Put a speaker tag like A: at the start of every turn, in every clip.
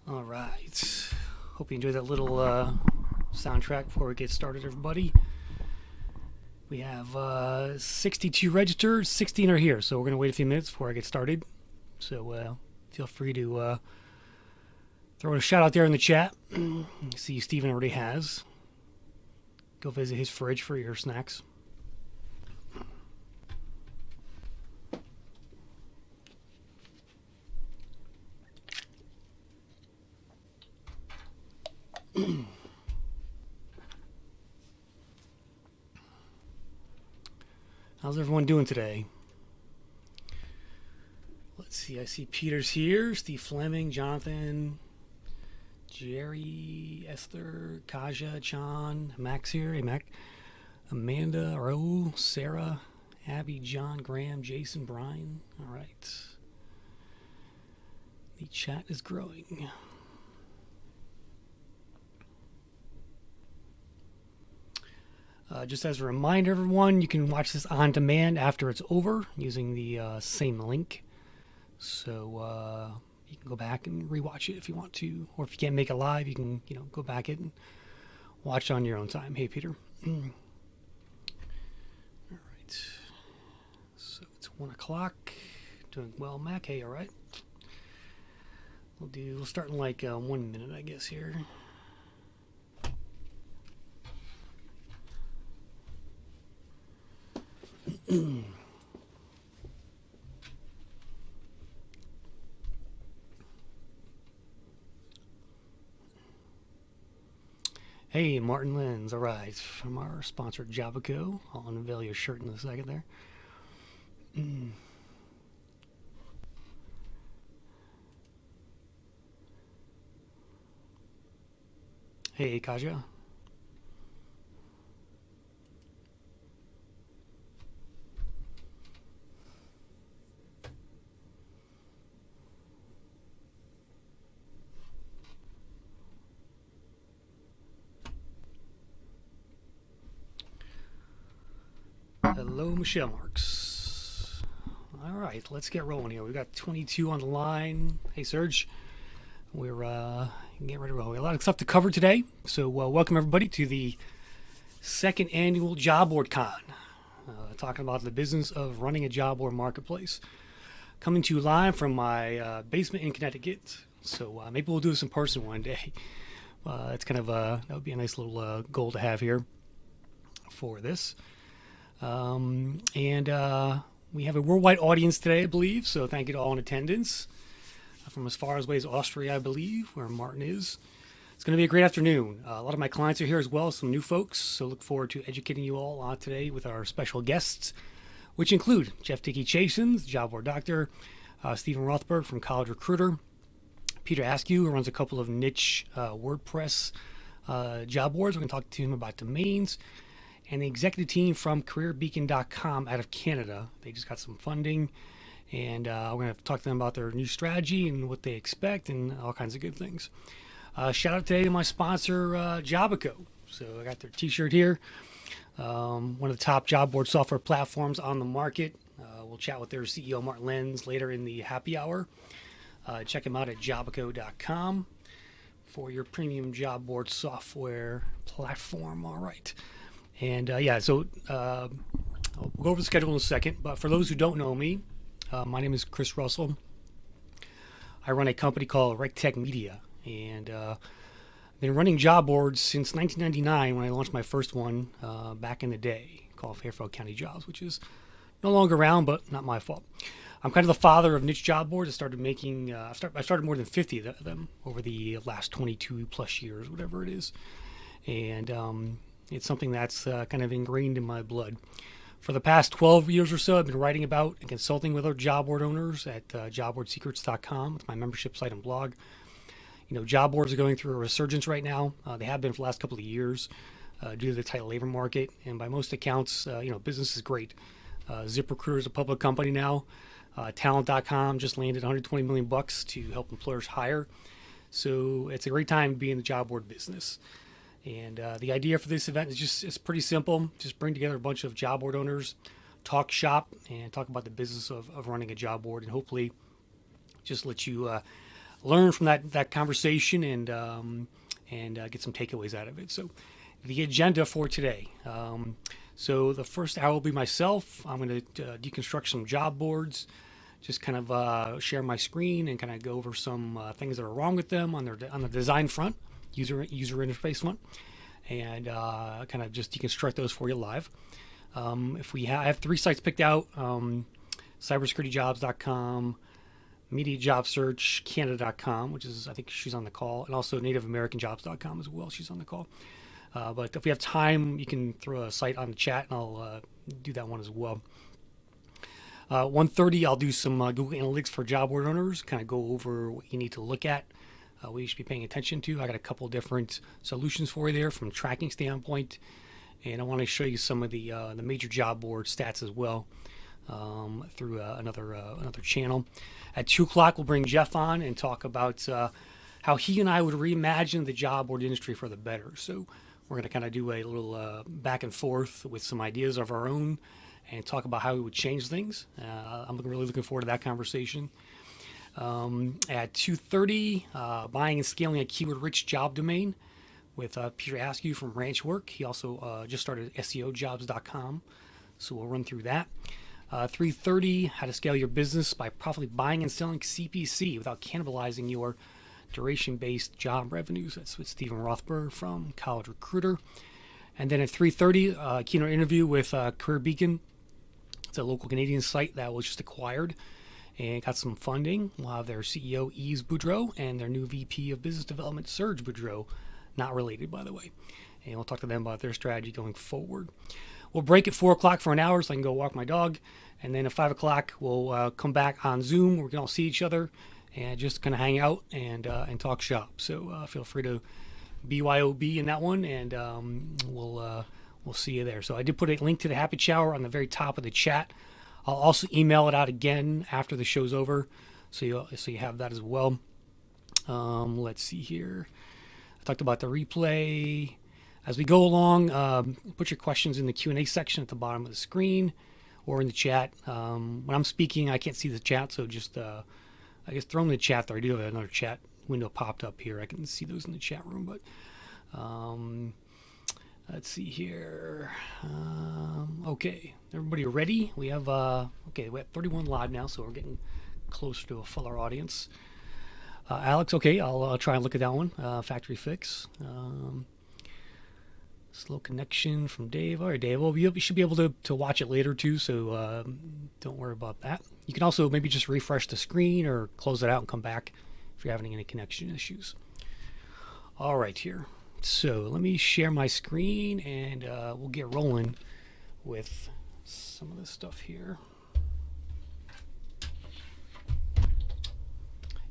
A: All right. Hope you enjoyed that little soundtrack before we get started, everybody. We have 62 registered, 16 are here, so we're going to wait a few minutes before I get started. So feel free to throw a shout out there in the chat. See, Steven already has. Go visit his fridge for your snacks. How's everyone doing today? Let's see. I see Peter's here. Steve Fleming, Jonathan, Jerry, Esther, Kaja, John, Max here. Hey, Mac. Amanda, Raul, Sarah, Abby, John, Graham, Jason, Brian. All right. The chat is growing. Just as a reminder, everyone, you can watch this on demand after it's over using the same link. So you can go back and rewatch it if you want to, or if you can't make it live, you can go back it and watch it on your own time. Hey, Peter. All right. So it's 1 o'clock. Doing well, Mac. Hey, all right. We'll start in like 1 minute, I guess here. Hey, Martin Lenz. All right, from our sponsor Javico. I'll unveil your shirt in a second there. Hey, Kaja. Hello, Michelle Marks. All right, let's get rolling here. We've got 22 on the line. Hey, Serge. We're getting ready to roll. We have a lot of stuff to cover today. So welcome, everybody, to the second annual Job Board Con. Talking about the business of running a job board marketplace. Coming to you live from my basement in Connecticut. So maybe we'll do this in person one day. It's kind of that would be a nice little goal to have here for this. And we have a worldwide audience today, I believe. So thank you to all in attendance from as far away as Austria, I believe, where Martin is. It's going to be a great afternoon. A lot of my clients are here as well, some new folks. So look forward to educating you all today with our special guests, which include Jeff Dickey Chasins, job board doctor, Stephen Rothberg from College Recruiter, Peter Askew, who runs a couple of niche WordPress job boards. We're going to talk to him about domains. And the executive team from careerbeacon.com out of Canada. They just got some funding, and we're going to talk to them about their new strategy and what they expect and all kinds of good things. Shout out today to my sponsor, Jobico. So I got their t-shirt here. One of the top job board software platforms on the market. We'll chat with their CEO, Martin Lenz, later in the happy hour. Check them out at jobico.com for your premium job board software platform. All right. And so I'll go over the schedule in a second. But for those who don't know me, my name is Chris Russell. I run a company called RecTech Media. And I've been running job boards since 1999 when I launched my first one back in the day called Fairfield County Jobs, which is no longer around, but not my fault. I'm kind of the father of niche job boards. I started making, I started more than 50 of them over the last 22 plus years, whatever it is. And it's something that's kind of ingrained in my blood. For the past 12 years or so, I've been writing about and consulting with other job board owners at jobboardsecrets.com. It's my membership site and blog. Job boards are going through a resurgence right now. They have been for the last couple of years due to the tight labor market. And by most accounts, business is great. ZipRecruiter is a public company now. Talent.com just landed $120 million to help employers hire. So it's a great time to be in the job board business. And the idea for this event is it's pretty simple. Just bring together a bunch of job board owners, talk shop, and talk about the business of running a job board, and hopefully just let you learn from that conversation and get some takeaways out of it. So the agenda for today. So the first hour will be myself. I'm going to deconstruct some job boards, just kind of share my screen and kind of go over some things that are wrong with them on the design front, user interface front, and kind of just deconstruct those for you live. I have 3 sites picked out: cybersecurityjobs.com, MediaJobSearch.Canada.com, which is, I think she's on the call, and also NativeAmericanJobs.com as well. She's on the call. But if we have time, you can throw a site on the chat, and I'll do that one as well. 1:30, I'll do some Google Analytics for job board owners, kind of go over what you need to look at, what you should be paying attention to. I got a couple different solutions for you there from a tracking standpoint, and I want to show you some of the major job board stats as well through another channel. At 2 o'clock, we'll bring Jeff on and talk about how he and I would reimagine the job board industry for the better. So we're going to kind of do a little back and forth with some ideas of our own and talk about how we would change things. I'm really looking forward to that conversation. At 2:30, buying and scaling a keyword-rich job domain with Peter Askew from Ranch Work. He also just started SEOjobs.com, so we'll run through that. 3:30, how to scale your business by profitably buying and selling CPC without cannibalizing your duration-based job revenues. That's with Stephen Rothberg from College Recruiter. And then at 3:30, keynote interview with Career Beacon. It's a local Canadian site that was just acquired and got some funding. We'll have their CEO, Yves Boudreau, and their new VP of Business Development, Serge Boudreau, not related, by the way. And we'll talk to them about their strategy going forward. We'll break at 4 o'clock for an hour so I can go walk my dog. And then at 5 o'clock, we'll come back on Zoom where we can all see each other and just kind of hang out and talk shop. So feel free to BYOB in that one, and we'll see you there. So I did put a link to the happy shower on the very top of the chat. I'll also email it out again after the show's over, so you have that as well. Let's see here. I talked about the replay. As we go along, put your questions in the Q&A section at the bottom of the screen or in the chat. When I'm speaking, I can't see the chat, so just I guess throw them in the chat there. I do have another chat window popped up here. I can see those in the chat room, but let's see here. Okay, everybody ready? We have we have 31 live now, so we're getting closer to a fuller audience. Alex, okay, I'll try and look at that one. Factory fix. Slow connection from Dave. All right, Dave. Well, you should be able to watch it later too, so don't worry about that. You can also maybe just refresh the screen or close it out and come back if you're having any connection issues. All right, here. So let me share my screen and we'll get rolling with some of this stuff here.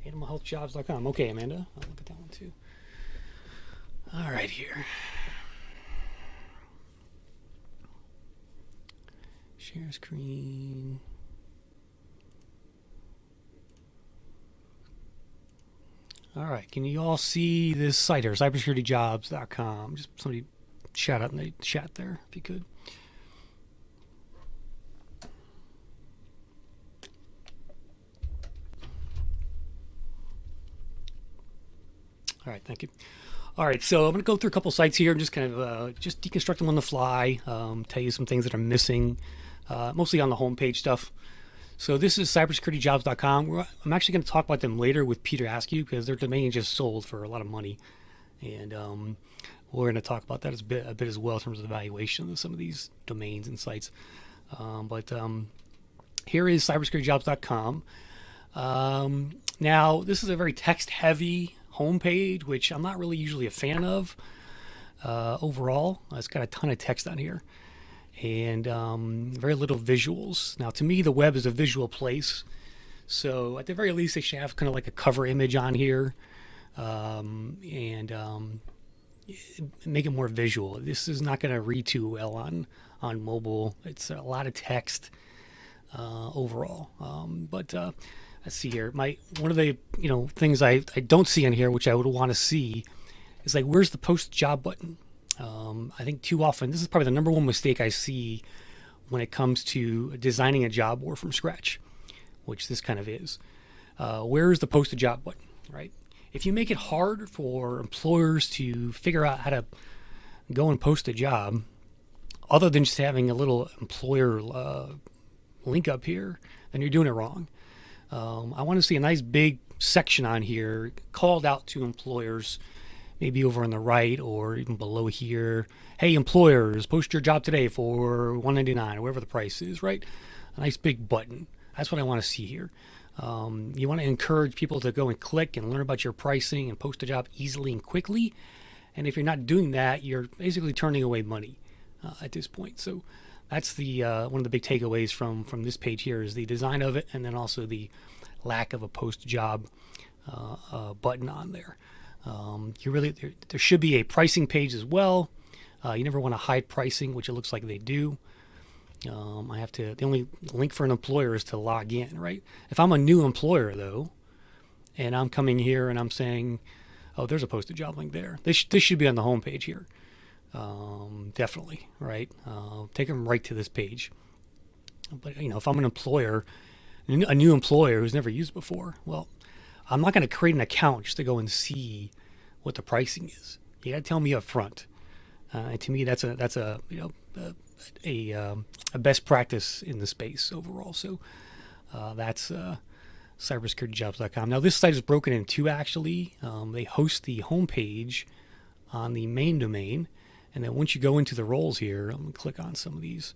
A: AnimalHealthJobs.com. Okay, Amanda. I'll look at that one too. All right, here. Share screen. All right, can you all see this site here, cybersecurityjobs.com? Just somebody shout out in the chat there, if you could. All right, thank you. All right, so I'm going to go through a couple sites here and just kind of just deconstruct them on the fly, tell you some things that are missing, mostly on the homepage stuff. So this is cybersecurityjobs.com. I'm actually going to talk about them later with Peter Askew because their domain just sold for a lot of money. And we're going to talk about that a bit as well in terms of the valuation of some of these domains and sites. But here is cybersecurityjobs.com. Now, this is a very text-heavy homepage, which I'm not really usually a fan of overall. It's got a ton of text on here and very little visuals. Now, to me, the web is a visual place, so at the very least, they should have kind of like a cover image on here and make it more visual. This is not going to read too well on mobile. It's a lot of text overall, but let's see here. One of the things I don't see on here, which I would want to see, is like, where's the post job button? I think too often this is probably the number one mistake I see when it comes to designing a job board from scratch, which this kind of is. Where's the post a job button, right? if you make it hard for employers to figure out how to go and post a job, other than just having a little employer link up here, then you're doing it wrong. I want to see a nice big section on here called out to employers, maybe over on the right or even below here. Hey, employers, post your job today for $199 or whatever the price is, right? A nice big button. That's what I want to see here. You want to encourage people to go and click and learn about your pricing and post a job easily and quickly. And if you're not doing that, you're basically turning away money at this point. So that's the one of the big takeaways from this page here is the design of it, and then also the lack of a post job button on there. There should be a pricing page as well. You never want to hide pricing, which it looks like they do. The only link for an employer is to log in, right? If I'm a new employer though, and I'm coming here and I'm saying, oh, there's a posted job link there. This should be on the home page here. Definitely, right? Take them right to this page. But if I'm an employer, a new employer who's never used before, well, I'm not going to create an account just to go and see what the pricing is. You got to tell me up front. And to me, that's a best practice in the space overall. So that's cybersecurityjobs.com. Now this site is broken in two actually. They host the homepage on the main domain, and then once you go into the roles here, I'm going to click on some of these.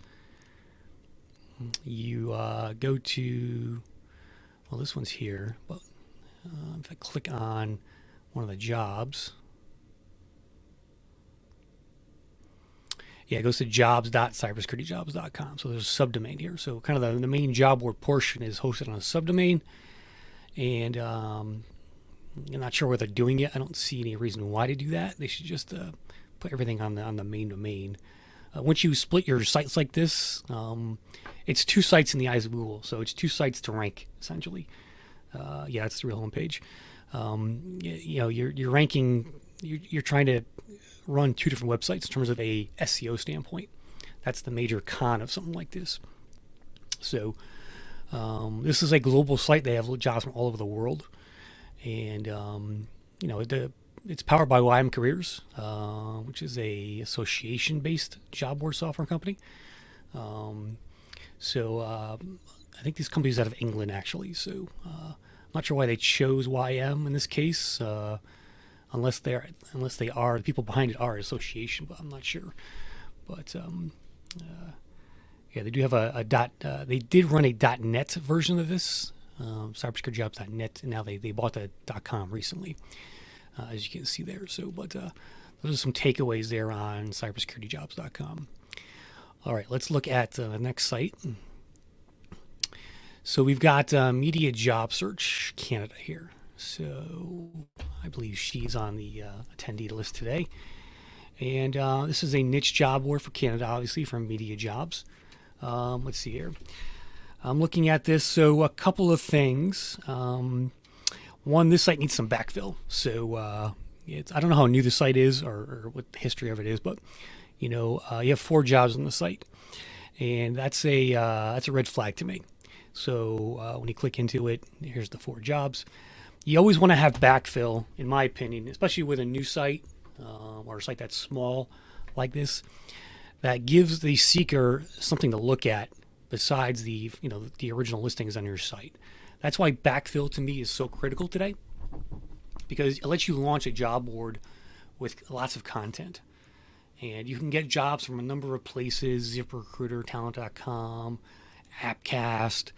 A: You go to, well, this one's here, but if I click on one of the jobs, yeah, it goes to jobs.cybersecurityjobs.com. So there's a subdomain here. So kind of the main job board portion is hosted on a subdomain. And I'm not sure where they're doing it. I don't see any reason why to do that. They should just put everything on the main domain. Once you split your sites like this, it's two sites in the eyes of Google. So it's two sites to rank, essentially. Yeah, it's the real homepage. You're ranking, you're trying to run two different websites in terms of a SEO standpoint. That's the major con of something like this. So this is a global site. They have jobs from all over the world, and it's powered by YM Careers, which is a association-based job board software company. So I think these companies out of England actually. So I'm not sure why they chose YM in this case. Unless they are, the people behind it are association, but I'm not sure. But yeah, they do have they did run a .net version of this, cybersecurityjobs.net, and now they bought the .com recently, as you can see there. So, but those are some takeaways there on cybersecurityjobs.com. All right, let's look at the next site. So we've got Media Job Search Canada here. So I believe she's on the attendee list today. And this is a niche job board for Canada, obviously, from Media Jobs. Let's see here. I'm looking at this. So a couple of things. One, this site needs some backfill. So I don't know how new the site is or what the history of it is, but you have 4 jobs on the site, and that's a red flag to me. So when you click into it, here's the 4 jobs. You always want to have backfill, in my opinion, especially with a new site or a site that's small like this, that gives the seeker something to look at besides the original listings on your site. That's why backfill to me is so critical today, because it lets you launch a job board with lots of content. And you can get jobs from a number of places: ZipRecruiter, Talent.com, Appcast.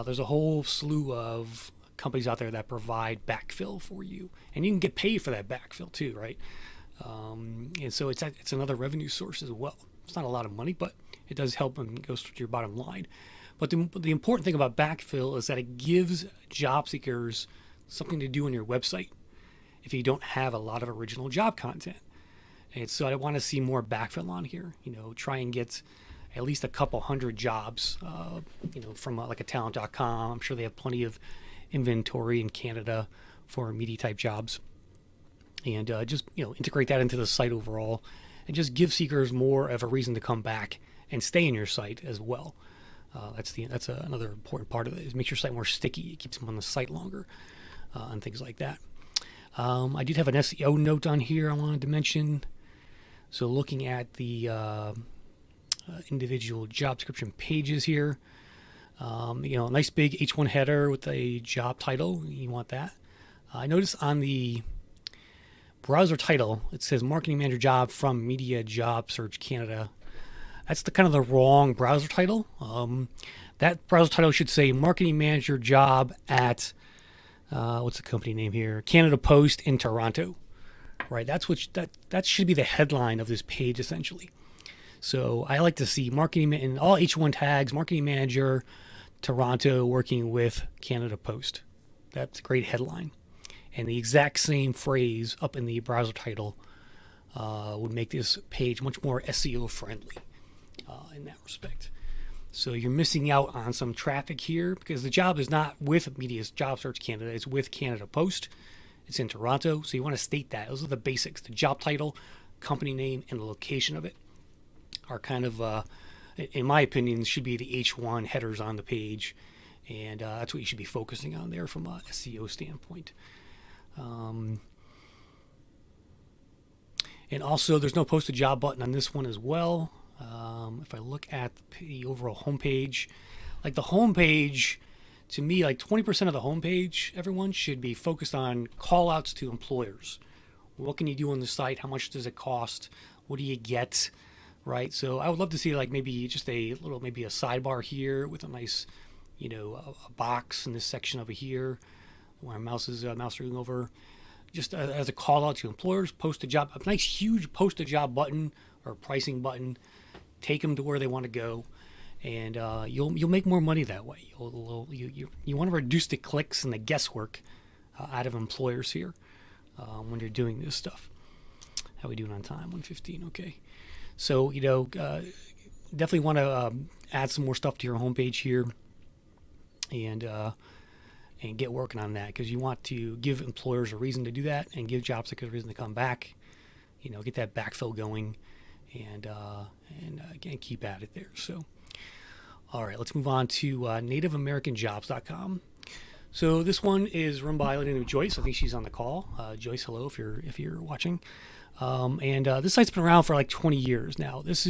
A: There's a whole slew of companies out there that provide backfill for you, and you can get paid for that backfill too, right? And so it's another revenue source as well. It's not a lot of money, but it does help and goes to your bottom line. But the important thing about backfill is that it gives job seekers something to do on your website if you don't have a lot of original job content. And so I want to see more backfill on here. Try and get at least a couple hundred jobs, from like a Talent.com. I'm sure they have plenty of inventory in Canada for media type jobs, and just integrate that into the site overall, and just give seekers more of a reason to come back and stay in your site as well. That's another important part of it, is make your site more sticky. It keeps them on the site longer, and things like that. I did have an SEO note on here I wanted to mention. So looking at the individual job description pages here, a nice big H1 header with a job title. You want that. I noticed on the browser title, it says Marketing Manager Job from Media Job Search Canada. That's the kind of the wrong browser title. That browser title should say Marketing Manager Job at, what's the company name here? Canada Post in Toronto. Right, that should be the headline of this page essentially. So I like to see marketing in all H1 tags, Marketing Manager, Toronto working with Canada Post. That's a great headline. And the exact same phrase up in the browser title would make this page much more SEO friendly in that respect. So you're missing out on some traffic here because the job is not with Media's Job Search Canada, it's with Canada Post. It's in Toronto, so you want to state that. Those are the basics. The job title, company name, and the location of it are kind of, in my opinion, should be the H1 headers on the page. And that's what you should be focusing on there from a SEO standpoint. And also, there's no post a job button on this one as well. If I look at the overall homepage, like the homepage, to me, like 20% of the homepage, everyone should be focused on call outs to employers. What can you do on the site? How much does it cost? What do you get? Right? So I would love to see like maybe just maybe a sidebar here with a nice, a box in this section over here where mouse moving over. Just as a call out to employers, post a job, a nice huge post a job button or pricing button. Take them to where they want to go. And you'll make more money that way. You want to reduce the clicks and the guesswork out of employers here when you're doing this stuff. How are we doing on time? 1:15. Okay. So definitely want to add some more stuff to your homepage here, and get working on that because you want to give employers a reason to do that and give job seekers a reason to come back. Get that backfill going, and again keep at it there. So. All right, let's move on to NativeAmericanJobs.com. So this one is run by a lady named Joyce. I think she's on the call. Joyce, hello if you're watching. This site's been around for like 20 years now. This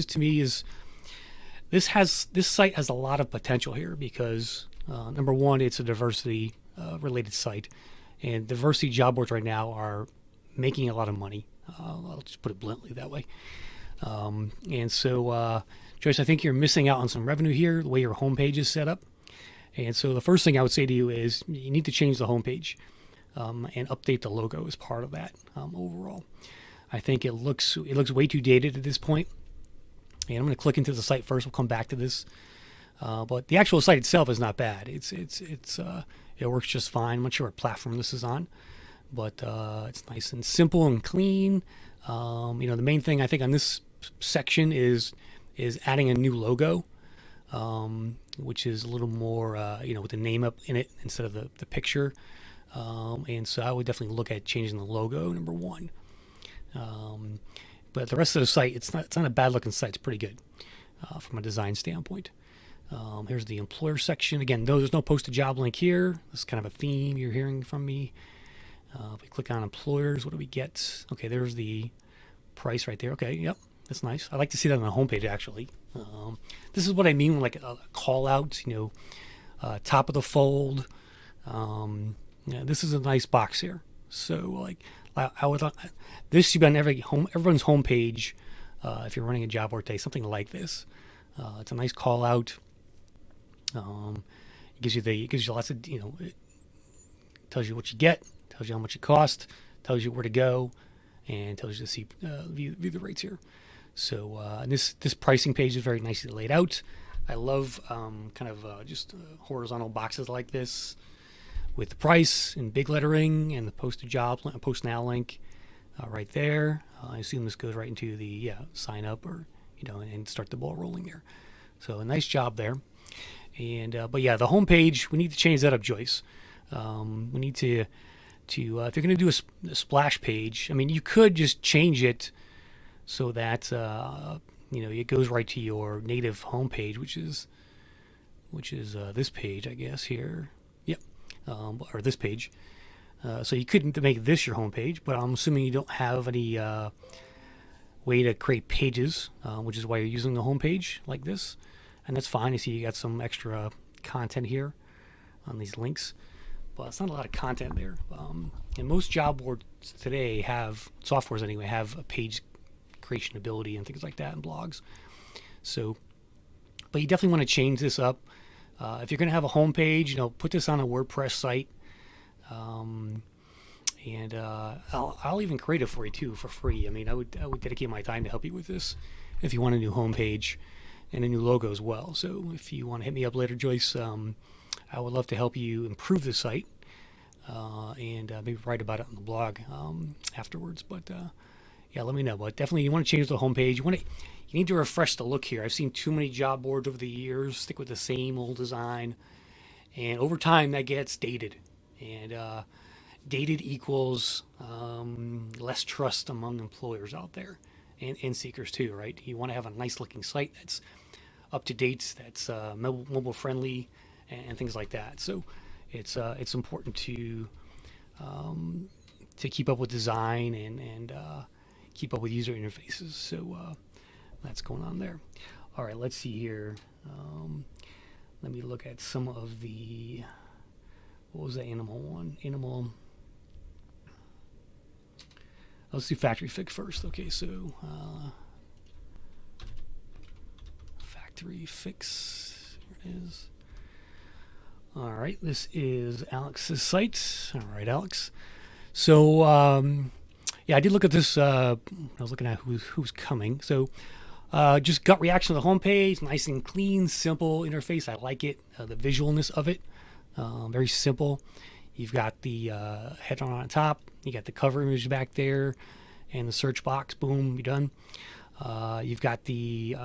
A: site has a lot of potential here because number one, it's a diversity related site, and diversity job boards right now are making a lot of money. I'll just put it bluntly that way. Joyce, I think you're missing out on some revenue here, the way your homepage is set up. And so the first thing I would say to you is you need to change the homepage and update the logo as part of that overall. I think it looks way too dated at this point. And I'm going to click into the site first. We'll come back to this. But the actual site itself is not bad. It works just fine. I'm not sure what platform this is on, but it's nice and simple and clean. The main thing I think on this section is adding a new logo, which is a little more, with the name up in it instead of the picture. And so I would definitely look at changing the logo, number one. But the rest of the site, it's not a bad looking site. It's pretty good from a design standpoint. Here's the employer section. Again, there's no post a job link here. This is kind of a theme you're hearing from me. If we click on employers, what do we get? Okay, there's the price right there. Okay, yep. That's nice. I like to see that on the homepage, actually. This is what I mean when like a call out, top of the fold. This is a nice box here. So I would this should be on everyone's homepage if you're running a job board today, something like this. It's a nice call out. It gives you lots of it tells you what you get, tells you how much it costs, tells you where to go, and tells you to see view the rates here. So this pricing page is very nicely laid out. I love just horizontal boxes like this with the price in big lettering and the post now link right there. I assume this goes right into the sign up or and start the ball rolling there. So a nice job there. And the homepage, we need to change that up, Joyce. We need to if you're going to do a splash page, I mean, you could just change it so that it goes right to your native homepage, which is this page, I guess here. Yep, or this page. So you couldn't make this your homepage, but I'm assuming you don't have any way to create pages, which is why you're using the homepage like this. And that's fine. You see you got some extra content here on these links, but it's not a lot of content there. And most job boards today have, softwares anyway, have a page creation ability and things like that in blogs. So, but you definitely want to change this up. If you're going to have a homepage, put this on a WordPress site. And I'll even create it for you too for free. I mean, I would dedicate my time to help you with this if you want a new homepage and a new logo as well. So if you want to hit me up later, Joyce, I would love to help you improve the site and maybe write about it on the blog afterwards. But yeah, let me know. But definitely, you want to change the homepage. You need to refresh the look here. I've seen too many job boards over the years stick with the same old design, and over time that gets dated. And dated equals less trust among employers out there and seekers too, right? You want to have a nice looking site that's up to date, that's mobile friendly, and things like that. So it's important to keep up with design and keep up with user interfaces. So that's going on there. All right, let's see here. Let me look at some of the. What was the animal one? Let's do factory fix first. Okay, so factory fix. Here it is. All right, this is Alex's site. All right, Alex. So yeah, I did look at this. I was looking at who's coming. So just gut reaction to the homepage. Nice and clean, simple interface. I like it. The visualness of it. Very simple. You've got the header on top. You got the cover image back there, and the search box. Boom, you're done. You've got the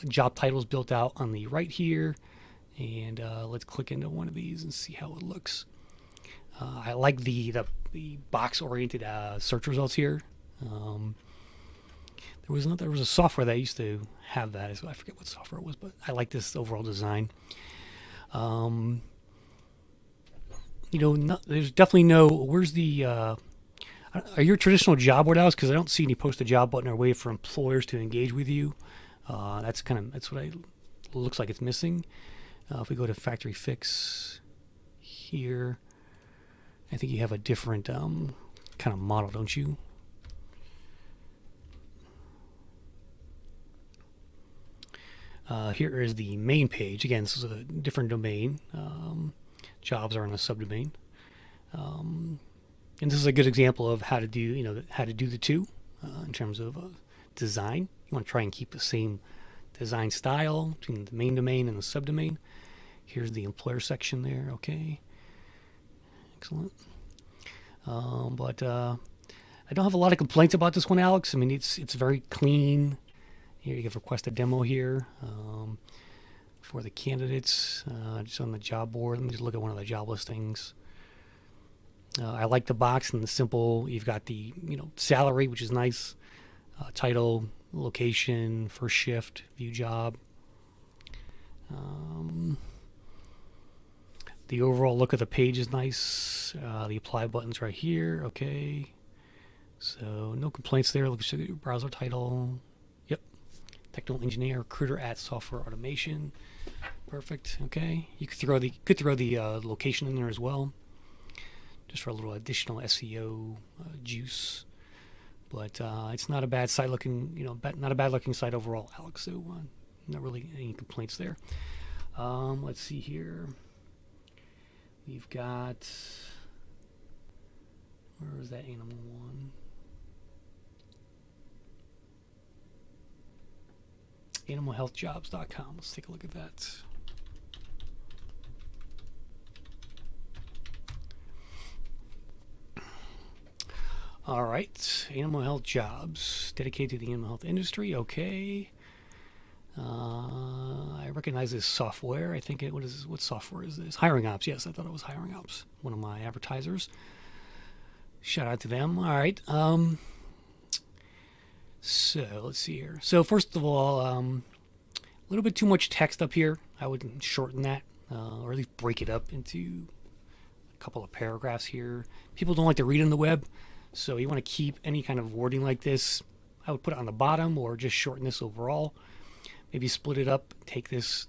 A: job titles built out on the right here, and let's click into one of these and see how it looks. I like the box-oriented search results here. There was a software that used to have that. I forget what software it was, but I like this overall design. There's definitely no. Where's the? Are you a traditional job board, Alex? Because I don't see any post a job button or way for employers to engage with you. That's what looks like it's missing. If we go to factory fix here, I think you have a different kind of model, don't you? Here is the main page. Again, this is a different domain. Jobs are in a subdomain. And this is a good example of how to do the two in terms of design. You want to try and keep the same design style between the main domain and the subdomain. Here's the employer section there. Okay, excellent. But I don't have a lot of complaints about this one, Alex. I mean, it's very clean. Here you can request a demo here for the candidates just on the job board. Let me just look at one of the job listings. I like the box and the simple. You've got the salary, which is nice. Title, location, first shift, view job. The overall look of the page is nice. The apply button's right here. Okay, so no complaints there. Looks at your browser title. Yep, technical engineer, recruiter at software automation. Perfect. Okay, you could throw the location in there as well, just for a little additional SEO juice. But it's not a bad site looking, not a bad looking site overall, Alex. So not really any complaints there. Let's see here. We've got, where is that animal one? Animalhealthjobs.com. Let's take a look at that. All right, animal health jobs dedicated to the animal health industry. Okay, I recognize this software. I think what software is this? Hiring Ops. Yes, I thought it was Hiring Ops. One of my advertisers. Shout out to them. All right. So let's see here. So first of all, a little bit too much text up here. I would shorten that, or at least break it up into a couple of paragraphs here. People don't like to read on the web, so you want to keep any kind of wording like this. I would put it on the bottom or just shorten this overall. Maybe split it up, take this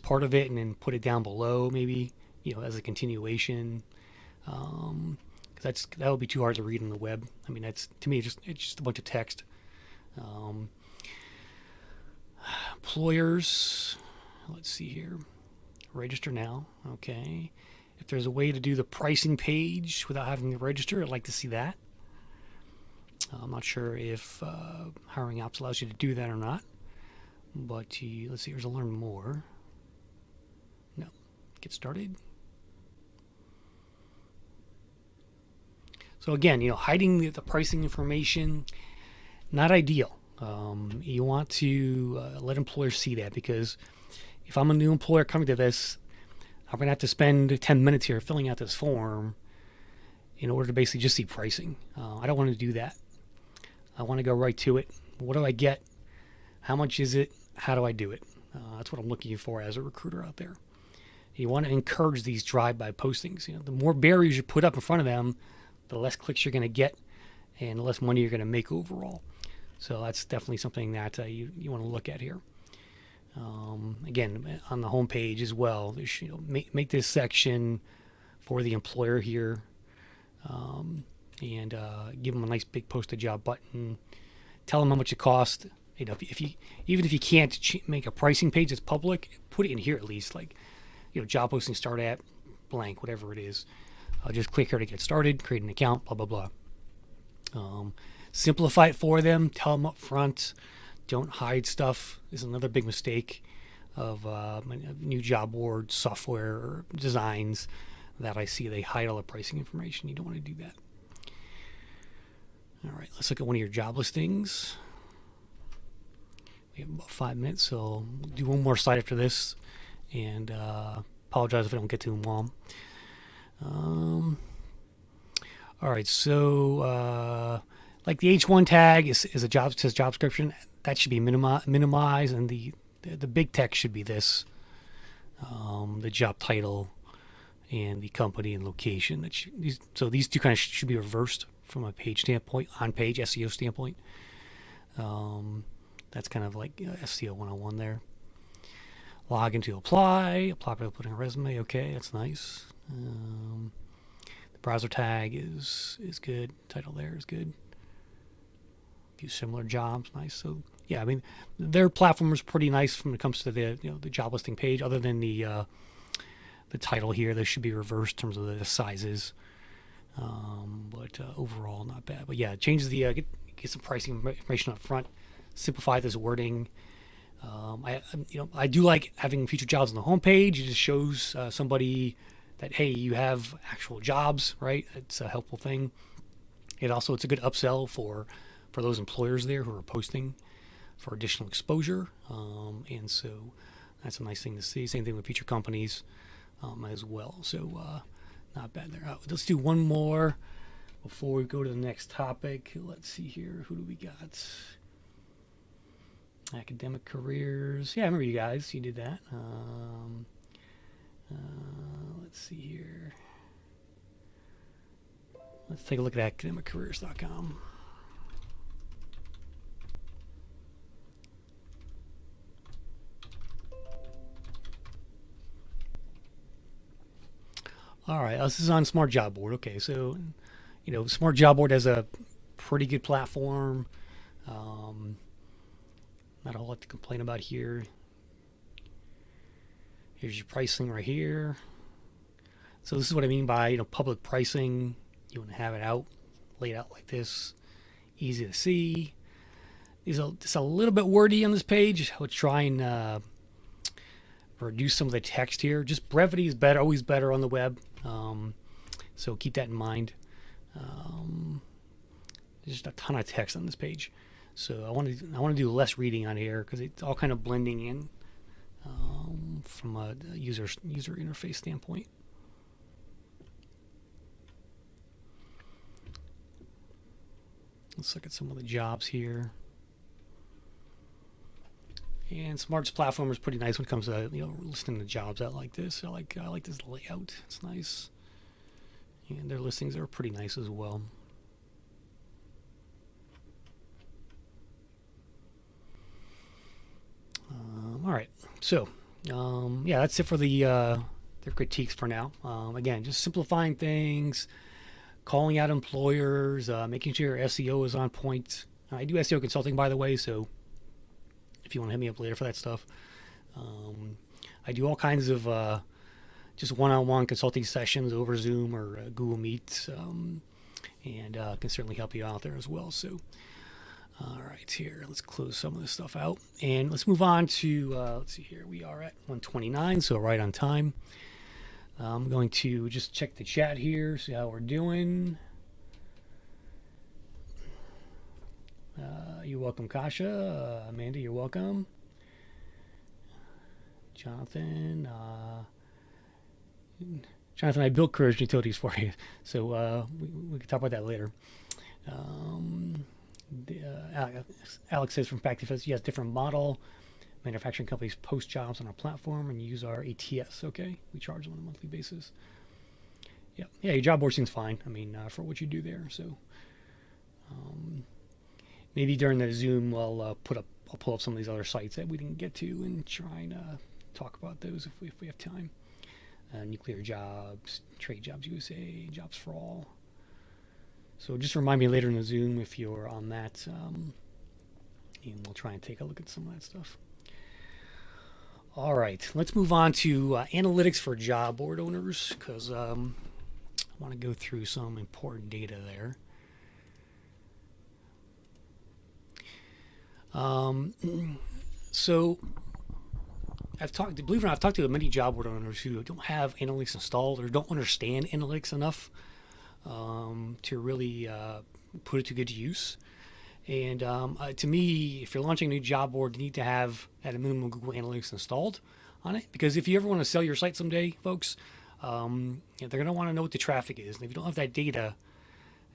A: part of it and then put it down below, maybe, as a continuation. That would be too hard to read on the web. I mean, that's, to me, it's just a bunch of text. Employers, let's see here. Register now. Okay. If there's a way to do the pricing page without having to register, I'd like to see that. I'm not sure if Hiring Apps allows you to do that or not. But let's see, here's a learn more. No. Get started. So again, hiding the pricing information, not ideal. You want to let employers see that, because if I'm a new employer coming to this, I'm going to have to spend 10 minutes here filling out this form in order to basically just see pricing. I don't want to do that. I want to go right to it. What do I get? How much is it? How do I do it? That's what I'm looking for as a recruiter out there. You want to encourage these drive-by postings. The more barriers you put up in front of them, the less clicks you're going to get and the less money you're going to make overall. So that's definitely something that you want to look at here. Again, on the home page as well, make this section for the employer here, and give them a nice big post a job button. Tell them how much it costs. Even if you can't make a pricing page that's public, put it in here at least. Like, job posting start at blank, whatever it is. Just click here to get started, create an account, blah blah blah. Simplify it for them. Tell them up front. Don't hide stuff. Is another big mistake of new job board software or designs that I see. They hide all the pricing information. You don't want to do that. All right, let's look at one of your job listings. We have about 5 minutes, so we'll do one more slide after this, and apologize if I don't get to them all. All right, so like the H1 tag is a says job description. That should be minimized, and the big text should be this, the job title and the company and location. So these two kind of should be reversed from a page standpoint, on-page SEO standpoint. That's kind of like SEO 101 there. Log in to apply by putting a resume. Okay, that's nice. The browser tag is good. Title there is good. A few similar jobs, nice. So yeah, I mean, their platform is pretty nice when it comes to the job listing page. Other than the title here, this should be reversed in terms of the sizes. But overall, not bad. But yeah, changes the get some pricing information up front. Simplify this wording. I do like having featured jobs on the homepage. It just shows somebody that, hey, you have actual jobs, right? It's a helpful thing. It's a good upsell for those employers there who are posting for additional exposure. And so that's a nice thing to see. Same thing with featured companies as well. So not bad there. Let's do one more before we go to the next topic. Let's see here. Who do we got? Academic careers. Yeah, I remember you guys. You did that. Let's see here. Let's take a look at academiccareers.com. All right, this is on Smart Job Board. Okay, so Smart Job Board has a pretty good platform. Not a whole lot to complain about here. Here's your pricing right here. So this is what I mean by public pricing. You want to have it laid out like this, easy to see. It's a little bit wordy on this page. I would try and reduce some of the text here. Just brevity is better, always better on the web. So keep that in mind. There's just a ton of text on this page. So I want to do less reading on here because it's all kind of blending in from a user interface standpoint. Let's look at some of the jobs here. And Smart's platform is pretty nice when it comes to listing the jobs out like this. I like this layout. It's nice. And their listings are pretty nice as well. All right, so yeah, that's it for their critiques for now. Again, just simplifying things, calling out employers, making sure your SEO is on point. I do SEO consulting, by the way, so if you want to hit me up later for that stuff. I do all kinds of just one-on-one consulting sessions over Zoom or Google Meet, and can certainly help you out there as well. So, all right, here, let's close some of this stuff out. And let's move on to, let's see here, we are at 1:29, so right on time. I'm going to just check the chat here, see how we're doing. You're welcome, Kasha. Amanda, you're welcome. Jonathan, I built Courage Utilities for you, so we can talk about that later. Alex says from Factifest, yes, different model. Manufacturing companies post jobs on our platform and use our ATS. Okay, we charge them on a monthly basis. Yeah, your job board seems fine. I mean, for what you do there. So maybe during the Zoom, I'll pull up some of these other sites that we didn't get to and try and talk about those if we have time. Nuclear Jobs, Trade Jobs USA, Jobs for All. So just remind me later in the Zoom if you're on that, and we'll try and take a look at some of that stuff. All right, let's move on to analytics for job board owners, because I want to go through some important data there. So believe it or not, I've talked to many job board owners who don't have analytics installed or don't understand analytics enough to really put it to good use. And to me, if you're launching a new job board, you need to have at a minimum Google Analytics installed on it, because if you ever want to sell your site someday, folks, they're going to want to know what the traffic is. And if you don't have that data,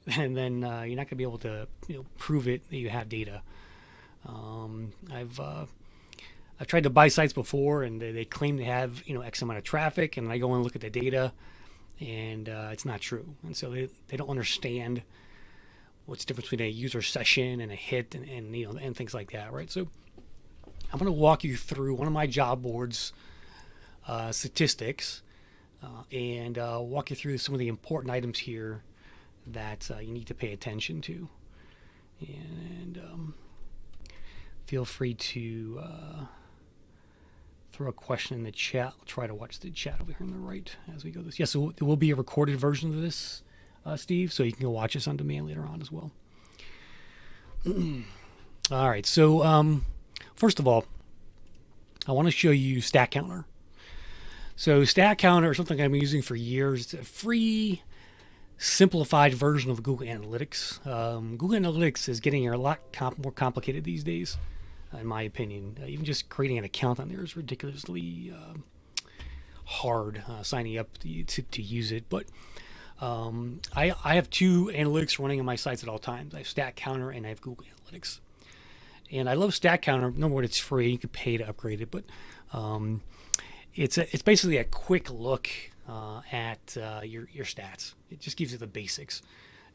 A: then you're not going to be able to prove it that you have data. I've tried to buy sites before, and they claim they have X amount of traffic, and I go and look at the data, and it's not true. And so they don't understand what's the difference between a user session and a hit, and things like that, right? So I'm going to walk you through one of my job boards statistics, and walk you through some of the important items here that you need to pay attention to. And feel free to throw a question in the chat. I'll try to watch the chat over here on the right as we go this. Yes, so there will be a recorded version of this, Steve, so you can go watch this on demand later on as well. All right, so first of all, I want to show you Stat Counter. So Stat Counter is something I've been using for years. It's a free, simplified version of Google Analytics. Google Analytics is getting a lot more complicated these days, in my opinion. Even just creating an account on there is ridiculously hard, signing up to use it. But I have two analytics running on my sites at all times. I have Stat Counter and I have Google Analytics. And I love Stat Counter. Number one, it's free. You can pay to upgrade it, but it's basically a quick look at your stats. It just gives you the basics.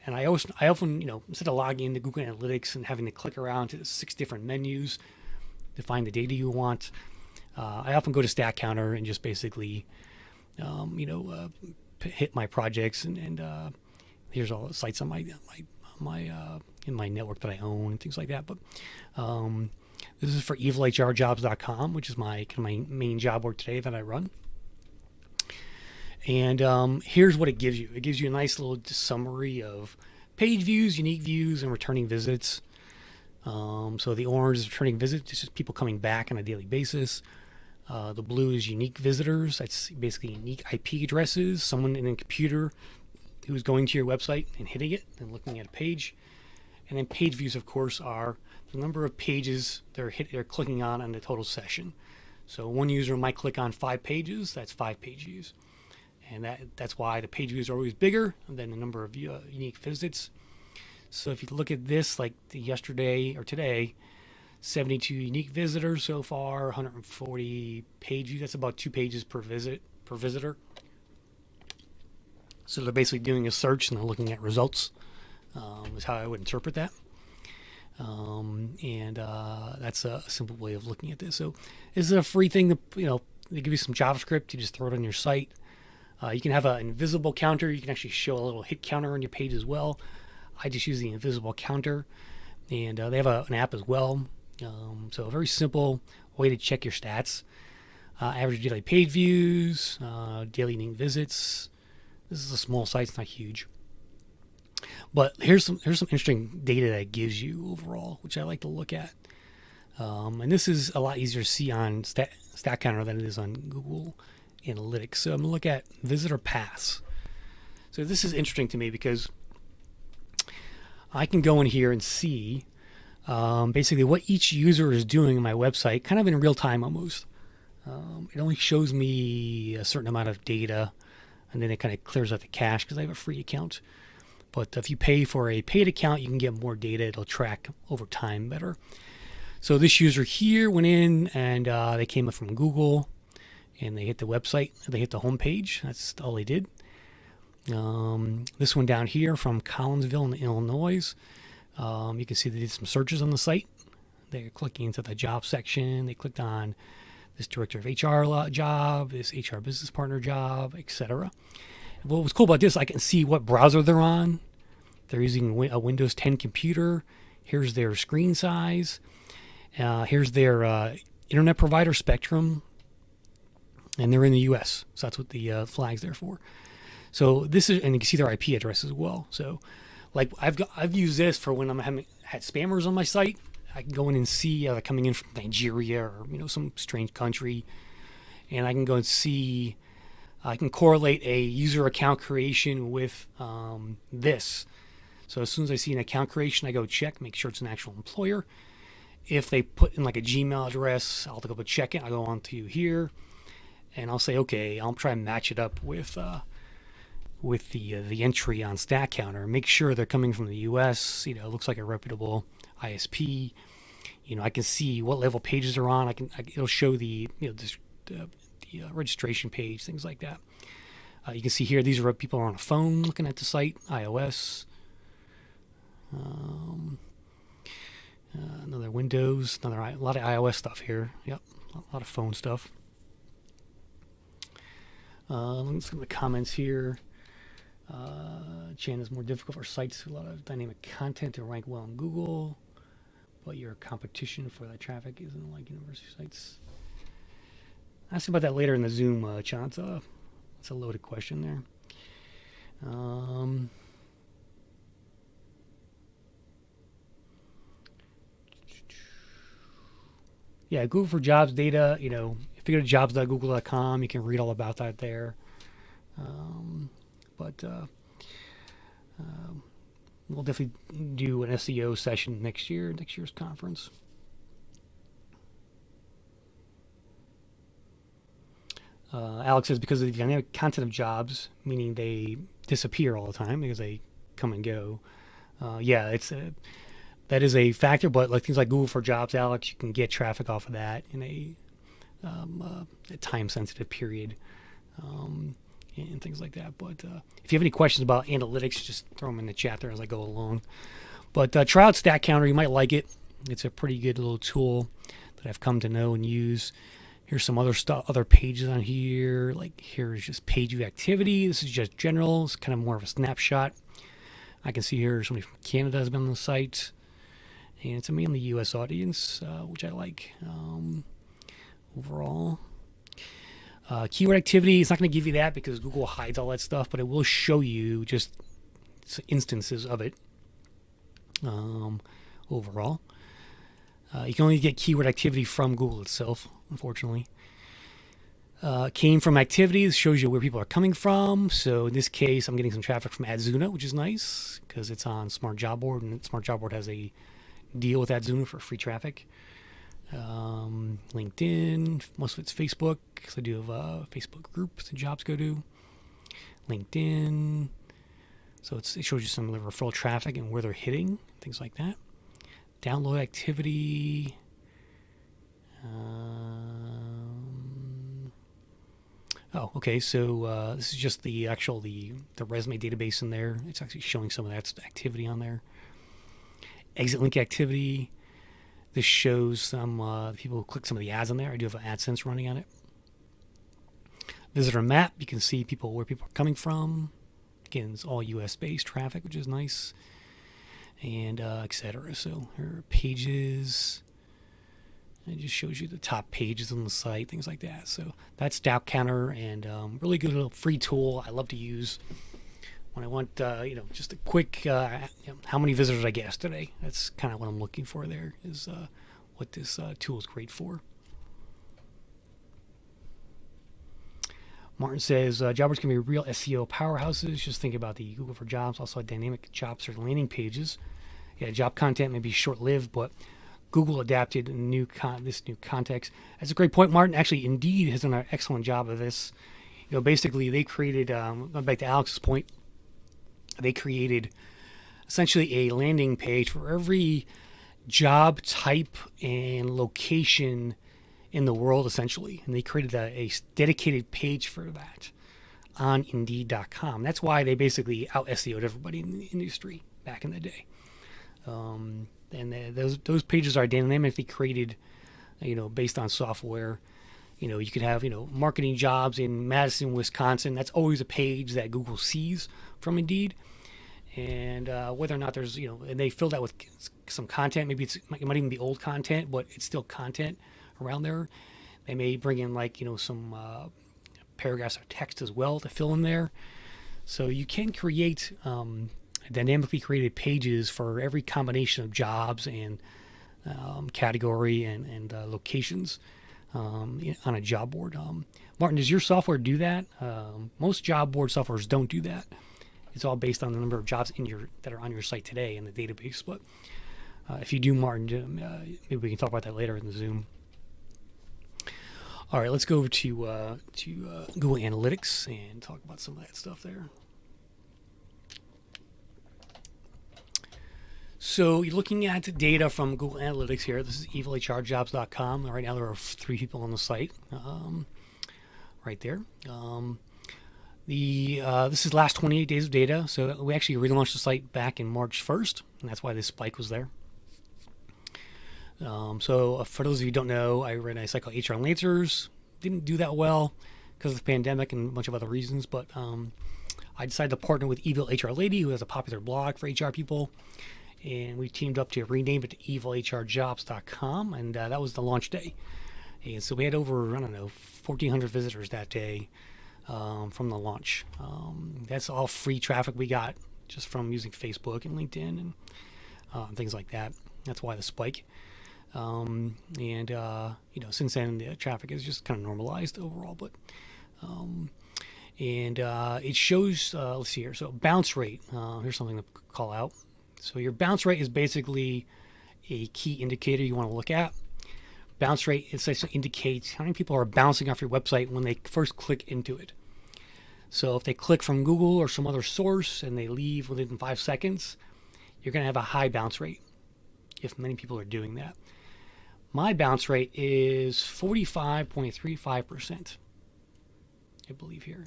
A: And I often, instead of logging into Google Analytics and having to click around to 6 different menus to find the data you want, I often go to Stat Counter and just basically, hit my projects and here's all the sites on my in my network that I own and things like that. But this is for evilhrjobs.com, which is my main job board today that I run. And here's what it gives you. It gives you a nice little summary of page views, unique views, and returning visits. So the orange is returning visits, just people coming back on a daily basis. The blue is unique visitors. That's basically unique IP addresses, someone in a computer who's going to your website and hitting it and looking at a page. And then page views, of course, are the number of pages they're clicking on the total session. So one user might click on 5 pages. That's 5 page views. And that's why the page views are always bigger than the number of unique visits. So if you look at this, like yesterday or today, 72 unique visitors so far, 140 page views. That's about 2 pages per visitor. So they're basically doing a search and they're looking at results, is how I would interpret that. And that's a simple way of looking at this. So this is a free thing that, they give you some JavaScript. You just throw it on your site. You can have an invisible counter. You can actually show a little hit counter on your page as well. I just use the invisible counter. And they have an app as well. So a very simple way to check your stats. Average daily page views, daily unique visits. This is a small site, it's not huge. But here's some interesting data that it gives you overall, which I like to look at. And this is a lot easier to see on Stat Counter than it is on Google Analytics. So I'm going to look at visitor paths. So this is interesting to me because I can go in here and see basically what each user is doing on my website, kind of in real time almost. It only shows me a certain amount of data, and then it kind of clears out the cache because I have a free account. But if you pay for a paid account, you can get more data. It'll track over time better. So this user here went in and they came up from Google and they hit the website. They hit the home page. That's all they did. This one down here from Collinsville in Illinois. You can see they did some searches on the site. They're clicking into the job section. They clicked on this director of HR job, this HR business partner job, etc. What was cool about this, I can see what browser they're on. They're using a Windows 10 computer. Here's their screen size. Here's their internet provider, Spectrum. And they're in the U.S., so that's what the flag's there for. So this is, and you can see their IP address as well. So, like I've used this for when I'm had spammers on my site. I can go in and see they're coming in from Nigeria or some strange country, and I can go and see. I can correlate a user account creation with this. So as soon as I see an account creation, I go check, make sure it's an actual employer. If they put in like a Gmail address, I'll go check it. I'll go on to here, and I'll say, okay, I'll try and match it up with the entry on Stat Counter. Make sure they're coming from the U.S. It looks like a reputable ISP. I can see what level pages are on. It'll show the registration page, things like that. You can see here these are people on a phone looking at the site, iOS. Another Windows, a lot of iOS stuff here. Yep, a lot of phone stuff. Let's look at the comments here. Chan is more difficult for sites with a lot of dynamic content to rank well in Google, but your competition for that traffic isn't like university sites. I'll ask you about that later in the Zoom, Chan. It's a loaded question there. Yeah, Google for Jobs data, if you go to jobs.google.com, you can read all about that there. But we'll definitely do an SEO session next year's conference. Alex says because of the dynamic content of jobs, meaning they disappear all the time because they come and go. That is a factor, but like things like Google for Jobs, Alex, you can get traffic off of that in a time-sensitive period and things like that. But if you have any questions about analytics, just throw them in the chat there as I go along. But try out Stat Counter. You might like it. It's a pretty good little tool that I've come to know and use. Here's some other stuff, other pages on here. Like here's just page view activity. This is just general. It's kind of more of a snapshot. I can see here somebody from Canada has been on the site. And it's a mainly U.S. audience, which I like overall. Keyword activity, it's not going to give you that because Google hides all that stuff, but it will show you just instances of it overall. You can only get keyword activity from Google itself, unfortunately. Came from activities, shows you where people are coming from. So in this case, I'm getting some traffic from Adzuna, which is nice because it's on Smart Job Board, and Smart Job Board has a deal with Adzuna for free traffic. LinkedIn, most of it's Facebook because I do have a Facebook group that jobs go to. LinkedIn, so it shows you some of the referral traffic and where they're hitting, things like that. Download activity. Oh, okay. So this is just the actual the resume database in there. It's actually showing some of that activity on there. Exit link activity. This shows some people who click some of the ads on there. I do have an AdSense running on it. Visitor map. You can see where people are coming from. Again, it's all U.S. based traffic, which is nice, and etc. So here are pages. It just shows you the top pages on the site, things like that. So that's Doubt Counter, and really good little free tool I love to use when I want, just a quick, how many visitors I get yesterday. That's kind of what I'm looking for there, is what this tool is great for. Martin says, jobbers can be real SEO powerhouses. Just think about the Google for Jobs, also dynamic job search landing pages. Yeah, job content may be short-lived, but Google adapted this new context. That's a great point, Martin. Actually, Indeed has done an excellent job of this. Basically, they created, going back to Alex's point, they created essentially a landing page for every job type and location in the world, essentially. And they created a dedicated page for that on Indeed.com. That's why they basically out SEO'd everybody in the industry back in the day. And those pages are dynamically created, based on software. You could have, marketing jobs in Madison, Wisconsin. That's always a page that Google sees from Indeed. And whether or not there's, and they fill that with some content. Maybe it might even be old content, but it's still content around there. They may bring in some paragraphs of text as well to fill in there. So you can create dynamically created pages for every combination of jobs and category and locations on a job board. Martin, does your software do that? Most job board softwares don't do that. It's all based on the number of jobs that are on your site today in the database. But if you do, Martin, maybe we can talk about that later in the Zoom. All right, let's go over to Google Analytics and talk about some of that stuff there. So you're looking at data from Google Analytics here. This is evilhrjobs.com. Right now there are 3 people on the site right there. This is last 28 days of data. So we actually relaunched the site back in March 1st, and that's why this spike was there. So for those of you who don't know, I ran a site called HR Lancers. Didn't do that well because of the pandemic and a bunch of other reasons, but I decided to partner with Evil HR Lady, who has a popular blog for HR people, and we teamed up to rename it to evilhrjobs.com, and that was the launch day. And so we had over, 1,400 visitors that day from the launch. That's all free traffic we got just from using Facebook and LinkedIn and things like that. That's why the spike. Since then the traffic is just kind of normalized overall, but it shows, let's see here. So bounce rate, here's something to call out. So your bounce rate is basically a key indicator you want to look at. Bounce rate essentially indicates how many people are bouncing off your website when they first click into it. So if they click from Google or some other source and they leave within 5 seconds, you're going to have a high bounce rate if many people are doing that. My bounce rate is 45.35%, I believe here.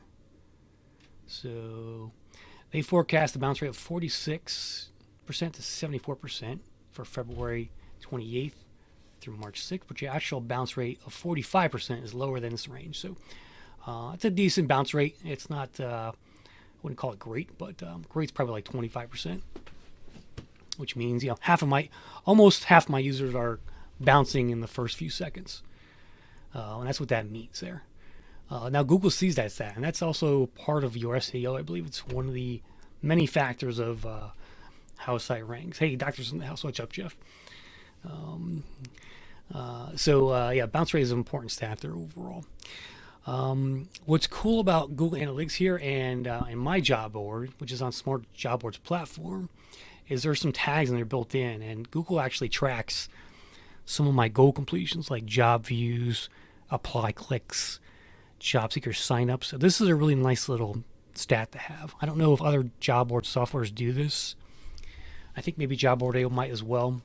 A: So they forecast a bounce rate of 46% to 74% for February 28th through March 6th, but your actual bounce rate of 45% is lower than this range. So it's a decent bounce rate. It's not, I wouldn't call it great, but great's probably like 25%, which means almost half my users are bouncing in the first few seconds, and that's what that means there. Now Google sees that, and that's also part of your SEO. I believe it's one of the many factors of how a site ranks. Hey, doctor's in the house. What's up, Jeff? Bounce rate is an important stat there overall. What's cool about Google Analytics here and in my job board, which is on Smart Job Board's platform, is there's some tags and they're built in, and Google actually tracks some of my goal completions like job views, apply clicks, job seeker signups. So this is a really nice little stat to have. I don't know if other job board softwares do this. I think maybe Job Board AO might as well.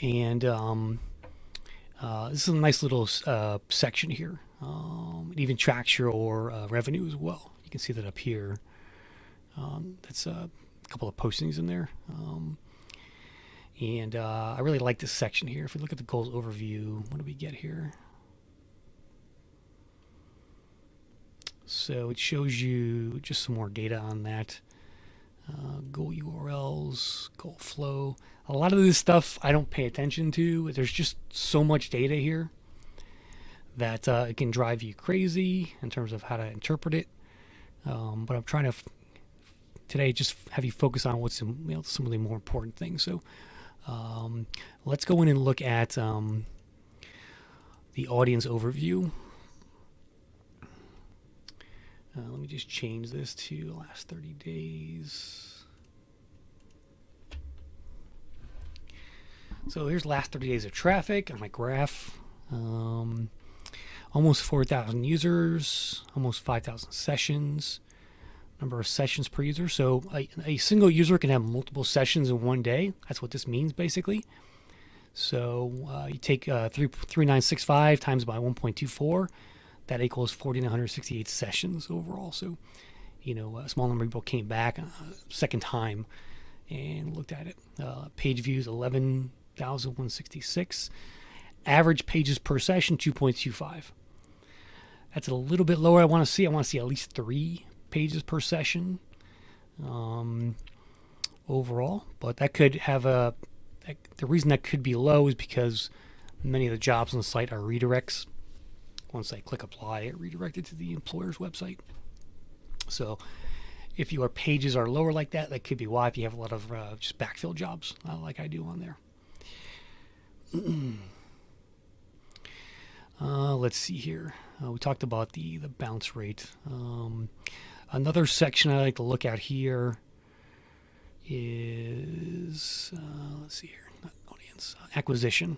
A: And this is a nice little section here It even tracks your revenue as well. You can see that up here. That's a couple of postings in there. And I really like this section here. If we look at the goals overview, what do we get here? So it shows you just some more data on that. Goal URLs, goal flow. A lot of this stuff I don't pay attention to. There's just so much data here that it can drive you crazy in terms of how to interpret it. But I'm trying to today just have you focus on what's some of the more important things. So let's go in and look at the audience overview. Let me just change this to the last 30 days. So here's last 30 days of traffic on my graph. Almost 4,000 users, almost 5,000 sessions, number of sessions per user. So a single user can have multiple sessions in one day. That's what this means basically. So you take 3965 times by 1.24. That equals 4,968 sessions overall. So, a small number of people came back a second time and looked at it. Page views, 11,166. Average pages per session, 2.25. That's a little bit lower. I want to see at least 3 pages per session overall. But that could have the reason that could be low is because many of the jobs on the site are redirects. Once I click apply, it redirected to the employer's website. So if your pages are lower like that, that could be why, if you have a lot of just backfill jobs like I do on there. Let's see here. We talked about the bounce rate. Another section I like to look at here is, let's see here, not audience, acquisition.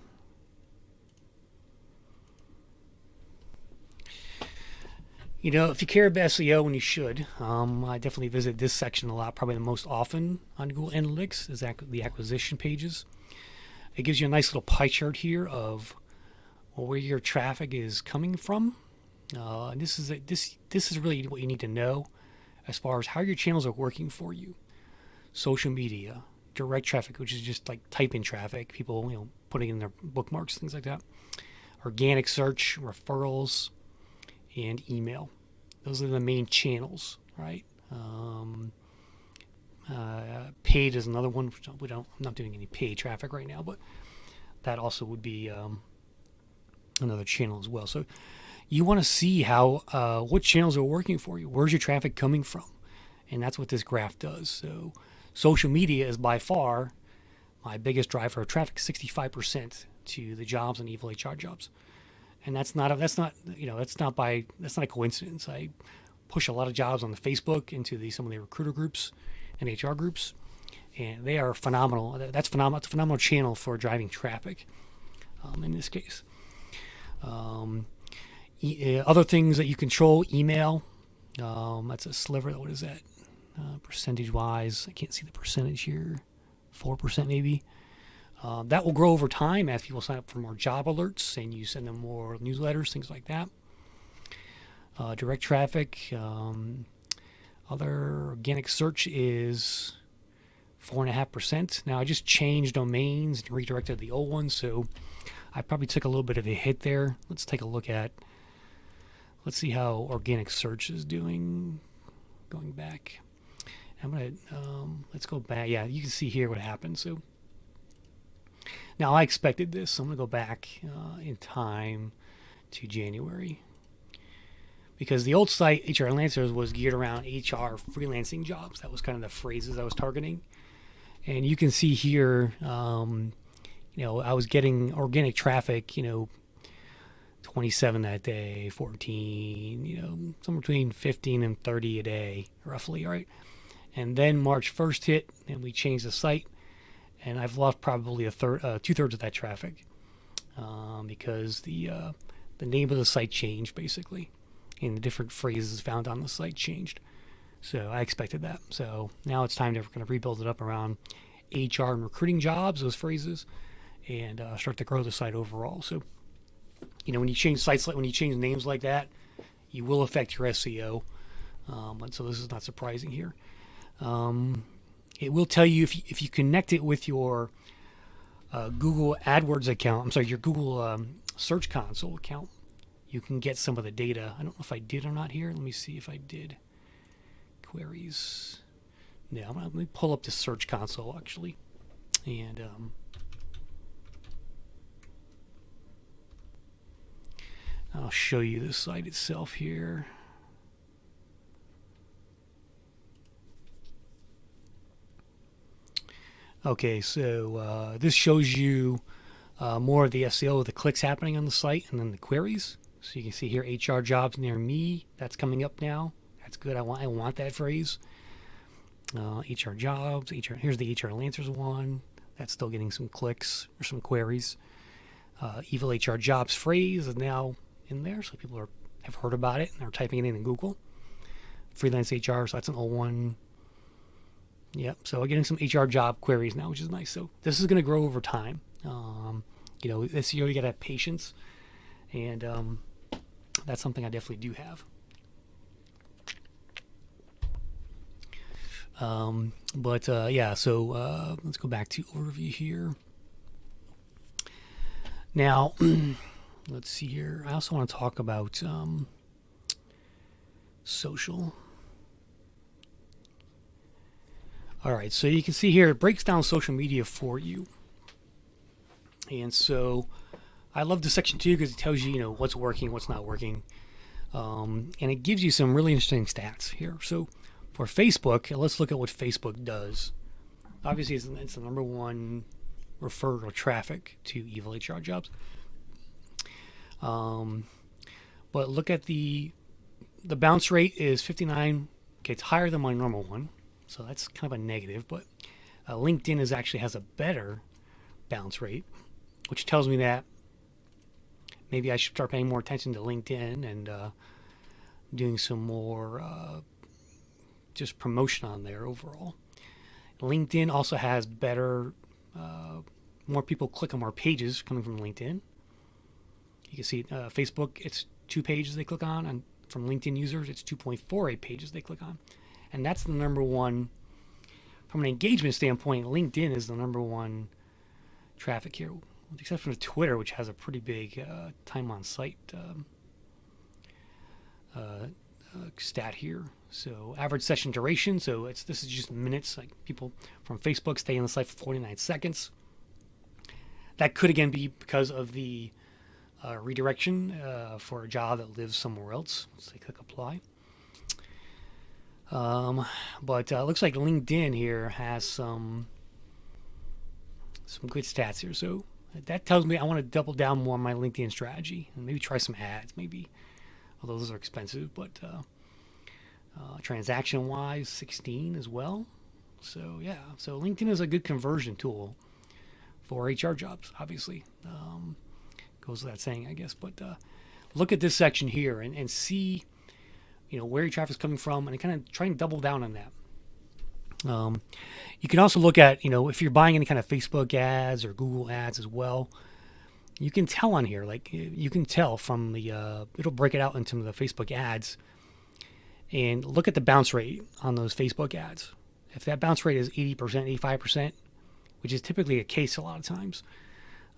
A: If you care about SEO, and you should, I definitely visit this section a lot. Probably the most often on Google Analytics is the acquisition pages. It gives you a nice little pie chart here of where your traffic is coming from. And this is really what you need to know as far as how your channels are working for you. Social media, direct traffic, which is just like type-in traffic, people putting in their bookmarks, things like that. Organic search, referrals, and email. Those are the main channels, right? Paid is another one. I'm not doing any paid traffic right now, but that also would be another channel as well. So you want to see how what channels are working for you. Where's your traffic coming from? And that's what this graph does. So social media is by far my biggest driver of traffic, 65% to the jobs and evil HR jobs. And that's not a coincidence. I push a lot of jobs on the Facebook into some of the recruiter groups and HR groups, and they are phenomenal. That's phenomenal. It's a phenomenal channel for driving traffic. In this case, other things that you control, email. That's a sliver. What is that? Percentage-wise, I can't see the percentage here. 4% maybe. That will grow over time as people sign up for more job alerts and you send them more newsletters, things like that. Direct traffic. Other organic search is 4.5%. Now I just changed domains and redirected the old ones, so I probably took a little bit of a hit there. Let's take a look at. Let's see how organic search is doing. Going back. Let's go back. Yeah, you can see here what happened. So. Now, I expected this, so I'm going to go back in time to January. Because the old site, HR Lancers, was geared around HR freelancing jobs. That was kind of the phrases I was targeting. And you can see here, I was getting organic traffic, 27 that day, 14, somewhere between 15 and 30 a day, roughly, right? And then March 1st hit, and we changed the site. And I've lost probably two-thirds of that traffic because the name of the site changed, basically, and the different phrases found on the site changed. So I expected that. So now it's time to kind of rebuild it up around HR and recruiting jobs, those phrases, and start to grow the site overall. So when you change sites, like when you change names like that, you will affect your SEO. But so this is not surprising here. It will tell you if you connect it with your Google AdWords account. I'm sorry, your Google Search Console account. You can get some of the data. I don't know if I did or not here. Let me see if I did. Queries. Yeah, let me pull up the Search Console actually, and I'll show you the site itself here. Okay, so this shows you more of the SEO, the clicks happening on the site, and then the queries. So you can see here, HR jobs near me. That's coming up now. That's good. I want that phrase. HR jobs. Here's the HR Lancers one. That's still getting some clicks or some queries. Evil HR jobs phrase is now in there, so people have heard about it and are typing it in Google. Freelance HR, so that's an old one. Yep. So we're getting some HR job queries now, which is nice. So this is going to grow over time. This year you got to have patience, and that's something I definitely do have. So let's go back to overview here. Now, let's see here. I also want to talk about social. All right, so you can see here it breaks down social media for you. And so I love the section 2 because it tells you, what's working, what's not working. And it gives you some really interesting stats here. So for Facebook, let's look at what Facebook does. Obviously, it's the number one referral traffic to evil HR jobs. But look at the bounce rate is 59. Okay, it's higher than my normal one. So that's kind of a negative, but LinkedIn actually has a better bounce rate, which tells me that maybe I should start paying more attention to LinkedIn and doing some more just promotion on there overall. LinkedIn also has better, more people click on more pages coming from LinkedIn. You can see Facebook, it's 2 pages they click on, and from LinkedIn users, it's 2.48 pages they click on. And that's the number one, from an engagement standpoint, LinkedIn is the number one traffic here, with the exception of Twitter, which has a pretty big time on site stat here. So average session duration, so this is just minutes, like people from Facebook stay on the site for 49 seconds. That could again be because of the redirection for a job that lives somewhere else. So they click apply. But it looks like LinkedIn here has some good stats here. So that tells me I want to double down more on my LinkedIn strategy and maybe try some ads, maybe. Although those are expensive, but transaction-wise, 16 as well. So yeah, so LinkedIn is a good conversion tool for HR jobs, obviously. Goes without saying, I guess. But look at this section here and see where your traffic is coming from, and kind of try and double down on that. You can also look at, if you're buying any kind of Facebook ads or Google ads as well, you can tell on here, like you can tell from the, it'll break it out into the Facebook ads and look at the bounce rate on those Facebook ads. If that bounce rate is 80%, 85%, which is typically a case a lot of times,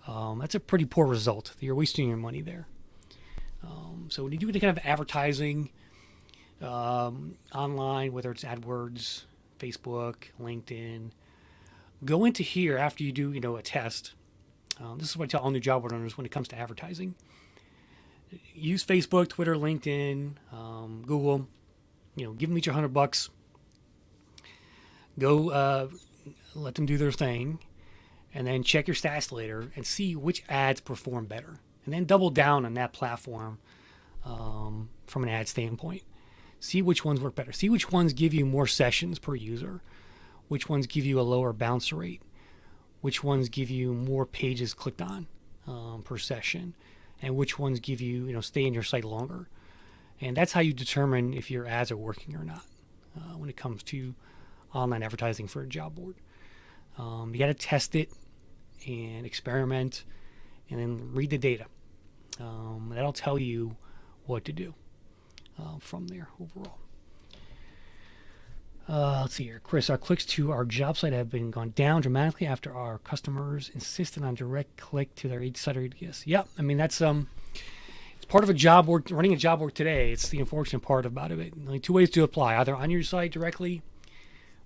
A: that's a pretty poor result. You're wasting your money there. So when you do any kind of advertising, online, whether it's AdWords, Facebook, LinkedIn, go into here after you do, a test. This is what I tell all new job owners when it comes to advertising. Use Facebook, Twitter, LinkedIn, Google. Give them each $100. Go let them do their thing, and then check your stats later and see which ads perform better, and then double down on that platform from an ad standpoint. See which ones work better. See which ones give you more sessions per user, which ones give you a lower bounce rate, which ones give you more pages clicked on per session, and which ones give you, stay in your site longer. And that's how you determine if your ads are working or not when it comes to online advertising for a job board. You got to test it and experiment and then read the data. That'll tell you what to do from there overall. Let's see here. Chris, our clicks to our job site have been gone down dramatically after our customers insisted on direct click to their site or ATS. Yeah, I mean, that's it's part of a job board, running a job board today. It's the unfortunate part about it. Only two ways to apply, either on your site directly,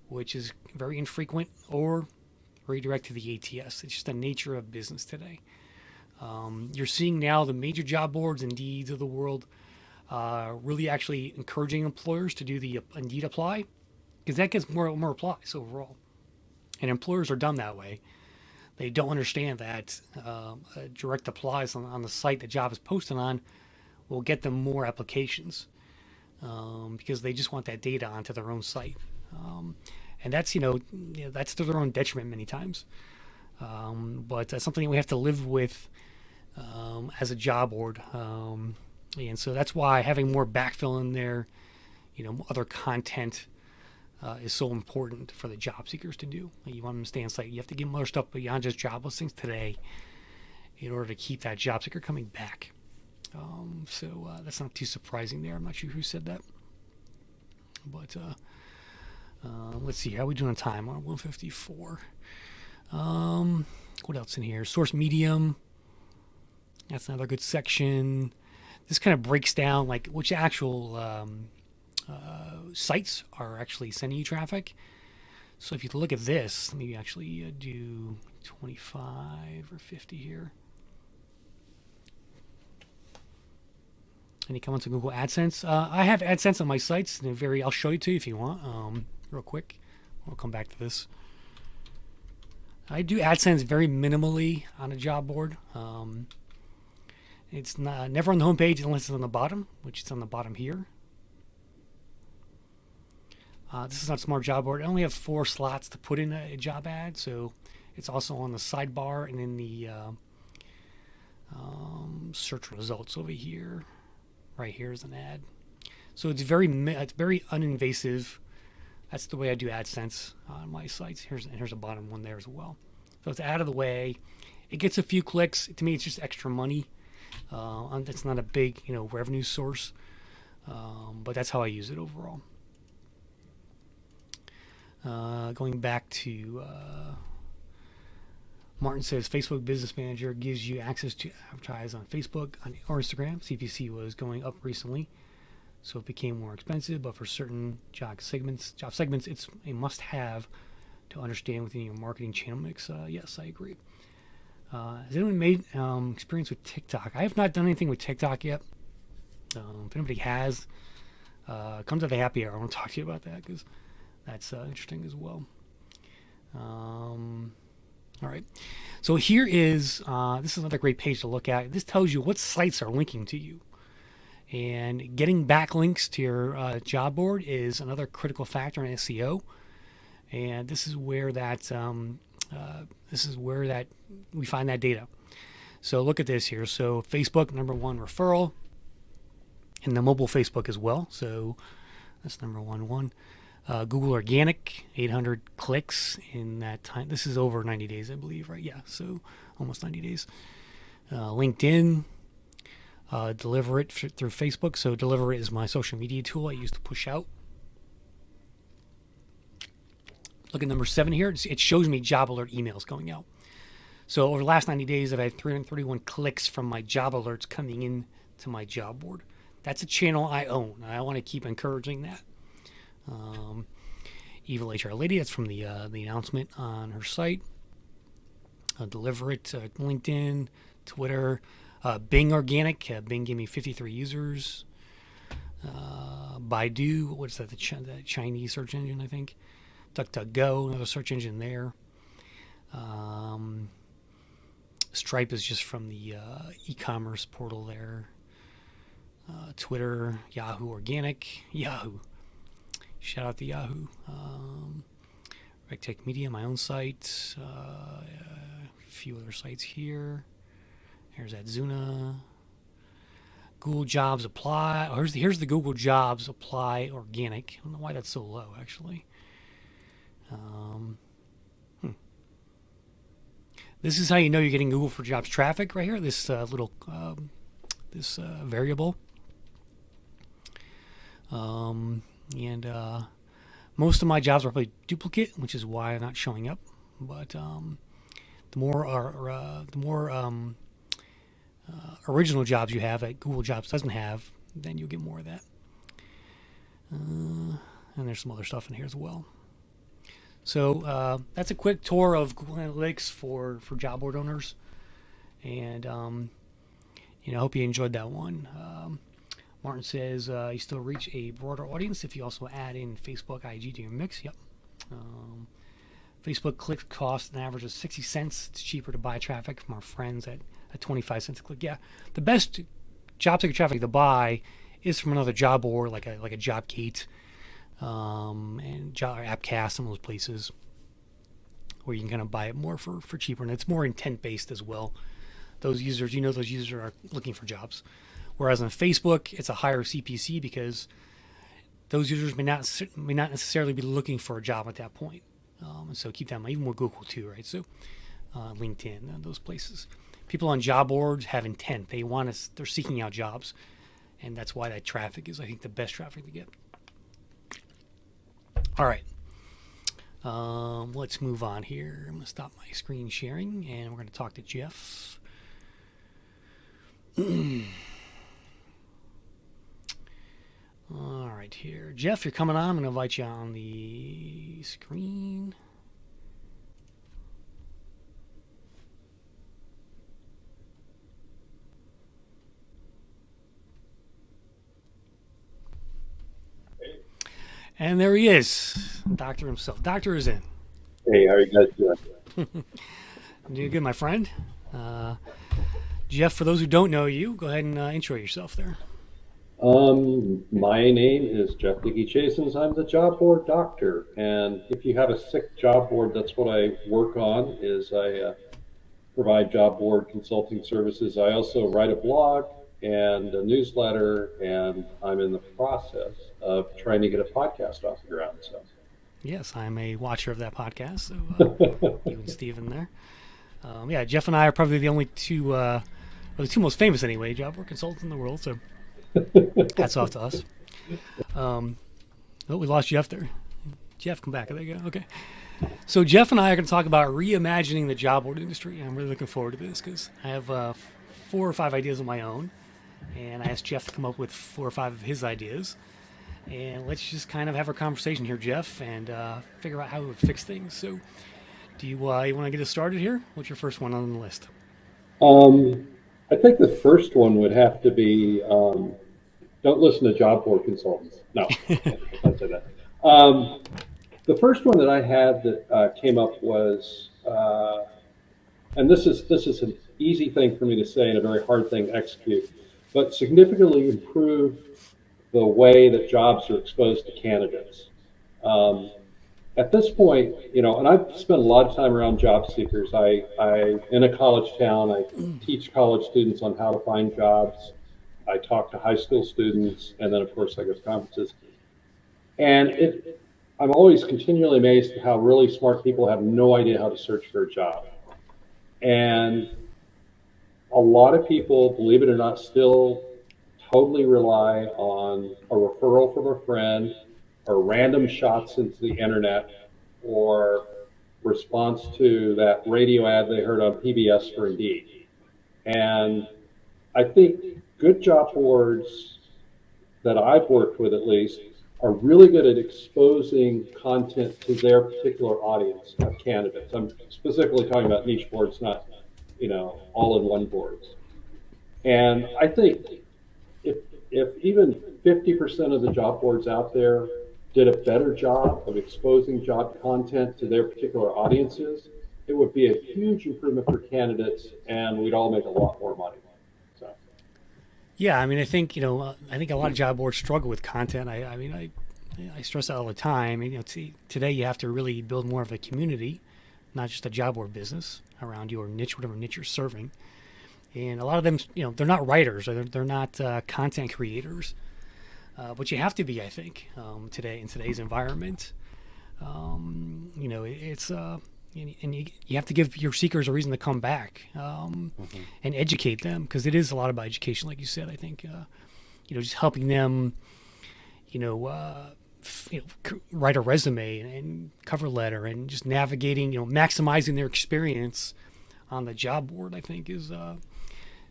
A: which is very infrequent, or redirect to the ATS. It's just the nature of business today. You're seeing now the major job boards, Indeeds of the world, really actually encouraging employers to do the Indeed apply, because that gets more replies overall. And employers are done that way. They don't understand that direct applies on the site the job is posted on will get them more applications because they just want that data onto their own site. And that's, that's to their own detriment many times. But that's something we have to live with as a job board. And so that's why having more backfill in there, other content is so important for the job seekers to do. You want them to stay on site. You have to give them other stuff beyond just job listings today in order to keep that job seeker coming back. So that's not too surprising there. I'm not sure who said that. But let's see. How are we doing on time? On 154. What else in here? Source medium. That's another good section. This kind of breaks down like which actual sites are actually sending you traffic. So if you look at this, let me actually do 25 or 50 here. Any comments on Google AdSense? I have AdSense on my sites. And I'll show you to you if you want, real quick. We'll come back to this. I do AdSense very minimally on a job board. It's never on the home page unless it's on the bottom, which is on the bottom here. This is not a smart job board. I only have 4 slots to put in a job ad, so it's also on the sidebar and in the search results over here. Right here is an ad. So it's very uninvasive. That's the way I do AdSense on my sites. Here's a bottom one there as well. So it's out of the way. It gets a few clicks. To me, it's just extra money. It's not a big revenue source, but that's how I use it overall. Going back to Martin says Facebook Business Manager gives you access to advertise on Facebook or Instagram. CPC was going up recently, so it became more expensive. But for certain job segments, it's a must-have to understand within your marketing channel mix. Yes, I agree. Has anyone made experience with TikTok? I have not done anything with TikTok yet. If anybody has, come to the happy hour. I want to talk to you about that because that's interesting as well. All right. So here is, this is another great page to look at. This tells you what sites are linking to you. And getting backlinks to your job board is another critical factor in SEO. And this is where that we find that data. So look at this here. So Facebook, #1 referral, and the mobile Facebook as well. So that's #1. Google Organic, 800 clicks in that time. This is over 90 days, I believe, right? Yeah, so almost 90 days. LinkedIn, Deliver It through Facebook. So Deliver It is my social media tool I use to push out. Look at #7 here. It shows me job alert emails going out. So over the last 90 days, I've had 331 clicks from my job alerts coming in to my job board. That's a channel I own. I want to keep encouraging that. Evil HR Lady, that's from the announcement on her site. Deliver It, LinkedIn, Twitter, Bing Organic. Bing gave me 53 users. Baidu, what's that? The Chinese search engine, I think. DuckDuckGo, another search engine there. Stripe is just from the e-commerce portal there. Twitter, Yahoo Organic, Yahoo. Shout out to Yahoo. RegTech Media, my own site. A few other sites here. Here's Adzuna. Google Jobs Apply. Oh, here's the Google Jobs Apply Organic. I don't know why that's so low, actually. This is how you know you're getting Google for Jobs traffic right here. This little this variable. And most of my jobs are probably duplicate, which is why I'm not showing up. But the more original jobs you have that Google Jobs doesn't have, then you'll get more of that. And there's some other stuff in here as well. So that's a quick tour of Google Analytics for job board owners, and I hope you enjoyed that one. Martin says you still reach a broader audience if you also add in Facebook, IG to your mix. Yep. Facebook clicks cost an average of 60 cents. It's cheaper to buy traffic from our friends at 25 cents a click. Yeah, the best job seeker traffic to buy is from another job board like a JobGate. And AppCast, some of those places where you can kind of buy it more for cheaper, and it's more intent based as well. Those users are looking for jobs, whereas on Facebook it's a higher CPC because those users may not necessarily be looking for a job at that point. And so keep that in mind, even with Google too, right? So LinkedIn, those places. People on job boards have intent; they're seeking out jobs, and that's why that traffic is, I think, the best traffic to get. All right, let's move on here. I'm going to stop my screen sharing, and we're going to talk to Jeff. All right, here. Jeff, you're coming on. I'm going to invite you on the screen. And there he is, Doctor himself. Doctor is in.
B: Hey, how are you guys doing?
A: I'm doing good, my friend. Jeff, for those who don't know you, go ahead and intro yourself there.
B: My name is Jeff Dickey Chasins. I'm the job board doctor, and if you have a sick job board, that's what I work on. Is I provide job board consulting services. I also write a blog and a newsletter, and I'm in the process of trying to get a podcast off the ground. So,
A: yes, I'm a watcher of that podcast. So you and Steven there. Yeah, Jeff and I are probably the only two, the two most famous anyway, job board consultants in the world. So hats off to us. Oh, we lost Jeff there. Jeff, come back. There you go. Okay. So Jeff and I are going to talk about reimagining the job board industry. I'm really looking forward to this because I have 4 or 5 ideas of my own, and I asked Jeff to come up with 4 or 5 of his ideas. And let's just kind of have a conversation here, Jeff, and figure out how we would fix things. So do you want to get us started here? What's your first one on the list?
B: I think the first one would have to be don't listen to job board consultants. No, I can't say that. The first one that I had that came up was, and this is an easy thing for me to say and a very hard thing to execute, but significantly improve the way that jobs are exposed to candidates. At this point, and I've spent a lot of time around job seekers. I in a college town, I teach college students on how to find jobs. I talk to high school students, and then of course I go to conferences. And I'm always continually amazed at how really smart people have no idea how to search for a job. And a lot of people, believe it or not, still totally rely on a referral from a friend or random shots into the internet or response to that radio ad they heard on PBS for Indeed. And I think good job boards that I've worked with at least are really good at exposing content to their particular audience of candidates. I'm specifically talking about niche boards, not all-in-one boards. And I think if even 50% of the job boards out there did a better job of exposing job content to their particular audiences, it would be a huge improvement for candidates, and we'd all make a lot more money. So,
A: yeah, I mean, I think a lot of job boards struggle with content. I stress that all the time. Today you have to really build more of a community, not just a job board business around your niche, whatever niche you're serving. And a lot of them, they're not writers, or they're not content creators, but you have to be, I think, today in today's environment. It's and you have to give your seekers a reason to come back, and educate them, because it is a lot about education, like you said. I think just helping them, you know, write a resume and cover letter, and just navigating, maximizing their experience on the job board, I think is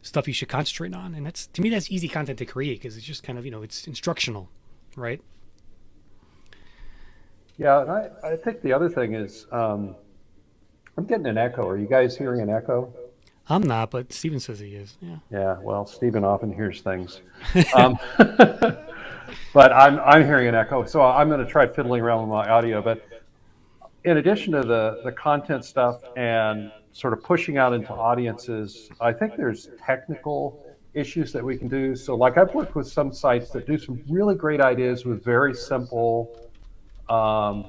A: stuff you should concentrate on. And to me, that's easy content to create, because it's just kind of, it's instructional, right?
B: Yeah, and I think the other thing is, I'm getting an echo. Are you guys hearing an echo?
A: I'm not, but Steven says he is. Yeah.
B: Yeah, well, Stephen often hears things. Um, but I'm hearing an echo, so I'm going to try fiddling around with my audio. But in addition to the content stuff and sort of pushing out into audiences, I think there's technical issues that we can do. So, like, I've worked with some sites that do some really great ideas with very simple um,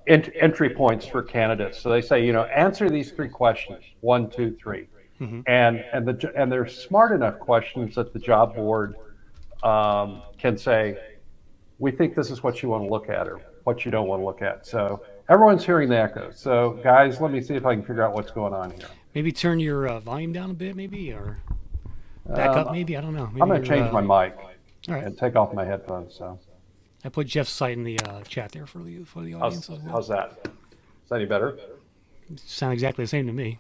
B: entry points for candidates. So they say, answer these 3 questions: 1, 2, 3,
A: Mm-hmm.
B: and they're smart enough questions that the job board can say, we think this is what you want to look at or what you don't want to look at. So everyone's hearing the echo. So guys, let me see if I can figure out what's going on here.
A: Maybe turn your volume down a bit, maybe, or back up, maybe. I don't know. Maybe
B: I'm going to change my mic
A: all right.
B: and take off my headphones. So
A: I put Jeff's site in the chat there for the audience as well.
B: how's that? Is that any better?
A: Sound exactly the same to me.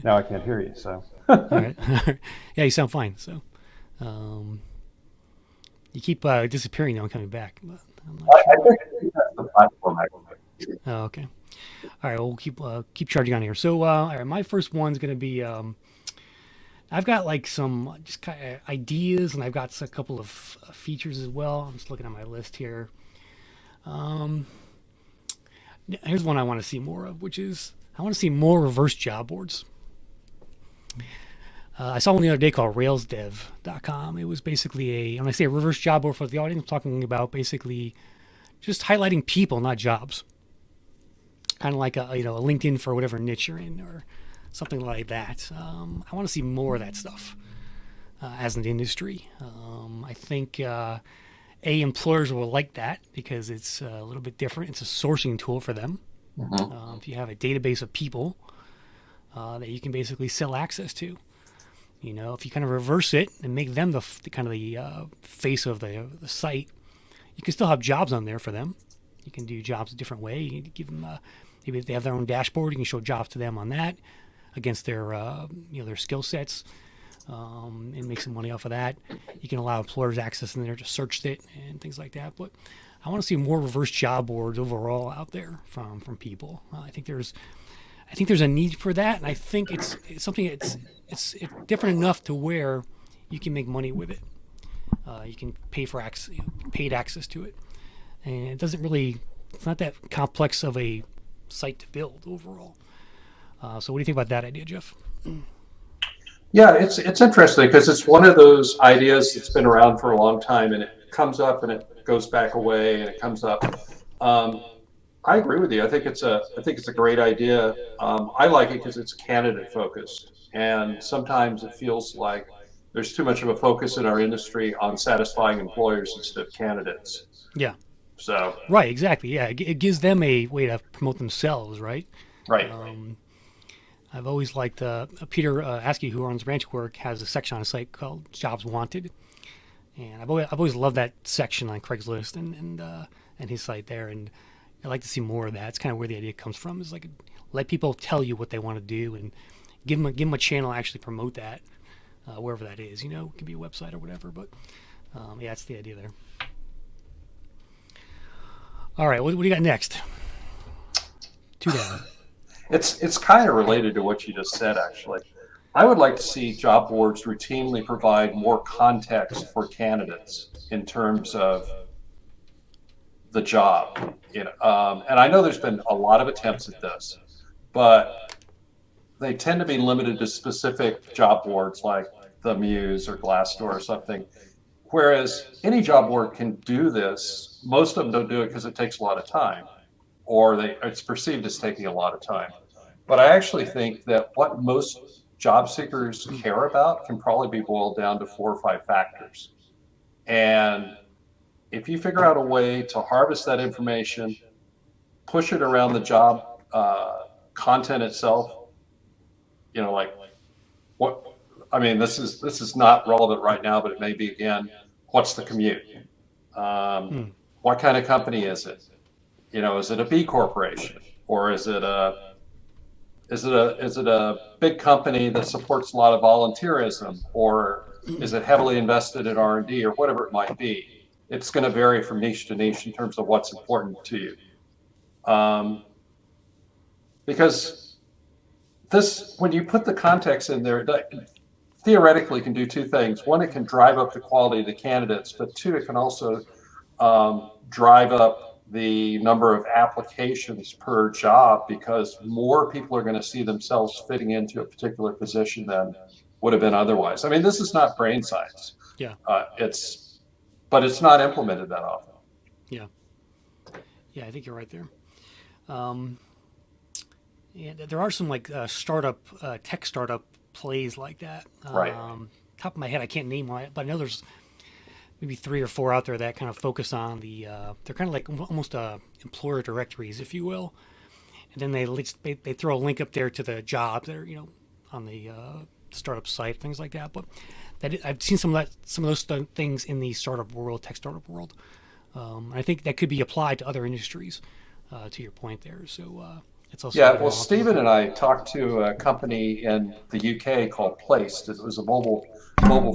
B: Now I can't hear you. So
A: All right. Yeah, you sound fine. So you keep disappearing now and coming back. But I'm not sure.
B: I think that's the platform.
A: Oh, okay. All right. Well, we'll keep charging on here. So, all right. My first one's going to be. I've got like some just kind of ideas, and I've got a couple of features as well. I'm just looking at my list here. Here's one I want to see more of, which is I want to see more reverse job boards. I saw one the other day called railsdev.com. It was basically when I say a reverse job board for the audience, I'm talking about basically just highlighting people, not jobs. Kind of like a LinkedIn for whatever niche you're in, or something like that. I want to see more of that stuff as an industry. I think employers will like that because it's a little bit different. It's a sourcing tool for them.
B: Mm-hmm.
A: If you have a database of people that you can basically sell access to, if you kind of reverse it and make them the face of the site, you can still have jobs on there for them. You can do jobs a different way. You can give them maybe if they have their own dashboard, you can show jobs to them on that against their their skill sets, and make some money off of that. You can allow employers access in there to search it and things like that. But I want to see more reverse job boards overall out there from people. I think there's a need for that, and I think it's something it's different enough to where you can make money with it. You can pay for paid access to it, and it's not that complex of a site to build overall. So what do you think about that idea, Jeff?
C: Yeah, it's interesting because it's one of those ideas that's been around for a long time, and it comes up and it goes back away, and it comes up. I agree with you. I think it's a great idea. I like it because it's candidate focused, and sometimes it feels like there's too much of a focus in our industry on satisfying employers instead of candidates.
A: Yeah.
C: So
A: right, exactly. Yeah, it gives them a way to promote themselves, right?
C: Right.
A: I've always liked Peter Askey, who runs Branch Work, has a section on a site called Jobs Wanted, and I've always loved that section on Craigslist and his site there, and I'd like to see more of that. It's kind of where the idea comes from. Is like let people tell you what they want to do, and give them a channel to actually promote that wherever that is. It could be a website or whatever, but yeah, that's the idea there. All right, what do you got next? 2 down.
C: It's kind of related to what you just said, actually. I would like to see job boards routinely provide more context for candidates in terms of the job. And I know there's been a lot of attempts at this, but they tend to be limited to specific job boards like the Muse or Glassdoor or something. Whereas any job board can do this. Most of them don't do it because it takes a lot of time, or it's perceived as taking a lot of time. But I actually think that what most job seekers care about can probably be boiled down to 4 or 5 factors. And if you figure out a way to harvest that information push it around the job content itself. Like what? I mean, this is not relevant right now, but it may be again. What's the commute? What kind of company is it? Is it a B corporation, or is it a big company that supports a lot of volunteerism, or is it heavily invested in R&D, or whatever it might be? It's going to vary from niche to niche in terms of what's important to you. Because when you put the context in there, that theoretically can do two things. One, it can drive up the quality of the candidates, but two, it can also drive up the number of applications per job, because more people are going to see themselves fitting into a particular position than would have been otherwise. I mean, this is not brain science.
A: Yeah.
C: But it's not implemented that often.
A: Yeah. Yeah, I think you're right there. Yeah, there are some like tech startup plays like that.
C: Right.
A: Top of my head, I can't name one, but I know there's maybe 3 or 4 out there that kind of focus on they're kind of like almost employer directories, if you will. And then they throw a link up there to the jobs that are, on the startup site, things like that. But I've seen some of those things in the startup world, tech startup world. I think that could be applied to other industries, to your point there. So it's also
C: well, Stephen and I talked to a company in the UK called Placed. It was a mobile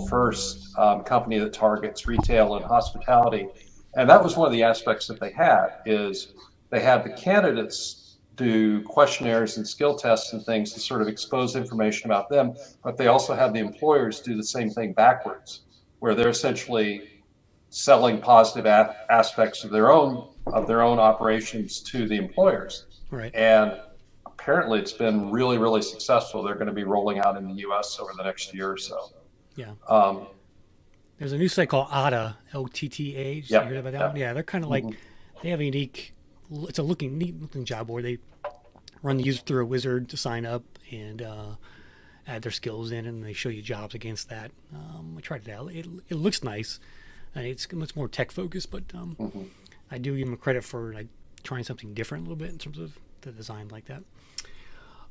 C: first company that targets retail and hospitality, and that was one of the aspects that they had the candidates do questionnaires and skill tests and things to sort of expose information about them, but they also have the employers do the same thing backwards, where they're essentially selling positive aspects of their own operations to the employers.
A: Right.
C: And apparently it's been really, really successful. They're going to be rolling out in the US over the next year or so.
A: Yeah. There's a new site called OTTA, OTTA. You heard about that one? Yeah, they're kind of like, they have a neat looking job board. They run the user through a wizard to sign up and add their skills in, and they show you jobs against that. I tried it out. It looks nice. It's much more tech focused, but I do give them credit for like trying something different a little bit in terms of the design like that.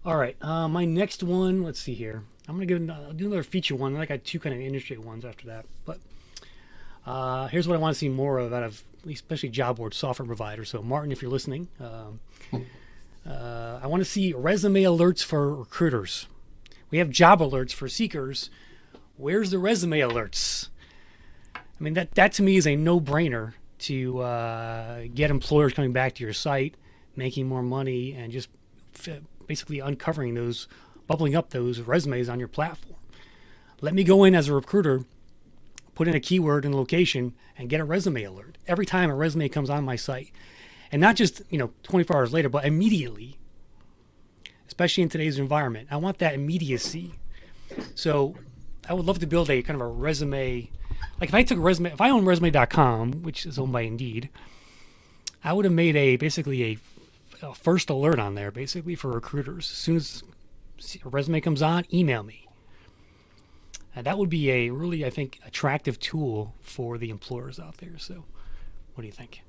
A: All right, my next one, let's see here. I'll do another feature one. I got 2 kind of industry ones after that. But here's what I want to see more of out of, especially job board software providers. So Martin, if you're listening, I want to see resume alerts for recruiters. We have job alerts for seekers. Where's the resume alerts? I mean, that to me is a no-brainer to get employers coming back to your site, making more money, and just basically bubbling up those resumes on your platform. Let me go in as a recruiter, put in a keyword and location, and get a resume alert every time a resume comes on my site. And not just 24 hours later, but immediately, especially in today's environment. I want that immediacy. So I would love to build a kind of a resume. Like if I own resume.com, which is owned by Indeed, I would have made basically a first alert on there, basically for recruiters. As soon as a resume comes on, email me. And that would be a really, I think, attractive tool for the employers out there. So what do you think?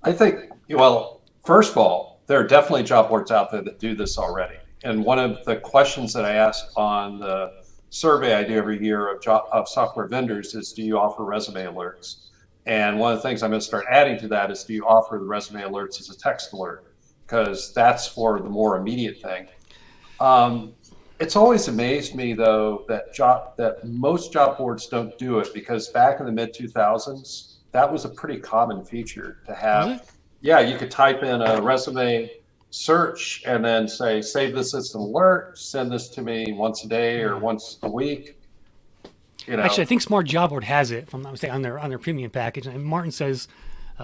C: I think, well, first of all, there are definitely job boards out there that do this already. And one of the questions that I ask on the survey I do every year of software vendors is, do you offer resume alerts? And one of the things I'm going to start adding to that is, do you offer the resume alerts as a text alert? Because that's for the more immediate thing. It's always amazed me, though, that most job boards don't do it, because back in the mid-2000s, that was a pretty common feature to have. Yeah, you could type in a resume search and then say, save this as an alert, send this to me once a day or once a week.
A: Actually, I think Smart Job Board has it, if I'm not mistaken, on their premium package. And Martin says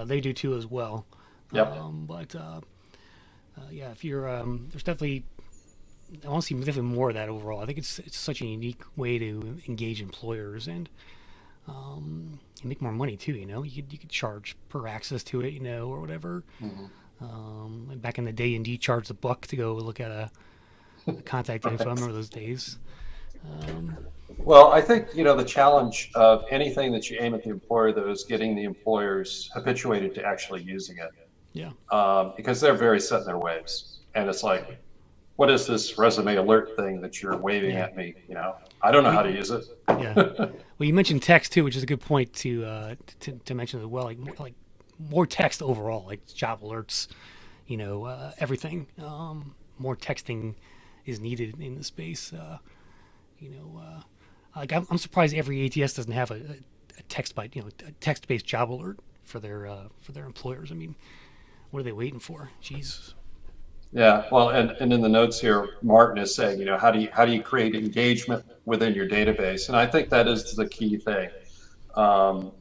A: they do too as well.
C: Yep.
A: If you're, there's definitely, I want to see definitely more of that overall. I think it's such a unique way to engage employers, and you make more money too. You could charge per access to it, or whatever. Back in the day, Indeed charged $1 to go look at a contact info. I remember those days.
C: Well, I think, the challenge of anything that you aim at the employer, though, is getting the employers habituated to actually using it.
A: Yeah.
C: because they're very set in their ways. And it's like, what is this resume alert thing that you're waving
A: Yeah.
C: at me? I don't know how to
A: We,
C: use it.
A: yeah. Well, you mentioned text too, which is a good point to mention as well. Like more text overall, like job alerts, everything. More texting is needed in the space. You know, like I'm surprised every ATS doesn't have a a text-based job alert for their employers. I mean, what are they waiting for? Jeez.
C: Yeah, well, and in the notes here, Martin is saying, how do you create engagement within your database? And I think that is the key thing. Um,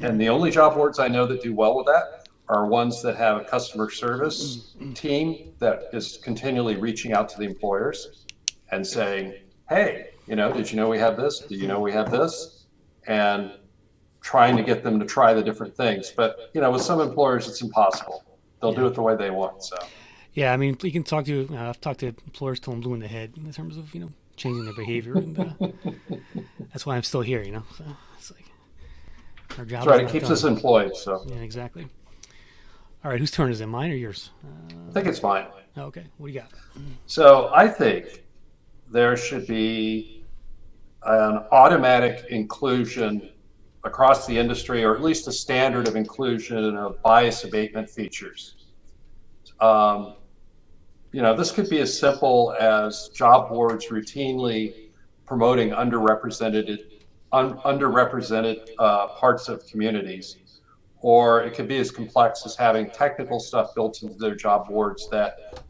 C: and the only job boards I know that do well with that are ones that have a customer service team that is continually reaching out to the employers and saying, hey, did you know we have this? Do you know we have this? And trying to get them to try the different things. But, with some employers, it's impossible. They'll do
A: Yeah.
C: it the way they want. So.
A: Yeah, I mean, you can talk to. I've talked to employers till I'm blue in the head in terms of changing their behavior, and that's why I'm still here. So it's like our job
C: That's
A: is
C: right. It
A: not
C: keeps
A: done.
C: us employed. So
A: Yeah, exactly. All right, whose turn is it? Mine or yours?
C: I think it's fine.
A: Okay, what do you got?
C: So I think there should be an automatic inclusion across the industry, or at least a standard of inclusion of bias abatement features. Um, this could be as simple as job boards routinely promoting underrepresented parts of communities, or it could be as complex as having technical stuff built into their job boards that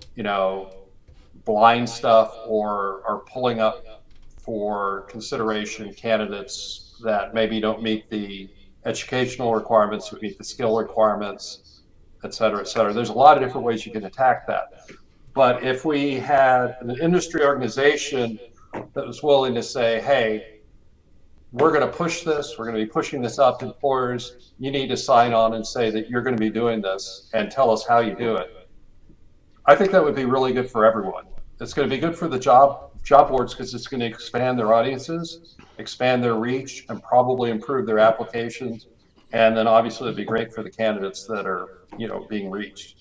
C: blind stuff or are pulling up for consideration candidates that maybe don't meet the educational requirements, but meet the skill requirements, et cetera, et cetera. There's a lot of different ways you can attack that. But if we had an industry organization that was willing to say, hey, we're going to push this, we're going to be pushing this out to employers, you need to sign on and say that you're going to be doing this and tell us how you do it. I think that would be really good for everyone. It's going to be good for the job boards because it's going to expand their audiences, expand their reach, and probably improve their applications. And then obviously it'd be great for the candidates that are, being reached.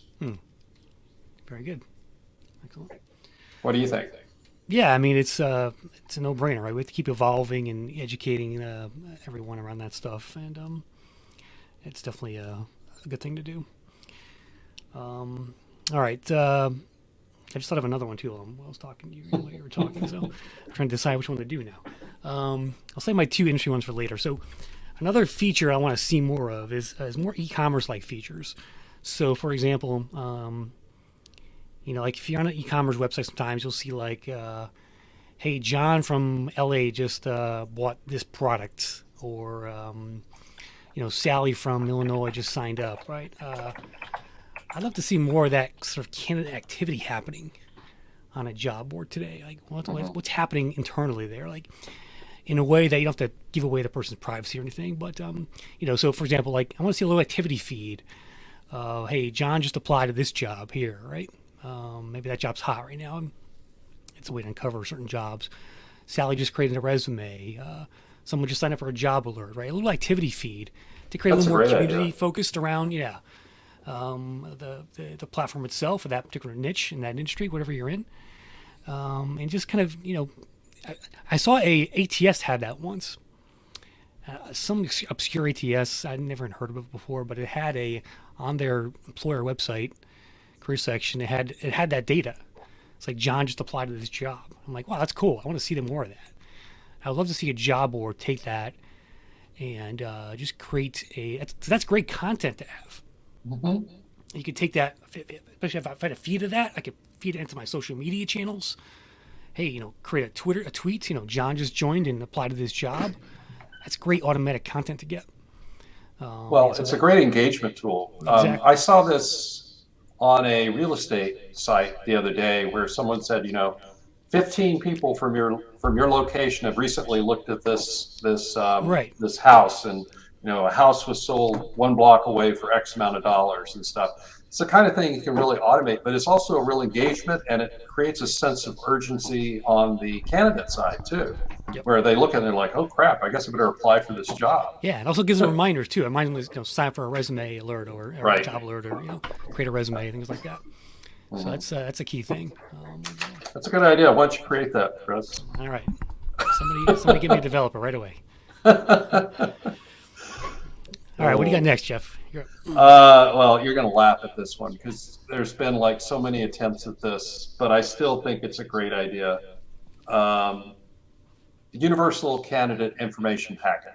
A: Very good. Excellent.
C: What do you think?
A: Yeah, I mean it's a no-brainer, right? We have to keep evolving and educating everyone around that stuff, and it's definitely a good thing to do. All right, I just thought of another one too while I was talking to you while you were talking, so I'm trying to decide which one to do now. I'll save my two industry ones for later. So another feature I want to see more of is more e-commerce like features. So for example, like if you're on an e-commerce website, sometimes you'll see like, hey, John from LA just bought this product, or Sally from Illinois just signed up, right? I'd love to see more of that sort of candidate activity happening on a job board today. Like what's happening internally there, like in a way that you don't have to give away the person's privacy or anything. But so for example, like I want to see a little activity feed. Hey, John just applied to this job here, right? Maybe that job's hot right now. It's a way to uncover certain jobs. Sally just created a resume. Someone just signed up for a job alert, right? A little activity feed to create
C: That's
A: a little more community
C: idea.
A: focused around, the platform itself or that particular niche in that industry, whatever you're in, and just kind of I saw a ATS had that once. Some obscure ATS I'd never heard of it before, but it had on their employer website career section. It had that data. It's like John just applied to this job. I'm like, wow, that's cool. I want to see more of that. I would love to see a job board take that and just create that's great content to have.
C: Mm-hmm.
A: You could take that, especially if I had a feed of that, I could feed it into my social media channels. Hey, create a tweet. John just joined and applied to this job. That's great automatic content to get.
C: Well, it's a great engagement tool.
A: Exactly.
C: I saw this on a real estate site the other day where someone said, 15 people from your location have recently looked at
A: Right.
C: this house, and a house was sold one block away for X amount of dollars and stuff. it's the kind of thing you can really automate, but it's also a real engagement, and it creates a sense of urgency on the candidate side too,
A: Yep.
C: where they look at it and they're like, oh crap, I guess I better apply for this job.
A: Yeah, it also gives them reminders too. It reminds them to, sign up for a resume alert or a
C: Right.
A: job alert, or create a resume, things like that. So that's a key thing.
C: That's a good idea. Why don't you create that, Chris?
A: All right, somebody give me a developer right away. All right, what do you got next, Jeff? You're up.
C: Well, you're going to laugh at this one because there's been like so many attempts at this, but I still think it's a great idea. Universal Candidate Information Packet.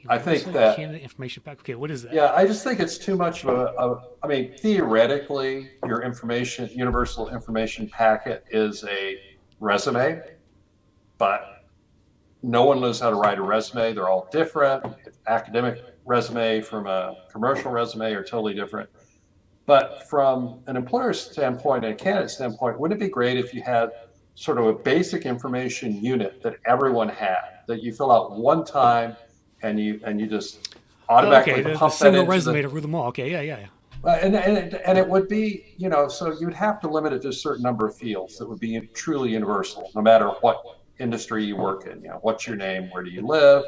C: I think that
A: candidate information pack. Okay, what is that?
C: Yeah, I just think it's too much of I mean, theoretically, your universal information packet is a resume, but no one knows how to write a resume. They're all different. Academic resume from a commercial resume are totally different. But from an employer standpoint and a candidate standpoint, wouldn't it be great if you had sort of a basic information unit that everyone had, that you fill out one time and you just automatically
A: the
C: pump that
A: single
C: into
A: resume to rule them all. Okay, yeah.
C: and it would be, so you'd have to limit it to a certain number of fields that would be truly universal, no matter what industry you work in. What's your name? Where do you live?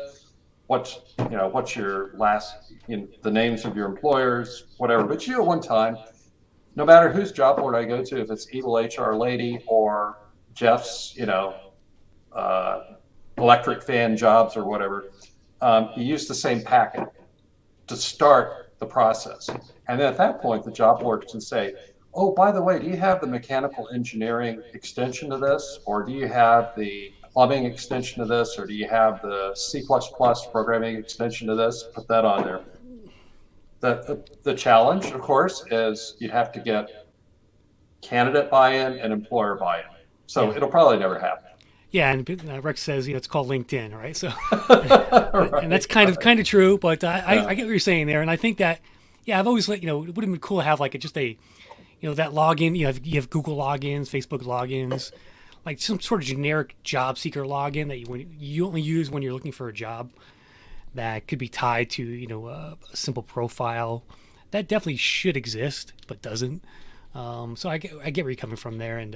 C: What's your last, the names of your employers, whatever. But you at one time, no matter whose job board I go to, if it's evil HR lady or Jeff's, electric fan jobs or whatever, you use the same packet to start the process. And then at that point, the job board can say, oh, by the way, do you have the mechanical engineering extension to this? Or do you have the plumbing extension to this? Or do you have the C++ programming extension to this? Put that on there. The challenge, of course, is you have to get candidate buy-in and employer buy-in. So it'll probably never happen.
A: Yeah, and Rex says it's called LinkedIn, right? So,
C: Right.
A: and that's kind of true. But I get what you're saying there, and I think that I've always it would have been cool to have like just a that login. You have Google logins, Facebook logins, like some sort of generic job seeker login that you only use when you're looking for a job. That could be tied to a simple profile. That definitely should exist, but doesn't. So I get where you're coming from there, and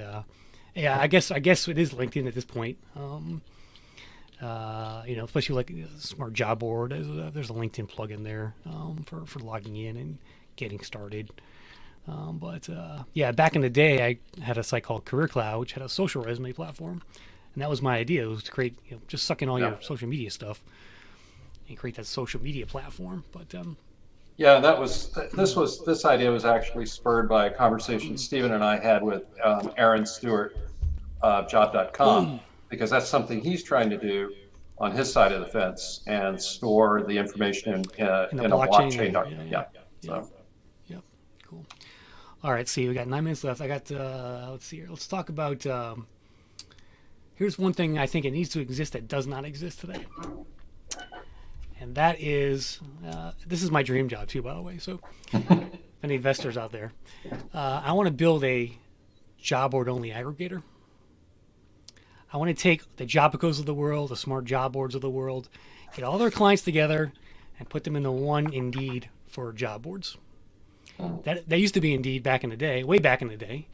A: yeah, I guess it is LinkedIn at this point. Especially like Smart Job Board. There's a LinkedIn plugin there for logging in and getting started. But back in the day, I had a site called Career Cloud, which had a social resume platform, and that was my idea. It was to create, just suck in all your social media stuff and create that social media platform. But
C: yeah, this idea was actually spurred by a conversation Stephen and I had with Aaron Stewart of Job.com, because that's something he's trying to do on his side of the fence and store the information in a blockchain document.
A: Yep. Cool. All right, see, we got 9 minutes left. I got let's see here. Let's talk about. Here's one thing I think it needs to exist that does not exist today. And that is, this is my dream job too, by the way. So, any investors out there, I want to build a job board only aggregator. I want to take the Jobicos of the world, the Smart Job Boards of the world, get all their clients together, and put them into one Indeed for job boards. That used to be Indeed back in the day, way back in the day,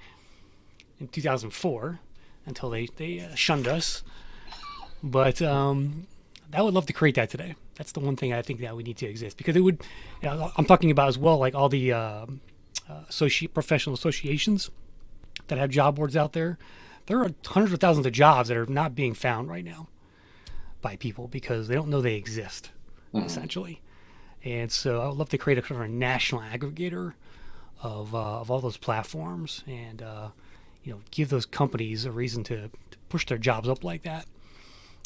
A: in 2004, until they shunned us. But I would love to create that today. That's the one thing I think that we need to exist, because it would. I'm talking about as well, like all the professional associations that have job boards out there. There are hundreds of thousands of jobs that are not being found right now by people because they don't know they exist, essentially. And so I would love to create a kind of a national aggregator of all those platforms, and give those companies a reason to push their jobs up like that,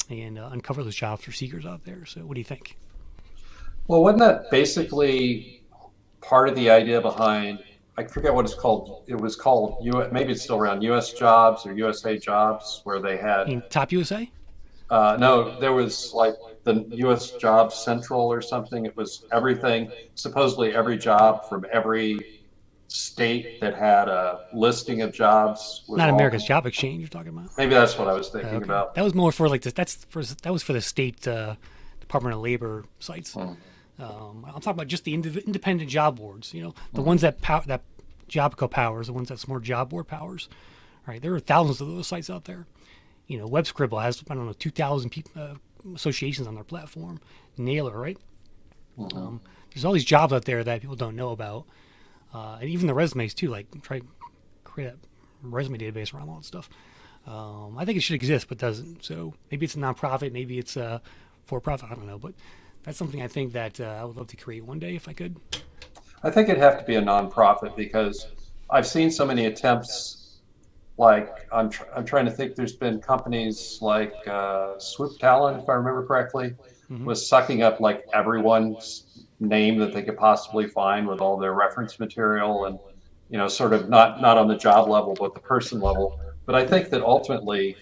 A: and uncover those jobs for seekers out there. So what do you think?
C: Well, wasn't that basically part of the idea behind, I forget what it's called. It was called, maybe it's still around, US Jobs or USA Jobs, where they had...
A: Top USA?
C: No, there was like the US Jobs Central or something. It was everything, supposedly every job from every state that had a listing of jobs.
A: Not America's Job Exchange you're talking about?
C: Maybe that's what I was thinking about.
A: That was more for like this. That was for the state Department of Labor sites. I'm talking about just the independent job boards. The ones that Jobico Powers, the ones that's more job board powers. Right, there are thousands of those sites out there. Web Scribble has, I don't know, 2,000 associations on their platform. Nailer, right? There's all these jobs out there that people don't know about, and even the resumes too. Like try to create a resume database around all that stuff. I think it should exist, but doesn't. So maybe it's a nonprofit, maybe it's a for-profit. I don't know, but that's something I think that I would love to create one day if I could.
C: I think it'd have to be a nonprofit because I've seen so many attempts. Like I'm trying to think. There's been companies like Swoop Talent, if I remember correctly, was sucking up like everyone's name that they could possibly find with all their reference material, and sort of not on the job level but the person level. But I think that ultimately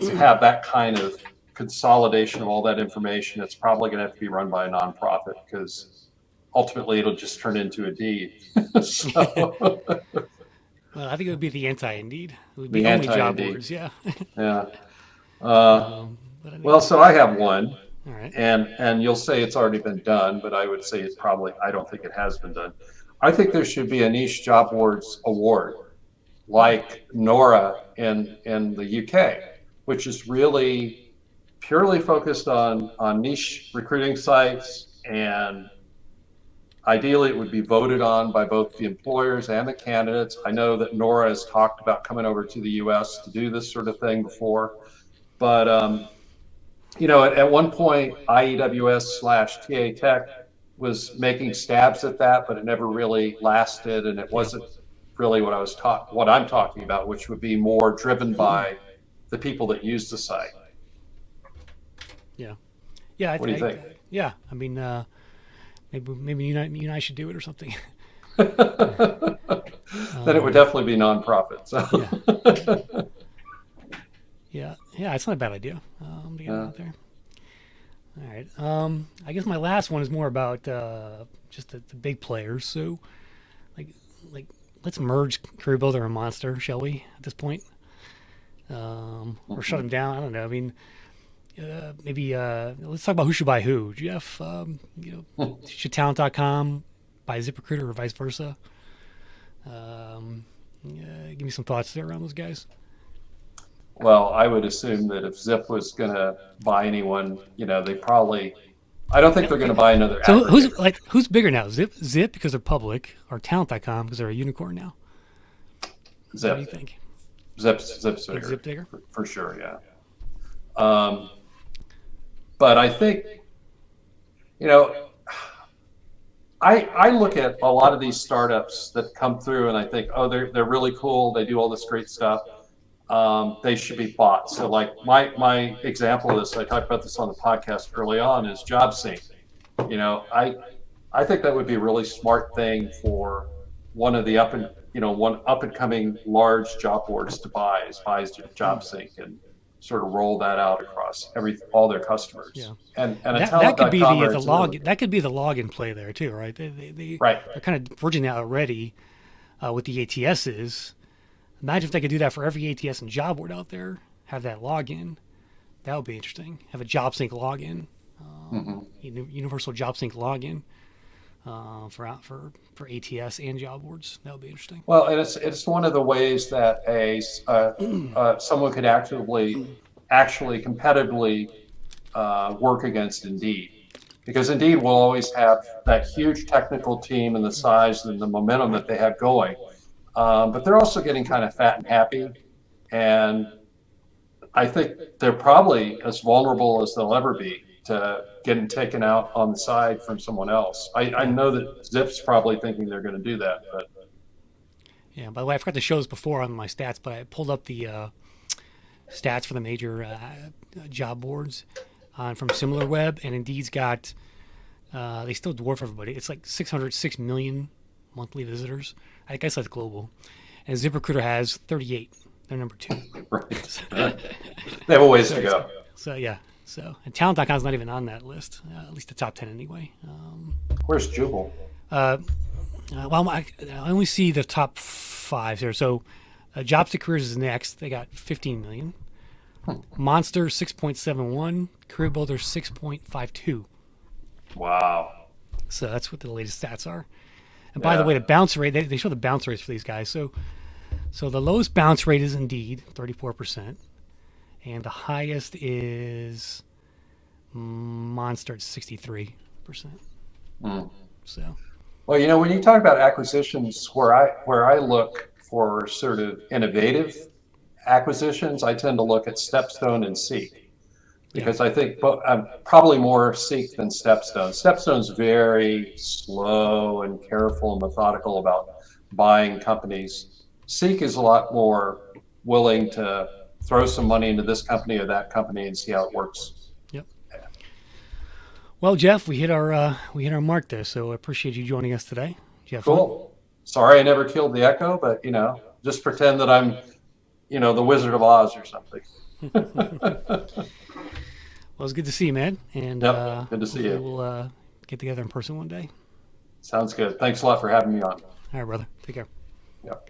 C: to have that kind of consolidation of all that information, it's probably going to have to be run by a nonprofit because ultimately it'll just turn into a deed. So.
A: Well, I think it would be the anti-Indeed. It would
C: The
A: be only job
C: anti-Indeed.
A: boards, yeah.
C: Yeah.
A: But I mean,
C: Well, so I have one,
A: all right.
C: and you'll say it's already been done, but I would say I don't think it has been done. I think there should be a niche job boards award, like Nora in the UK, which is really purely focused on niche recruiting sites, and ideally it would be voted on by both the employers and the candidates. I know that Nora has talked about coming over to the US to do this sort of thing before, but at one point IEWS/TA Tech was making stabs at that, but it never really lasted, and it wasn't really what I'm talking about, which would be more driven by the people that use the site.
A: Yeah.
C: What do you think?
A: Yeah, I mean, maybe you and I should do it or something.
C: Then it would definitely be nonprofit. So.
A: Yeah, it's not a bad idea. To get it out there. All right. I guess my last one is more about just the big players. So, like, let's merge Career Builder and Monster, shall we? At this point, or shut them down. I don't know. I mean, maybe let's talk about who should buy who. Jeff, should Talent.com buy ZipRecruiter or vice versa? Give me some thoughts there around those guys.
C: Well, I would assume that if Zip was going to buy anyone, they probably. I don't think they're going to buy another.
A: So who's bigger now? Zip because they're public, or Talent.com because they're a unicorn now?
C: Zip.
A: What do you think?
C: Zip's bigger.
A: Zip bigger?
C: For sure, yeah. But I think, I look at a lot of these startups that come through and I think, oh, they're really cool. They do all this great stuff. They should be bought. So like my example of this, I talked about this on the podcast early on, is JobSync. I think that would be a really smart thing for one of the up and coming large job boards to buy JobSync and sort of roll that out across all their customers.
A: Yeah.
C: And
A: that could be the log. That could be the login play there too, right? They're kind of bridging that already with the ATSs. Imagine if they could do that for every ATS and job board out there. Have that login. That would be interesting. Have a JobSync login, universal JobSync login for ATS and job boards. That would be interesting.
C: Well, and it's one of the ways that someone could actually competitively work against Indeed, because Indeed will always have that huge technical team and the size and the momentum that they have going. But they're also getting kind of fat and happy, and I think they're probably as vulnerable as they'll ever be to getting taken out on the side from someone else. I know that Zip's probably thinking they're going to do that, but
A: yeah. By the way, I forgot to show this before on my stats, but I pulled up the stats for the major job boards from SimilarWeb, and Indeed's got they still dwarf everybody. It's like 606 million monthly visitors. I guess that's global. And ZipRecruiter has 38. They're number 2.
C: Right. They have a ways to go.
A: So yeah. And Talent.com is not even on that list. At least the top 10 anyway.
C: Where's Jubal?
A: Well, I only see the top 5 here. So Jobs to Careers is next. They got 15 million. Monster 6.71. Career Builder 6.52.
C: Wow.
A: So that's what the latest stats are. And by the way, the bounce rate, they show the bounce rates for these guys. So the lowest bounce rate is Indeed, 34%. And the highest is Monster at 63%. So,
C: well, when you talk about acquisitions, where I look for sort of innovative acquisitions, I tend to look at Stepstone and Seek, because I think I'm probably more Seek than Stepstone. Stepstone's very slow and careful and methodical about buying companies. Seek is a lot more willing to throw some money into this company or that company and see how it works.
A: Yep. Well, Jeff, we hit our mark there, so I appreciate you joining us today. Jeff,
C: cool. Sorry I never killed the echo, but just pretend that I'm, the Wizard of Oz or something.
A: Well, it's good to see you, man. And
C: good to see you.
A: We'll get together in person one day.
C: Sounds good. Thanks a lot for having me on.
A: All right, brother. Take care.
C: Yep.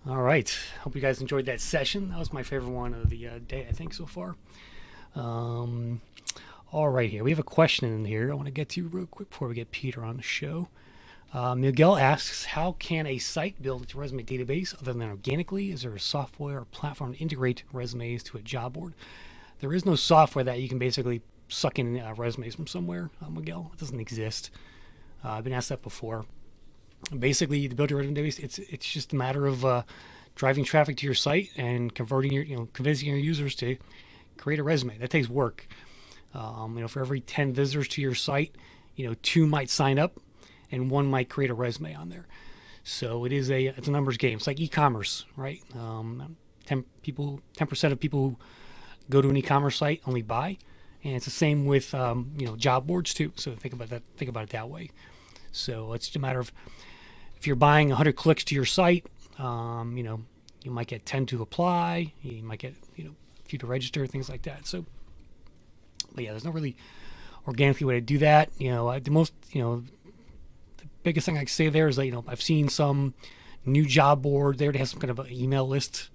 A: All right. Hope you guys enjoyed that session. That was my favorite one of the day, I think, so far. All right, here. We have a question in here I want to get to real quick before we get Peter on the show. Miguel asks, how can a site build its resume database other than organically? Is there a software or platform to integrate resumes to a job board? There is no software that you can basically suck in resumes from somewhere, Miguel. It doesn't exist. I've been asked that before. Basically, to build your resume database, it's just a matter of driving traffic to your site and convincing your users to create a resume. That takes work. For every 10 visitors to your site, 2 might sign up and 1 might create a resume on there. So it's a numbers game. It's like e-commerce, right? 10% of people who go to an e-commerce site only buy, and it's the same with job boards too. So think about it that way. So it's just a matter of, if you're buying 100 clicks to your site, you might get 10 to apply, you might get a few to register, things like that. So, but yeah, there's no really organically way to do that. The biggest thing I can say there is that I've seen some new job board there. They have some kind of an email list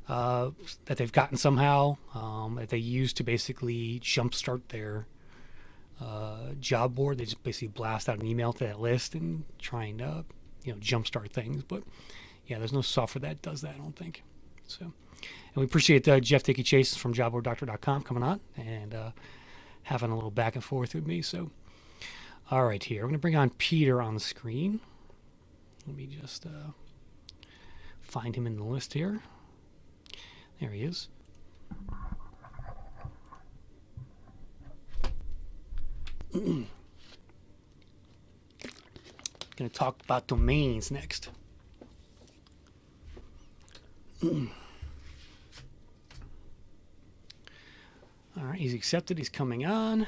A: that they've gotten somehow that they use to basically jumpstart their job board. They just basically blast out an email to that list and try and jumpstart things. But yeah, there's no software that does that, I don't think. So, and we appreciate Jeff Dickey Chase from jobboarddoctor.com coming on and having a little back and forth with me. So, all right, here we're going to bring on Peter on the screen. Let me just find him in the list here. There he is. Going to talk about domains next. All right, he's accepted. He's coming on.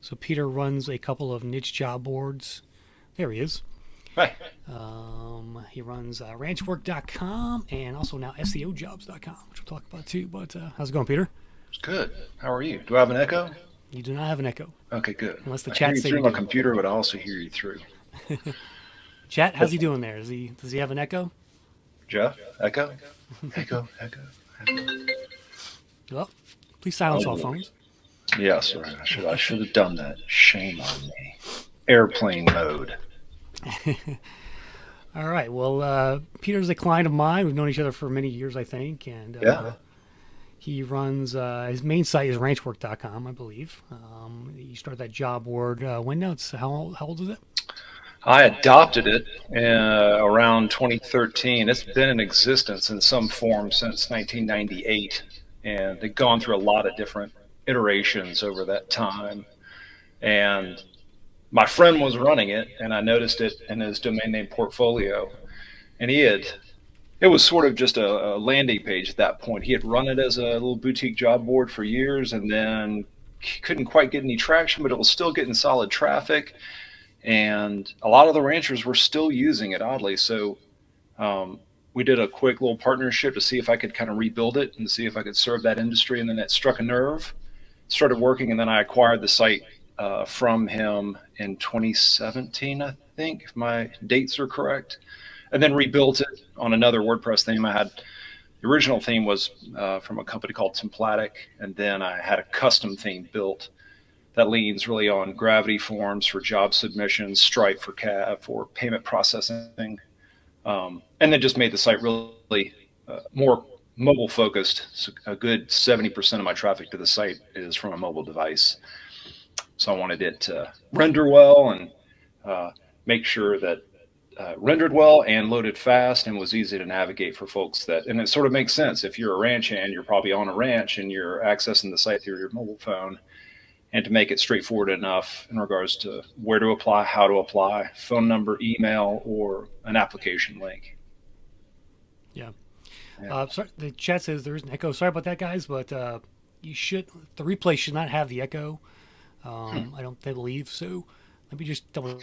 A: So Peter runs a couple of niche job boards. There he is.
D: Hi.
A: He runs ranchwork.com and also now SEOjobs.com, which we'll talk about too. But how's it going, Peter?
D: It's good. How are you? Do I have an echo?
A: You do not have an echo.
D: Okay, good.
A: Unless the
D: I
A: chat
D: hear you
A: say
D: through
A: you
D: my
A: do.
D: computer, but I also hear you through.
A: Chat, how's he doing there? Does he have an echo?
D: Jeff, echo, echo.
A: Well, please silence all phones.
D: Yes, right. I should have done that. Shame on me. Airplane mode.
A: All right. Well, Peter's a client of mine. We've known each other for many years, I think, and he runs his main site is ranchwork.com, I believe. He started that job board when now? It's how old is it?
D: I adopted it around 2013. It's been in existence in some form since 1998, and they've gone through a lot of different iterations over that time. And my friend was running it, and I noticed it in his domain name portfolio. And it was sort of just a landing page at that point. He had run it as a little boutique job board for years, and then he couldn't quite get any traction, but it was still getting solid traffic. And a lot of the ranchers were still using it, oddly. So we did a quick little partnership to see if I could kind of rebuild it and see if I could serve that industry. And then it struck a nerve, started working, and then I acquired the site from him in 2017, I think, if my dates are correct, and then rebuilt it on another WordPress theme. I had the original theme was from a company called Programmatic, and then I had a custom theme built that leans really on Gravity Forms for job submissions, Stripe for payment processing, and then just made the site really more mobile focused. So a good 70% of my traffic to the site is from a mobile device. So I wanted it to render well and make sure that rendered well and loaded fast and was easy to navigate for folks and it sort of makes sense. If you're a ranch hand, you're probably on a ranch and you're accessing the site through your mobile phone, and to make it straightforward enough in regards to where to apply, how to apply, phone number, email, or an application link.
A: Yeah.
D: Yeah.
A: Sorry, the chat says there's an echo. Sorry about that, guys, but the replay should not have the echo. I don't believe so. Let me just double.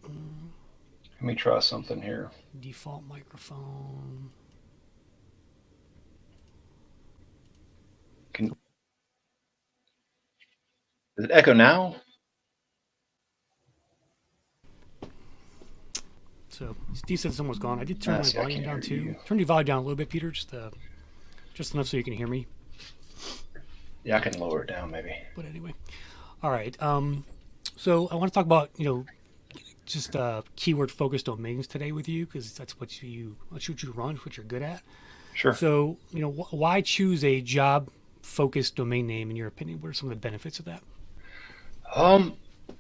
D: Let me try something here.
A: Default microphone.
D: Does it echo now?
A: So Steve said someone's gone. I did turn my volume down too.
D: You.
A: Turn your volume down a little bit, Peter, just enough so you can hear me.
D: Yeah, I can lower it down maybe.
A: But anyway, all right. So I want to talk about just keyword focused domains today with you, because that's what you run, what you're good at.
D: Sure.
A: So why choose a job focused domain name in your opinion? What are some of the benefits of that?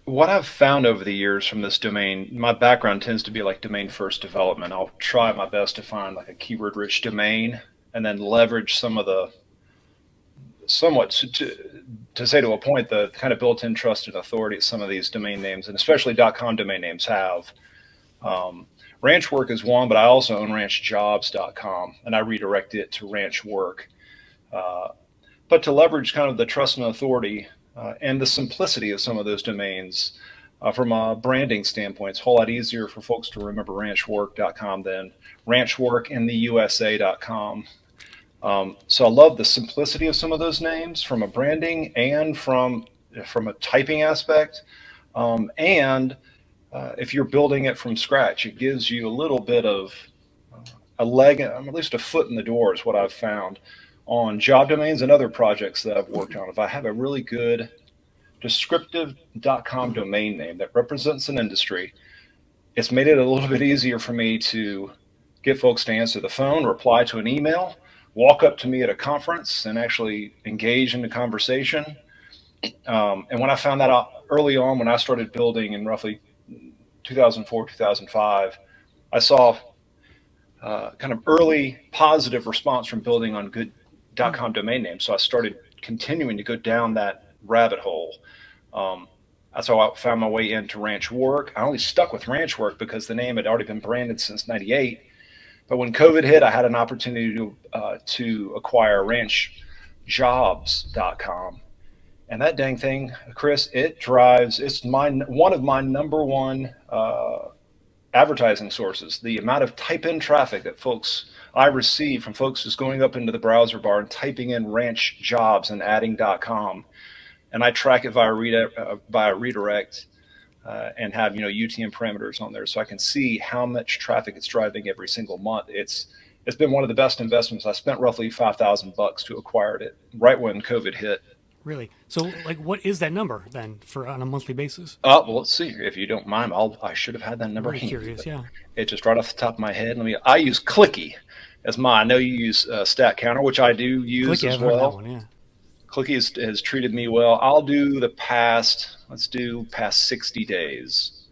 D: What I've found over the years from this domain, my background tends to be like domain first development. I'll try my best to find like a keyword rich domain and then leverage some of the somewhat to say to a point, the kind of built-in trust and authority some of these domain names, and especially .com domain names have. Ranch Work is one, but I also own ranchjobs.com, and I redirect it to Ranch Work. But to leverage kind of the trust and authority and the simplicity of some of those domains from a branding standpoint, it's a whole lot easier for folks to remember ranchwork.com than ranchworkintheusa.com. So I love the simplicity of some of those names from a branding and from a typing aspect. And if you're building it from scratch, it gives you a little bit of a leg, at least a foot in the door is what I've found on job domains and other projects that I've worked on. If I have a really good descriptive .com domain name that represents an industry, it's made it a little bit easier for me to get folks to answer the phone, reply to an email, walk up to me at a conference and actually engage in the conversation. And when I found that out early on, when I started building in roughly 2004, 2005, I saw kind of early positive response from building on good .com domain names. So I started continuing to go down that rabbit hole. That's how I found my way into Ranch Work. I only stuck with Ranch Work because the name had already been branded since '98. But when COVID hit, I had an opportunity to acquire ranchjobs.com. And that dang thing, Chris, it's one of my number one advertising sources. The amount of type-in traffic that I receive from folks just going up into the browser bar and typing in ranch jobs and adding .com. And I track it via redirect and have UTM parameters on there, so I can see how much traffic it's driving every single month. It's been one of the best investments. I spent roughly $5,000 to acquire it right when COVID hit.
A: Really? So, what is that number then on a monthly basis?
D: Well, let's see. If you don't mind, I should have had that number.
A: I'm really curious, yeah.
D: It's just right off the top of my head. I use Clicky as mine. I know you use Stat Counter, which I do use
A: Clicky,
D: as
A: I've heard
D: well.
A: that one, yeah.
D: Clicky has treated me well. I'll do past 60 days.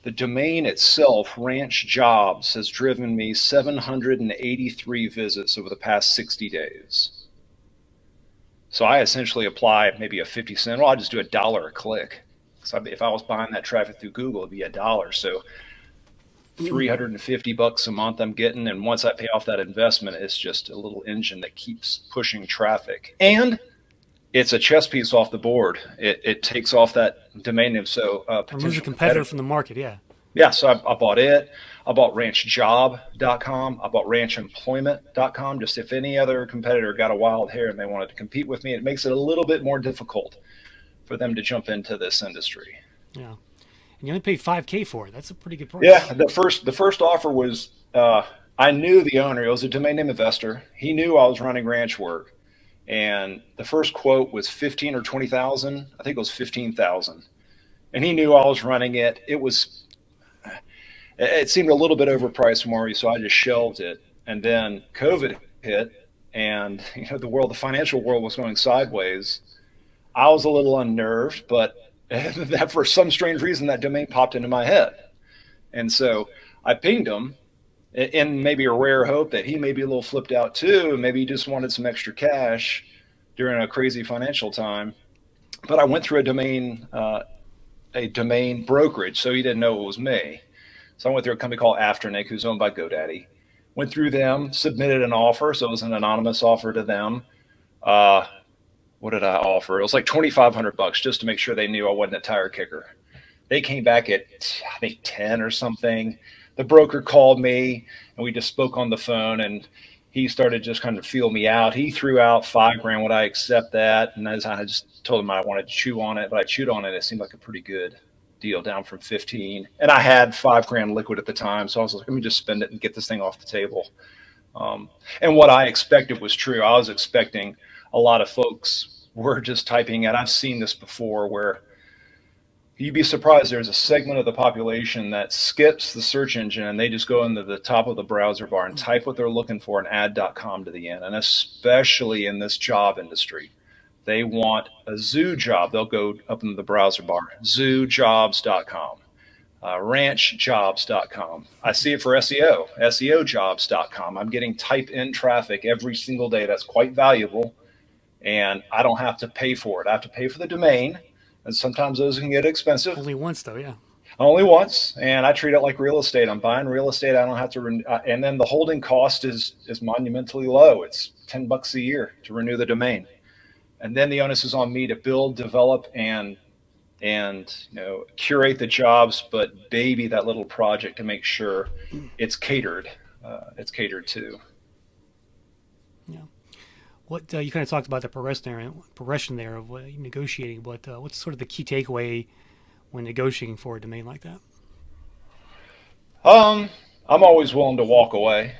D: The domain itself, Ranch Jobs, has driven me 783 visits over the past 60 days. So I essentially apply maybe a 50 cent. Well, I'll just do $1 a click. So if I was buying that traffic through Google, it'd be $1. So $350 a month I'm getting. And once I pay off that investment, it's just a little engine that keeps pushing traffic. And it's a chess piece off the board. It takes off that domain name. So
A: removes a competitor from the market, yeah.
D: Yeah, so I bought it. I bought ranchjob.com. I bought ranchemployment.com. Just if any other competitor got a wild hair and they wanted to compete with me, it makes it a little bit more difficult for them to jump into this industry.
A: Yeah. And you only paid 5K for it. That's a pretty good price.
D: Yeah, the first offer was I knew the owner. It was a domain name investor. He knew I was running ranch work, and the first quote was 15 or 20,000. I think it was 15,000, and he knew I was running it. It seemed a little bit overpriced for me, so I just shelved it. And then COVID hit, and the financial world was going sideways. I was a little unnerved, but that for some strange reason that domain popped into my head, and so I pinged him in maybe a rare hope that he may be a little flipped out too, and maybe he just wanted some extra cash during a crazy financial time. But I went through a domain brokerage, so he didn't know it was me. So I went through a company called Afternic, who's owned by GoDaddy. Went through them, submitted an offer, so it was an anonymous offer to them. Uh, what did I offer? It was like $2,500 just to make sure they knew I wasn't a tire kicker. They came back at I think 10 or something. The broker called me and we just spoke on the phone, and he started just kind of feel me out. He threw out 5 grand. Would I accept that? And as I just told him I wanted to chew on it, but I chewed on it. It seemed like a pretty good deal, down from 15. And I had 5 grand liquid at the time. So I was like, let me just spend it and get this thing off the table. And what I expected was true. I was expecting a lot of folks were just typing it. I've seen this before where you'd be surprised. There's a segment of the population that skips the search engine and they just go into the top of the browser bar and type what they're looking for and add .com to the end. And especially in this job industry, they want a zoo job. They'll go up into the browser bar, zoojobs.com, ranchjobs.com. I see it for SEO, SEOjobs.com. I'm getting type in traffic every single day. That's quite valuable. And I don't have to pay for it. I have to pay for the domain. And sometimes those can get expensive.
A: Only once, though, yeah.
D: Only once. And I treat it like real estate. I'm buying real estate. I don't have to, and then the holding cost is monumentally low. It's $10 a year to renew the domain. And then the onus is on me to build, develop, and curate the jobs, but baby that little project to make sure it's catered. It's catered to.
A: Yeah. What you kind of talked about the progression there of negotiating. What's sort of the key takeaway when negotiating for a domain like that?
D: I'm always willing to walk away,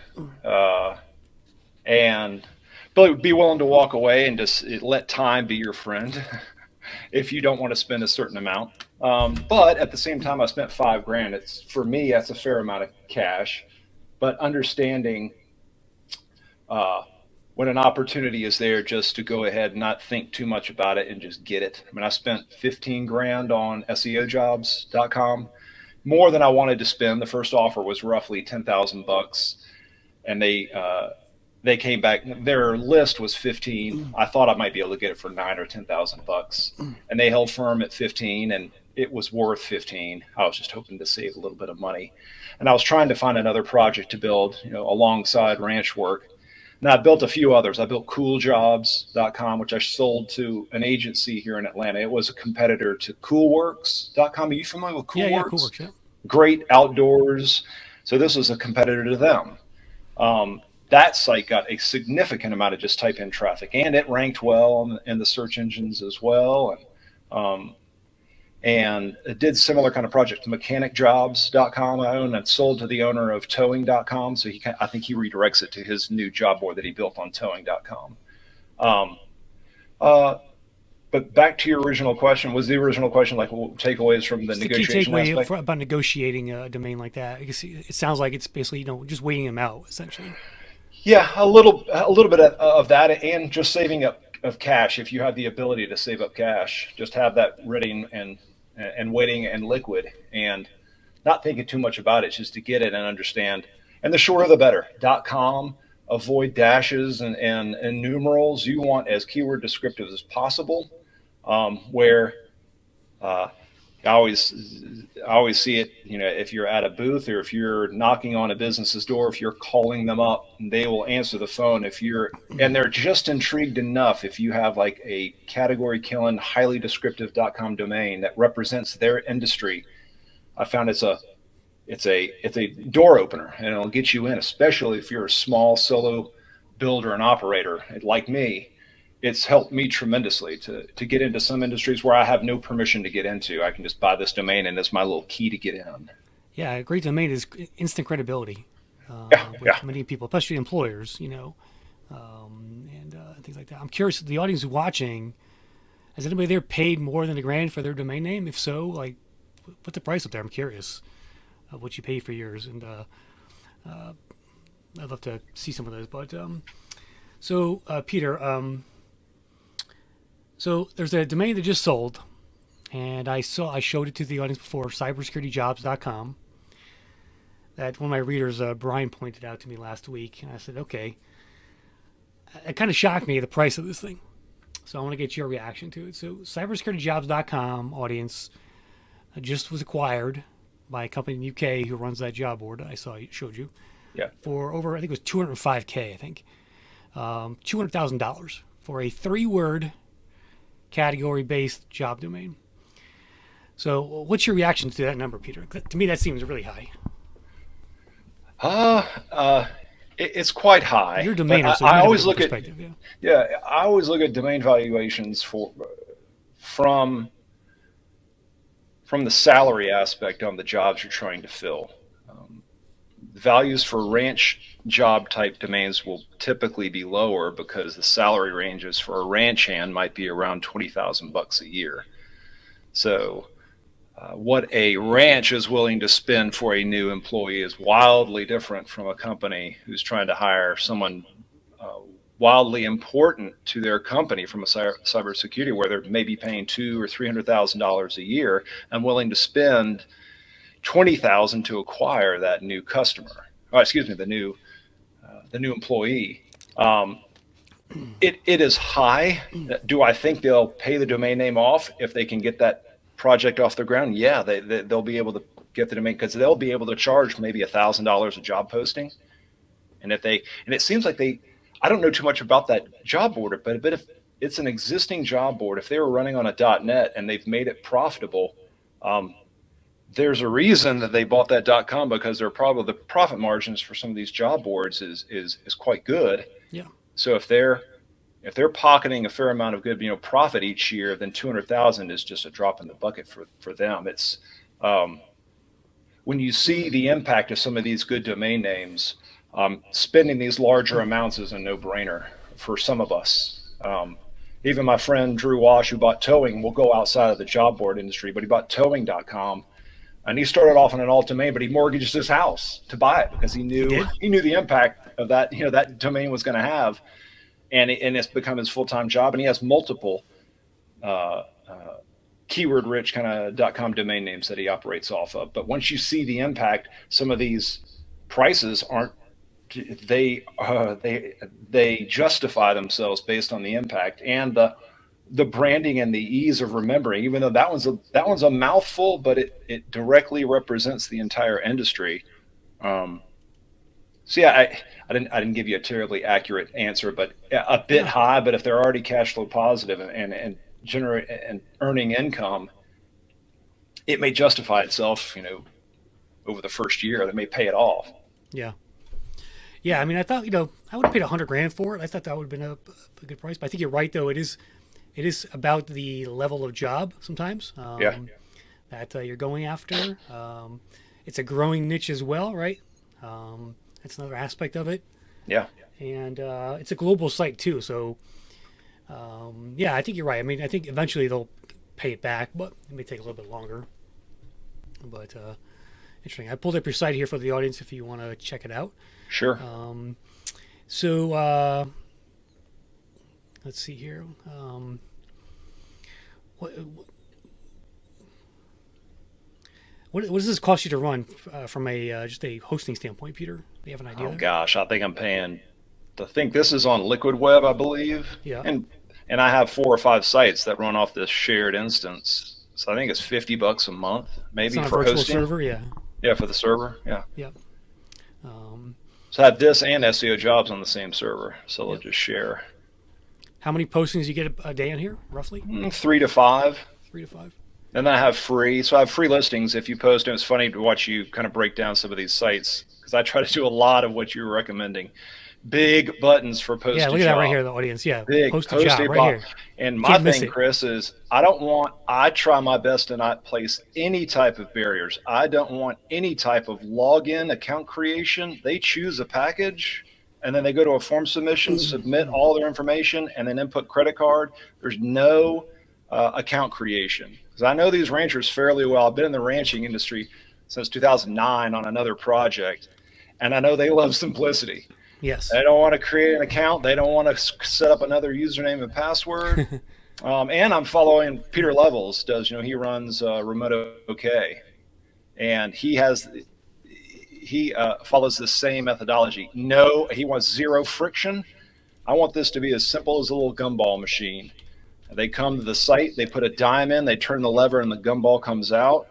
D: and be willing to walk away and just let time be your friend if you don't want to spend a certain amount. But at the same time, I spent 5 grand. It's, for me, that's a fair amount of cash. But understanding when an opportunity is there, just to go ahead and not think too much about it and just get it. I mean, I spent 15 grand on SEOjobs.com, more than I wanted to spend. The first offer was roughly $10,000, and they came back. Their list was 15. I thought I might be able to get it for 9 or 10,000 bucks, and they held firm at 15, and it was worth 15. I was just hoping to save a little bit of money, and I was trying to find another project to build, alongside ranch work. Now, I built a few others. I built cooljobs.com, which I sold to an agency here in Atlanta. It was a competitor to coolworks.com. Are you familiar with Coolworks?
A: Yeah, Coolworks, yeah.
D: Great outdoors. So this was a competitor to them. That site got a significant amount of just type in traffic, and it ranked well in the search engines as well. And it did similar kind of project to mechanicjobs.com I own, and sold to the owner of towing.com. So I think he redirects it to his new job board that he built on towing.com. But back to your original question, was the original question like takeaways from the negotiation
A: key takeaway
D: aspect?
A: about negotiating a domain like that? I guess it sounds like it's basically just waiting them out, essentially.
D: Yeah, a little bit of that, and just saving up of cash. If you have the ability to save up cash, just have that ready and waiting and liquid, and not thinking too much about it, just to get it and understand. And the shorter the better. .com, avoid dashes and numerals. You want as keyword descriptive as possible. Where I always see it, if you're at a booth or if you're knocking on a business's door, if you're calling them up, they will answer the phone. And they're just intrigued enough if you have like a category killing, highly descriptive .com domain that represents their industry. I found it's a door opener, and it'll get you in, especially if you're a small solo builder and operator like me. it's helped me tremendously to get into some industries where I have no permission to get into. I can just buy this domain, and it's my little key to get in.
A: Yeah, a great domain is instant credibility
D: Yeah,
A: with
D: yeah.
A: many people, especially employers, and things like that. I'm curious, the audience watching, has anybody there paid more than $1,000 for their domain name? If so, like, put the price up there. I'm curious of what you pay for yours, and I'd love to see some of those. But Peter, so there's a domain that just sold, and I showed it to the audience before, cybersecurityjobs.com. That one of my readers, Brian, pointed out to me last week, and I said, okay. It kind of shocked me, the price of this thing. So I want to get your reaction to it. So cybersecurityjobs.com audience just was acquired by a company in the UK who runs that job board I showed you,
D: Yeah.
A: for over, I think it was $205K, I think. $200,000 for a 3-word category-based job domain. So what's your reaction to that number, Peter? To me, that seems really high.
D: It's quite high.
A: You're a
D: but
A: domainer, so you
D: I
A: might have a
D: always
A: different
D: look at
A: perspective. Yeah.
D: yeah, I always look at domain valuations from the salary aspect on the jobs you're trying to fill. Values for ranch job type domains will typically be lower because the salary ranges for a ranch hand might be around $20,000 a year. So what a ranch is willing to spend for a new employee is wildly different from a company who's trying to hire someone wildly important to their company from a cybersecurity, where they're maybe paying $200,000 or $300,000 a year and willing to spend $20,000 to acquire that new customer. Oh, excuse me, the new employee. It is high. Do I think they'll pay the domain name off if they can get that project off the ground? Yeah, they'll be able to get the domain, because they'll be able to charge maybe $1,000 a job posting. And it seems like I don't know too much about that job board, but if it's an existing job board, if they were running on a .net and they've made it profitable, there's a reason that they bought that .com, because the profit margins for some of these job boards is quite good.
A: Yeah.
D: So if they're pocketing a fair amount of good profit each year, then 200,000 is just a drop in the bucket for them. It's when you see the impact of some of these good domain names, spending these larger amounts is a no-brainer for some of us. Even my friend Drew Wash, who bought towing, will go outside of the job board industry, but he bought towing.com. And he started off on an alt domain, but he mortgaged his house to buy it because he knew the impact of that that domain was going to have, and it's become his full-time job. And he has multiple keyword-rich kind of .com domain names that he operates off of. But once you see the impact, some of these prices aren't. They justify themselves based on the impact and the branding and the ease of remembering, even though that one's a mouthful, but it directly represents the entire industry. So yeah, I didn't give you a terribly accurate answer, but a bit high. But if they're already cash flow positive and generate and earning income, it may justify itself. Over the first year, they may pay it off.
A: Yeah. Yeah, I mean, I thought I would have paid $100,000 for it. I thought that would have been a good price. But I think you're right, though. It is about the level of job sometimes that you're going after. It's a growing niche as well, right? That's another aspect of it.
D: Yeah.
A: And it's a global site too. So yeah, I think you're right. I mean, I think eventually they'll pay it back, but it may take a little bit longer. But interesting. I pulled up your site here for the audience if you want to check it out.
D: Sure.
A: So let's see here. What does this cost you to run from a just a hosting standpoint, Peter? Do you have an idea?
D: Oh gosh, I think I'm paying. I think this is on Liquid Web, I believe.
A: Yeah.
D: And I have 4 or 5 sites that run off this shared instance, so I think it's $50 a month, maybe,
A: it's on a
D: for
A: virtual
D: hosting.
A: server, yeah.
D: Yeah, for the server. Yeah.
A: Yep.
D: So I have this and SEO jobs on the same server, so they'll just share.
A: How many postings you get a day on here, roughly?
D: 3 to 5.
A: 3 to 5.
D: And then I have free. So I have free listings if you post. And it's funny to watch you kind of break down some of these sites, because I try to do a lot of what you're recommending. big buttons for post
A: Yeah,
D: a
A: look at
D: job.
A: that right here, the audience. Yeah,
D: Big
A: post a job right here.
D: And my
A: Can't miss
D: thing,
A: it.
D: Chris, is I try my best to not place any type of barriers. I don't want any type of login account creation. They choose a package and then they go to a form submission, submit all their information, and then input credit card. There's no account creation. Because I know these ranchers fairly well. I've been in the ranching industry since 2009 on another project, and I know they love simplicity.
A: Yes.
D: They don't want to create an account. They don't want to set up another username and password. And I'm following Peter Levels. He runs Remote OK, and he follows the same methodology. No, he wants zero friction. I want this to be as simple as a little gumball machine. They come to the site, they put a dime in, they turn the lever, and the gumball comes out.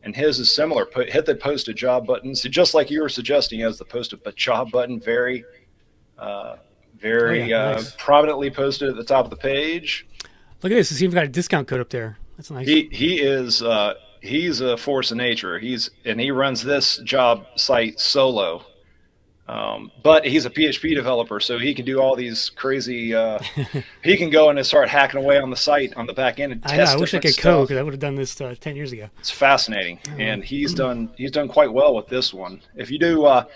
D: And his is similar. Hit the post a job button. So just like you were suggesting, he has the post a job button very
A: nice.
D: prominently posted at the top of the page.
A: Look at this. He's even got a discount code up there. That's nice.
D: He's a force of nature. He runs this job site solo. But he's a PHP developer, so he can do all these crazy. He can go in and start hacking away on the site on the back end and test.
A: I wish I could code because I would have done this 10 years ago.
D: It's fascinating, and he's done quite well with this one. If you do, I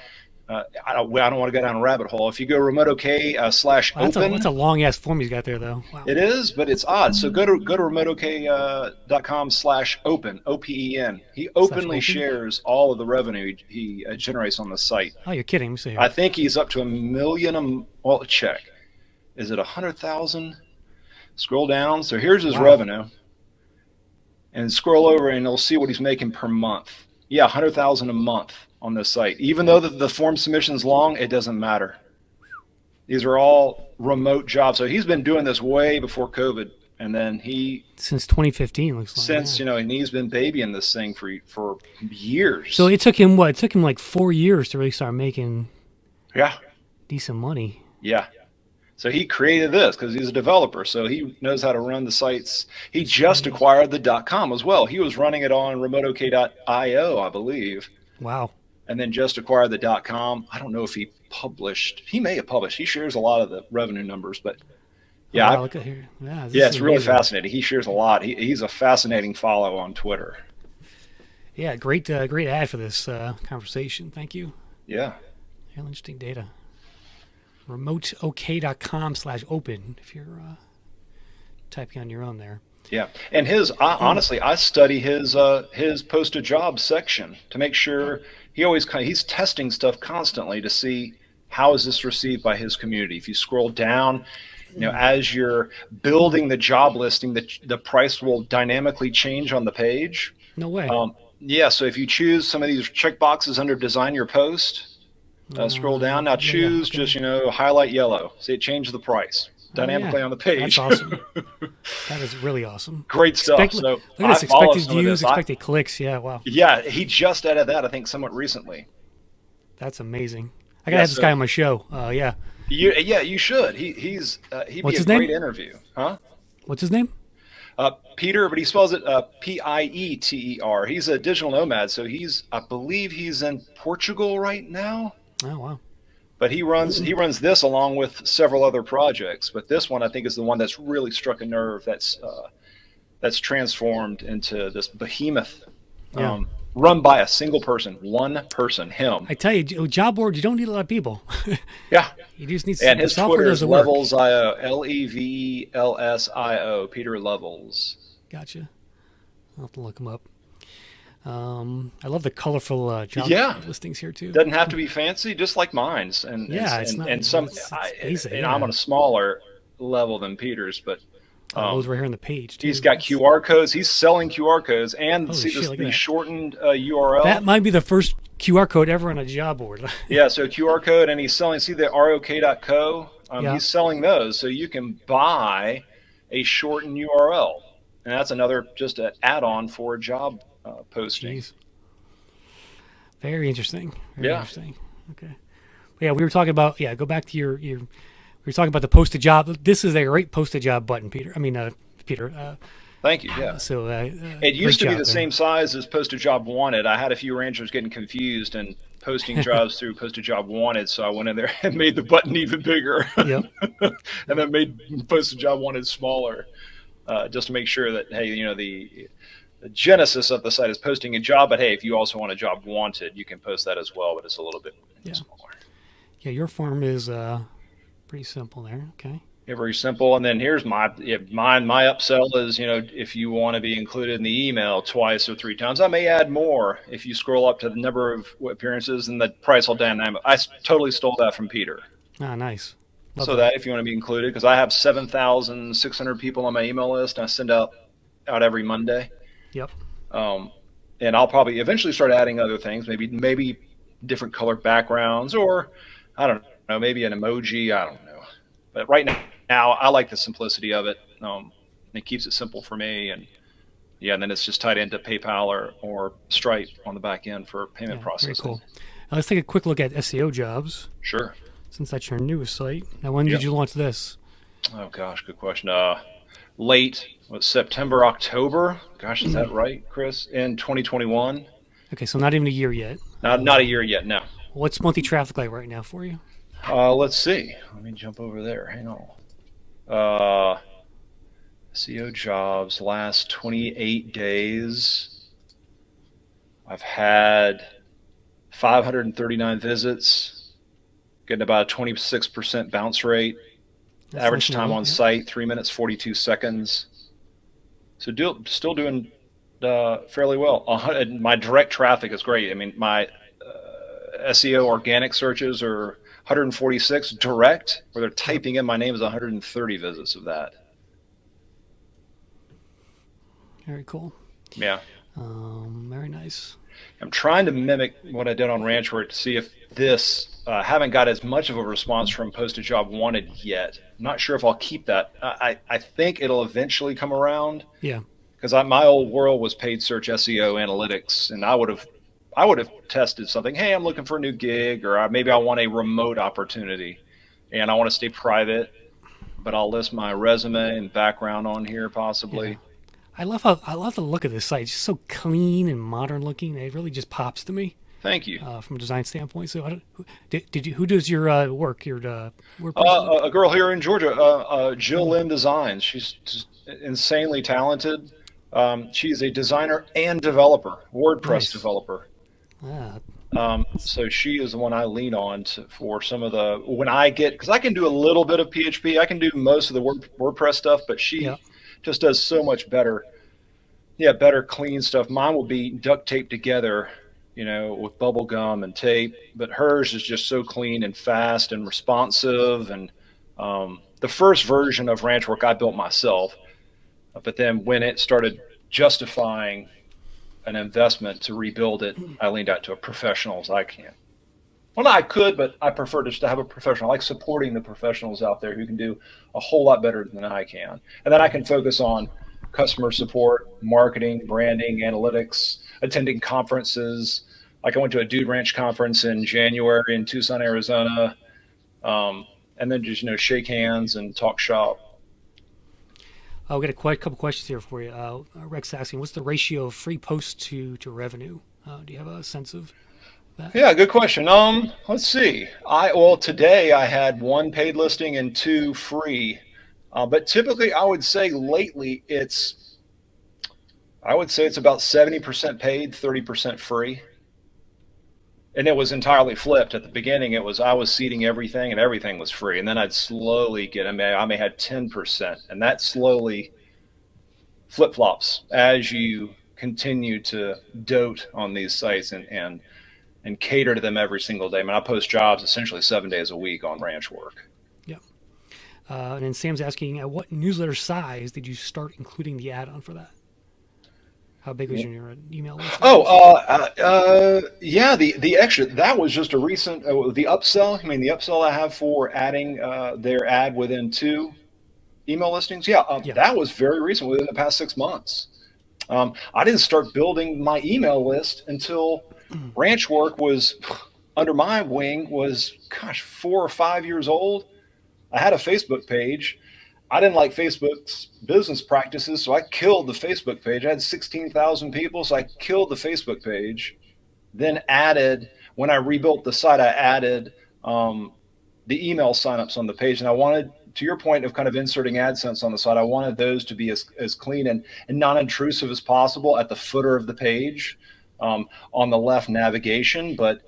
D: don't want to go down a rabbit hole. If you go remote OK /open,
A: that's a long ass form he's got there though. Wow.
D: it is, but it's odd. So go to remoteok.com /open OPEN. He openly shares all of the revenue he generates on the site.
A: Oh, you're kidding! Let me see here.
D: I think he's up to $1 million. Well, check. Is it 100,000? Scroll down. So here's his revenue, and scroll over, and you'll see what he's making per month. Yeah, 100,000 a month on this site. Even though the form submission's long, it doesn't matter. These are all remote jobs. So he's been doing this way before COVID, and then
A: since 2015 looks like.
D: And he's been babying this thing for years.
A: So it took him what? It took him like 4 years to really start making decent money.
D: Yeah. So he created this because he's a developer, so he knows how to run the sites. He just acquired the .com as well. He was running it on remoteok.io, I believe.
A: Wow.
D: And then just acquired the .com. I don't know if he published. He may have published. He shares a lot of the revenue numbers, but yeah.
A: Look at here. Yeah,
D: it's really fascinating. He shares a lot. He's a fascinating follow on Twitter.
A: Yeah, great ad for this conversation. Thank you.
D: Yeah.
A: Real interesting data. remoteok.com /open if you're typing on your own there.
D: Yeah, and honestly, I study his post a job section to make sure he's testing stuff constantly to see how is this received by his community. If you scroll down, as you're building the job listing, the price will dynamically change on the page.
A: No way.
D: So if you choose some of these checkboxes under design your post, scroll down. Now choose just highlight yellow. See, it changed the price dynamically on the page.
A: That's awesome. That is really awesome.
D: Great stuff.
A: Look at this, expected views, expected clicks. Yeah, wow.
D: Yeah, he just added that, I think, somewhat recently.
A: That's amazing. I gotta have this guy on my show. Yeah.
D: You should. He'd be a great interview. Huh?
A: What's his name?
D: Peter, but he spells it Pieter. He's a digital nomad, so I believe he's in Portugal right now.
A: Oh wow.
D: But he runs this along with several other projects. But this one, I think, is the one that's really struck a nerve. That's transformed into this behemoth, run by a single person, one person, him.
A: I tell you, job board, you don't need a lot of people.
D: Yeah,
A: you just need.
D: And his Twitter is
A: Levels.io,
D: LEVELSIO, Peter Levels.
A: Gotcha. I'll have to look him up. I love the colorful job listings here too.
D: Doesn't have to be fancy, just like mine's. And
A: it's not.
D: And
A: basic,
D: I'm on a smaller level than Peter's, but
A: those right here on the page. Too.
D: He's got QR codes. He's selling QR codes and the shortened URL.
A: That might be the first QR code ever on a job board.
D: Yeah, so QR code, and he's selling. See the ROK.co. He's selling those, so you can buy a shortened URL, and that's another just an add-on for a job. Posting. Jeez.
A: Very interesting. Very interesting. Okay. But yeah, we were talking about go back to your we were talking about the post a job. This is a great post a job button, Peter. Peter.
D: Thank you. Yeah.
A: So
D: it used to be the same size as post a job wanted. I had a few ranchers getting confused, and posting jobs through Post a Job Wanted. So I went in there and made the button even bigger.
A: Yep.
D: And then made Post a Job Wanted smaller, just to make sure that, hey, the genesis of the site is posting a job, but hey, if you also want a job wanted, you can post that as well, but it's a little bit smaller.
A: Yeah, your form is pretty simple there. Okay.
D: Yeah, very simple. And then here's my upsell is, if you want to be included in the email twice or 3 times, I may add more if you scroll up to the number of appearances and the price will dynamic. I totally stole that from Peter.
A: Ah, nice. Love
D: so that if you want to be included, because I have 7,600 people on my email list, and I send out every Monday.
A: Yep.
D: And I'll probably eventually start adding other things, maybe different color backgrounds, or I don't know, maybe an emoji. I don't know. But right now, I like the simplicity of it. It keeps it simple for me, and then it's just tied into PayPal or Stripe on the back end for payment processing.
A: Very cool. Now let's take a quick look at SEO jobs.
D: Sure.
A: Since that's your newest site. Now, when did you launch this?
D: Oh gosh, good question. Late September, October. Gosh, is that right, Chris? In 2021.
A: Okay, so not even a year yet.
D: Not a year yet. No.
A: What's monthly traffic like right now for you?
D: Let's see. Let me jump over there. Hang on. SEO jobs last 28 days. I've had 539 visits, getting about a 26% bounce rate. That's average time on site 3 minutes 42 seconds. So still doing fairly well. My direct traffic is great. I mean, my SEO organic searches are 146 direct, where they're typing in my name, is 130 visits of that.
A: Very cool.
D: Yeah.
A: Very nice.
D: I'm trying to mimic what I did on Ranchwork to see if this haven't got as much of a response from Post a Job Wanted yet. I'm not sure if I'll keep that. I think it'll eventually come around.
A: Yeah.
D: Because my old world was paid search SEO analytics, and I would have tested something. Hey, I'm looking for a new gig, or maybe I want a remote opportunity, and I want to stay private, but I'll list my resume and background on here possibly.
A: Yeah. I love the look of this site. It's just so clean and modern looking. It really just pops to me.
D: Thank you.
A: From a design standpoint. So, who does your work? Your
D: a girl here in Georgia, Jill Lynn Designs. She's just insanely talented. She's a designer and developer, WordPress developer. So she is the one I lean on for some of because I can do a little bit of PHP. I can do most of the WordPress stuff, but she just does so much better. Yeah, better clean stuff. Mine will be duct taped together, with bubble gum and tape, but hers is just so clean and fast and responsive. And the first version of Ranchwork I built myself, but then when it started justifying an investment to rebuild it, I leaned out to a professional as I can. Well, I could, but I prefer just to have a professional. I like supporting the professionals out there who can do a whole lot better than I can. And then I can focus on customer support, marketing, branding, analytics, attending conferences. Like I went to a Dude Ranch conference in January in Tucson, Arizona, and then just, shake hands and talk shop.
A: I'll get a couple questions here for you. Rex asking, what's the ratio of free posts to revenue? Do you have a sense of that?
D: Yeah, good question. Let's see. Today I had 1 paid listing and 2 free. But typically I would say lately it's about 70% paid, 30% free. And it was entirely flipped. At the beginning, I was seeding everything, and everything was free. And then I'd slowly I may have 10%, and that slowly flip-flops as you continue to dote on these sites and cater to them every single day. I mean, I post jobs essentially 7 days a week on Ranchwork.
A: Yeah. And then Sam's asking, at what newsletter size did you start including the add-on for that? How big was your email list?
D: The extra, that was just a recent, the upsell. I mean, the upsell I have for adding their ad within 2 email listings. That was very recent, within the past 6 months. I didn't start building my email list until Ranchwork was under my wing was, 4 or 5 years old. I had a Facebook page. I didn't like Facebook's business practices, so I killed the Facebook page. I had 16,000 people, so I killed the Facebook page, then added when I rebuilt the site, I added the email signups on the page, and I wanted, to your point of kind of inserting AdSense on the side, I wanted those to be as clean and non-intrusive as possible at the footer of the page, on the left navigation. But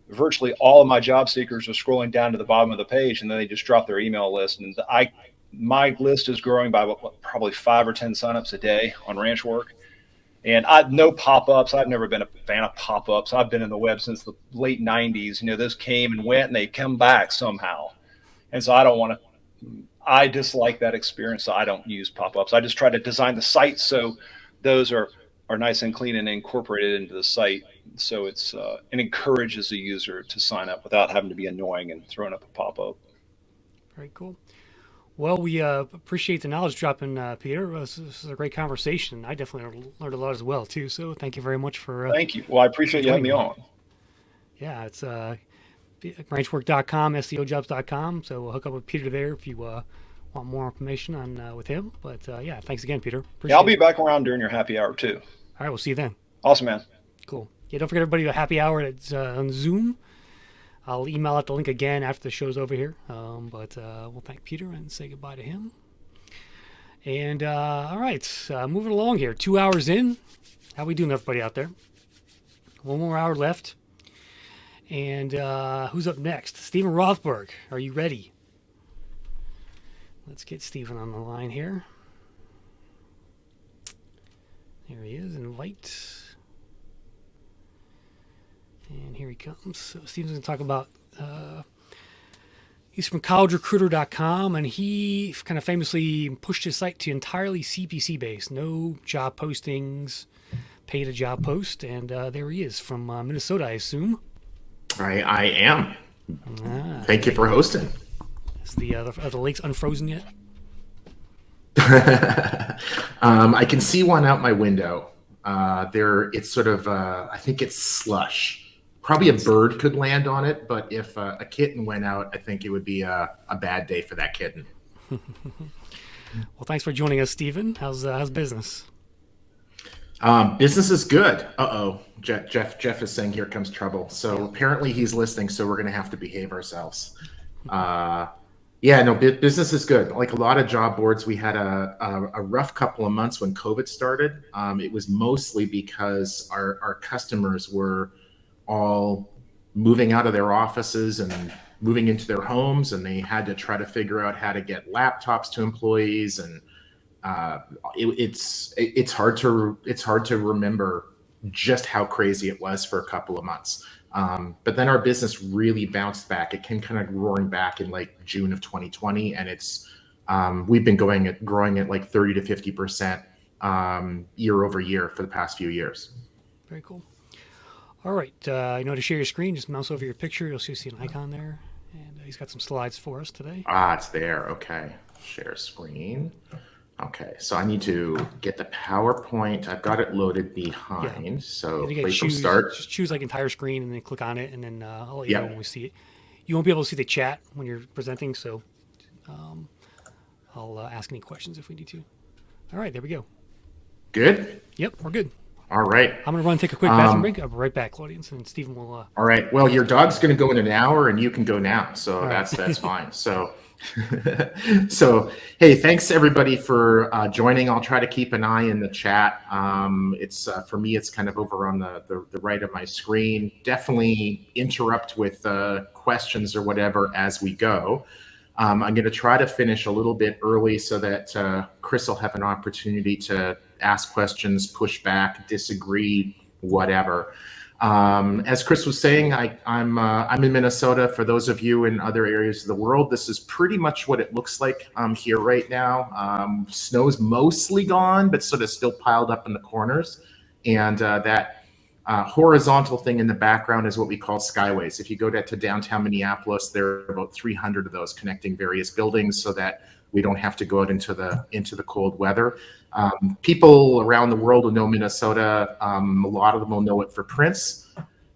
D: virtually all of my job seekers are scrolling down to the bottom of the page, and then they just drop their email list. And my list is growing by probably 5 or 10 signups a day on ranch work. And no pop-ups. I've never been a fan of pop-ups. I've been in the web since the late 90s. Those came and went, and they come back somehow. And so I dislike that experience, so I don't use pop-ups. I just try to design the site so those are nice and clean and incorporated into the site. So it encourages the user to sign up without having to be annoying and throwing up a pop-up.
A: Very cool. Well, we appreciate the knowledge dropping, Peter. This is a great conversation. I definitely learned a lot as well, too. So thank you very much for
D: Thank you. Well, I appreciate you having me on.
A: Yeah, it's ranchwork.com, SEOjobs.com. So we'll hook up with Peter there if you want more information on with him. But yeah, thanks again, Peter.
D: Yeah, I'll be back around during your happy hour, too.
A: All right, we'll see you then.
D: Awesome, man.
A: Cool. Yeah, don't forget, everybody, a happy hour. It's on Zoom. I'll email out the link again after the show's over here. But we'll thank Peter and say goodbye to him. And all right, moving along here. 2 hours in. How we doing, everybody out there? One more hour left. And who's up next? Stephen Rothberg. Are you ready? Let's get Stephen on the line here. There he is. Invite. And here he comes. So Steven's going to talk about, he's from collegerecruiter.com, and he kind of famously pushed his site to entirely CPC based. No job postings, paid a job post. And there he is from Minnesota, I assume.
E: I am. Thank you for hosting.
A: Is the lakes unfrozen yet?
E: I can see one out my window. It's sort of, I think it's slush. Probably a bird could land on it, but if a kitten went out, I think it would be a bad day for that kitten.
A: Well, thanks for joining us, Stephen. How's business?
E: Business is good. Jeff is saying here comes trouble. So apparently he's listening, so we're going to have to behave ourselves. Business is good. Like a lot of job boards, we had a rough couple of months when COVID started. It was mostly because our customers were all moving out of their offices and moving into their homes, and they had to try to figure out how to get laptops to employees, and it's hard to remember just how crazy it was for a couple of months. But then our business really bounced back. It came kind of roaring back in like June of 2020, and we've been growing at like 30 to 50% year over year for the past few years.
A: Very cool. All right, to share your screen, just mouse over your picture. You'll see an icon there, and he's got some slides for us today.
E: It's there. Okay, share screen. Okay, so I need to get the PowerPoint. I've got it loaded behind. Yeah. So play from start.
A: Just choose like entire screen and then click on it, and then I'll let you know when we see it. You won't be able to see the chat when you're presenting, so I'll ask any questions if we need to. All right, there we go.
E: Good?
A: Yep, we're good.
E: All right.
A: I'm going to run and take a quick bathroom break. I'll be right back, Claudians, and Stephen will...
E: All right. Well, your dog's going to go in an hour, and you can go now, so that's fine. So... hey, thanks everybody for joining. I'll try to keep an eye in the chat. It's for me, it's kind of over on the right of my screen. Definitely interrupt with questions or whatever as we go. I'm going to try to finish a little bit early so that Chris will have an opportunity to ask questions, push back, disagree, whatever. As Chris was saying, I'm in Minnesota. For those of you in other areas of the world, this is pretty much what it looks like here right now. Snow's mostly gone, but sort of still piled up in the corners. And that horizontal thing in the background is what we call skyways. If you go to downtown Minneapolis, there are about 300 of those connecting various buildings so that we don't have to go out into the cold weather. People around the world will know Minnesota. A lot of them will know it for Prince.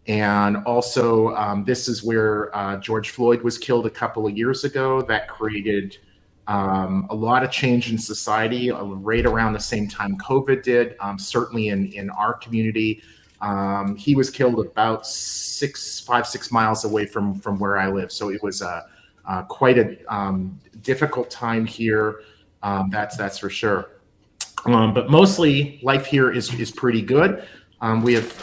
E: And also, this is where George Floyd was killed a couple of years ago. That created a lot of change in society right around the same time COVID did. Certainly in our community, He was killed about 5-6 miles away from where I live. So it was quite a difficult time here. That's for sure. But mostly life here is pretty good. We have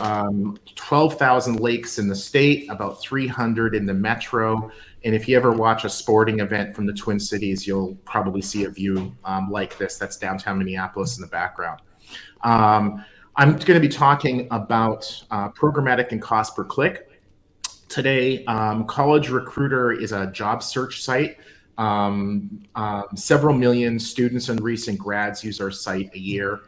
E: 12,000 lakes in the state, about 300 in the metro. And if you ever watch a sporting event from the Twin Cities, you'll probably see a view like this. That's downtown Minneapolis in the background. I'm going to be talking about programmatic and cost per click. Today, College Recruiter is a job search site. Several million students and recent grads use our site a year.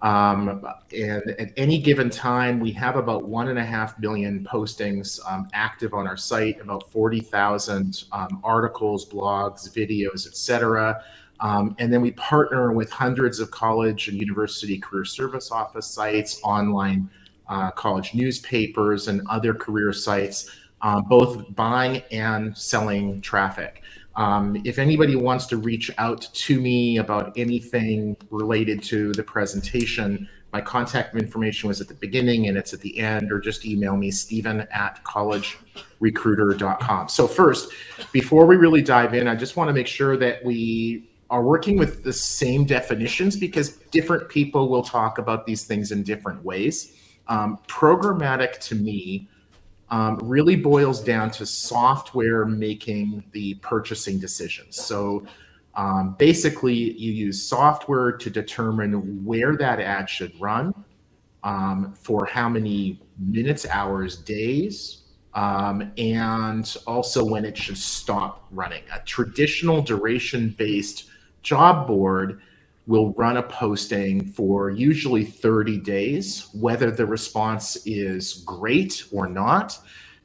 E: And at any given time, we have about 1.5 million postings active on our site, about 40,000 articles, blogs, videos, etc. And then we partner with hundreds of college and university career service office sites, online college newspapers, and other career sites, both buying and selling traffic. If anybody wants to reach out to me about anything related to the presentation, my contact information was at the beginning and it's at the end, or just email me, steven@collegerecruiter.com. So first, before we really dive in, I just want to make sure that we are working with the same definitions, because different people will talk about these things in different ways. Programmatic to me really boils down to software making the purchasing decisions. So basically, you use software to determine where that ad should run, for how many minutes, hours, days, and also when it should stop running. A traditional duration-based job board will run a posting for usually 30 days, whether the response is great or not.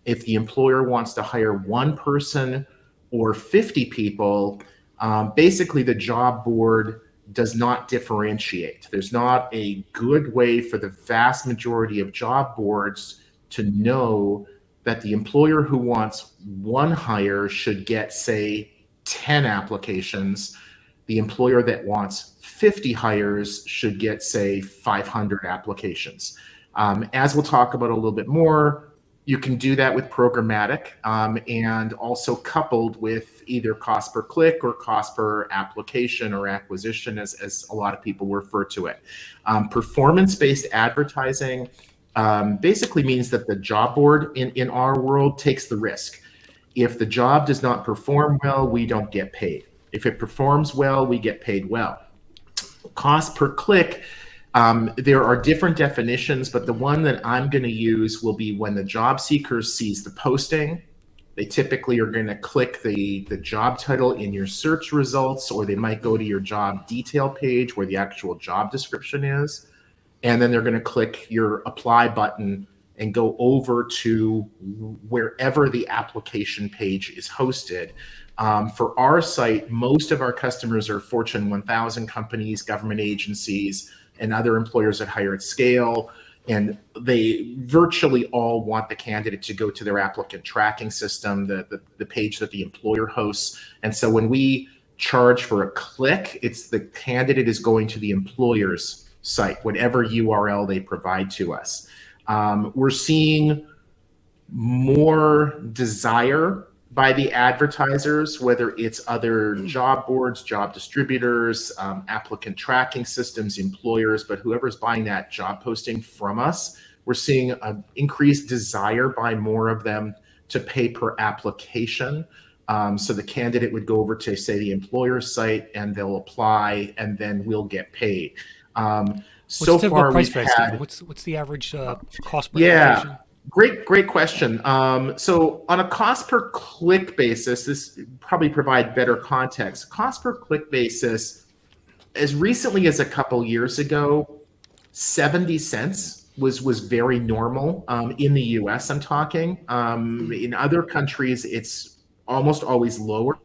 E: If the employer wants to hire one person or 50 people, basically the job board does not differentiate. There's not a good way for the vast majority of job boards to know that the employer who wants one hire should get, say, 10 applications. The employer that wants 50 hires should get, say, 500 applications. As we'll talk about a little bit more, you can do that with programmatic, and also coupled with either cost per click or cost per application or acquisition, as a lot of people refer to it. Performance-based advertising basically means that the job board in our world takes the risk. If the job does not perform well, we don't get paid. If it performs well, we get paid well. Cost per click, there are different definitions, but the one that I'm going to use will be when the job seeker sees the posting. They typically are going to click the job title in your search results, or they might go to your job detail page where the actual job description is. And then they're going to click your apply button and go over to wherever the application page is hosted. For our site, most of our customers are Fortune 1000 companies, government agencies, and other employers that hire at scale. And they virtually all want the candidate to go to their applicant tracking system, the page that the employer hosts. And so when we charge for a click, it's the candidate is going to the employer's site, whatever URL they provide to us. We're seeing more desire by the advertisers, whether it's other job boards, job distributors, applicant tracking systems, employers, but whoever's buying that job posting from us, we're seeing an increased desire by more of them to pay per application. So the candidate would go over to, say, the employer's site and they'll apply, and then we'll get paid. So far, we've had...
A: What's the average cost per application?
E: Great question. So on a cost per click basis, this probably provide better context. Cost per click basis, as recently as a couple years ago, 70 cents was very normal in the US, I'm talking. In other countries, it's almost always lower.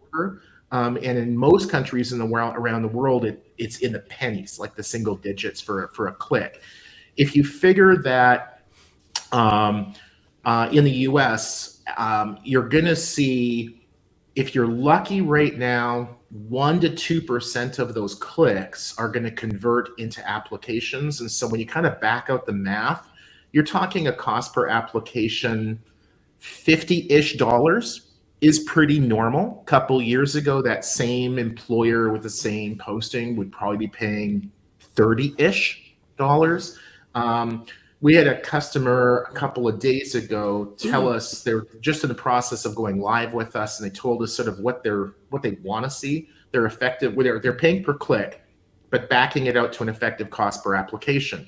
E: And in most countries in the world, around the world, it's in the pennies, like the single digits for a click. If you figure that in the US, you're going to see, if you're lucky right now, 1% to 2% of those clicks are going to convert into applications. And so when you kind of back out the math, you're talking a cost per application, $50-ish is pretty normal. A couple years ago, that same employer with the same posting would probably be paying $30-ish. We had a customer a couple of days ago tell us they're just in the process of going live with us, and they told us sort of what they want to see. They're paying per click, but backing it out to an effective cost per application.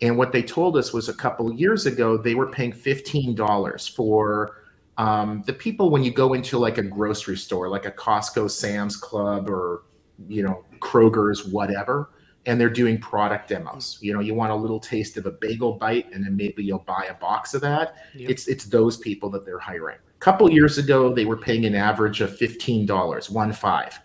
E: And what they told us was a couple of years ago, they were paying $15 for the people when you go into like a grocery store, like a Costco, Sam's Club, or, Kroger's, whatever, and they're doing product demos. You want a little taste of a bagel bite, and then maybe you'll buy a box of that. Yep. It's those people that they're hiring. A couple of years ago, they were paying an average of $15,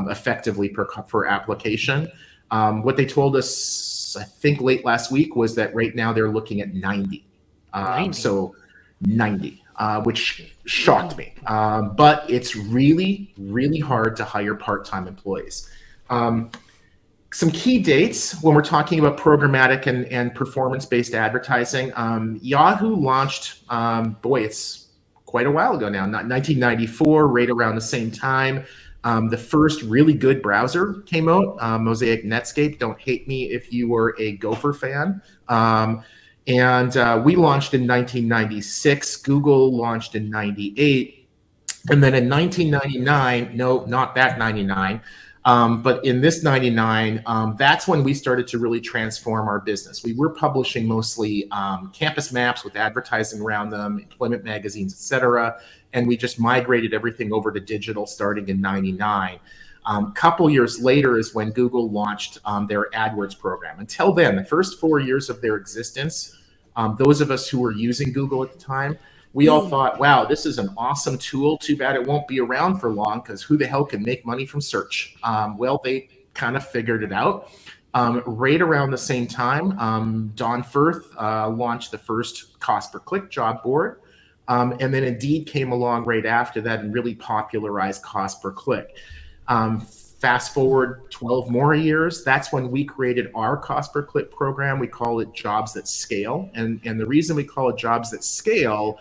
E: effectively per application. What they told us, I think late last week, was that right now they're looking at 90. 90. So 90, which shocked me. But it's really, really hard to hire part-time employees. Some key dates when we're talking about programmatic and performance-based advertising. Yahoo launched, it's quite a while ago now, 1994, right around the same time. The first really good browser came out, Mosaic Netscape. Don't hate me if you were a Gopher fan. And we launched in 1996. Google launched in 98. And then in 1999, no, not that 99, but in this 99, that's when we started to really transform our business. We were publishing mostly campus maps with advertising around them, employment magazines, et cetera. And we just migrated everything over to digital starting in 99. Couple years later is when Google launched their AdWords program. Until then, the first 4 years of their existence, those of us who were using Google at the time, we all thought, wow, this is an awesome tool. Too bad it won't be around for long, because who the hell can make money from search? Well, they kind of figured it out. Right around the same time, Don Firth launched the first cost per click job board. And then Indeed came along right after that and really popularized cost per click. Fast forward 12 more years, that's when we created our cost per click program. We call it Jobs That Scale. And the reason we call it Jobs That Scale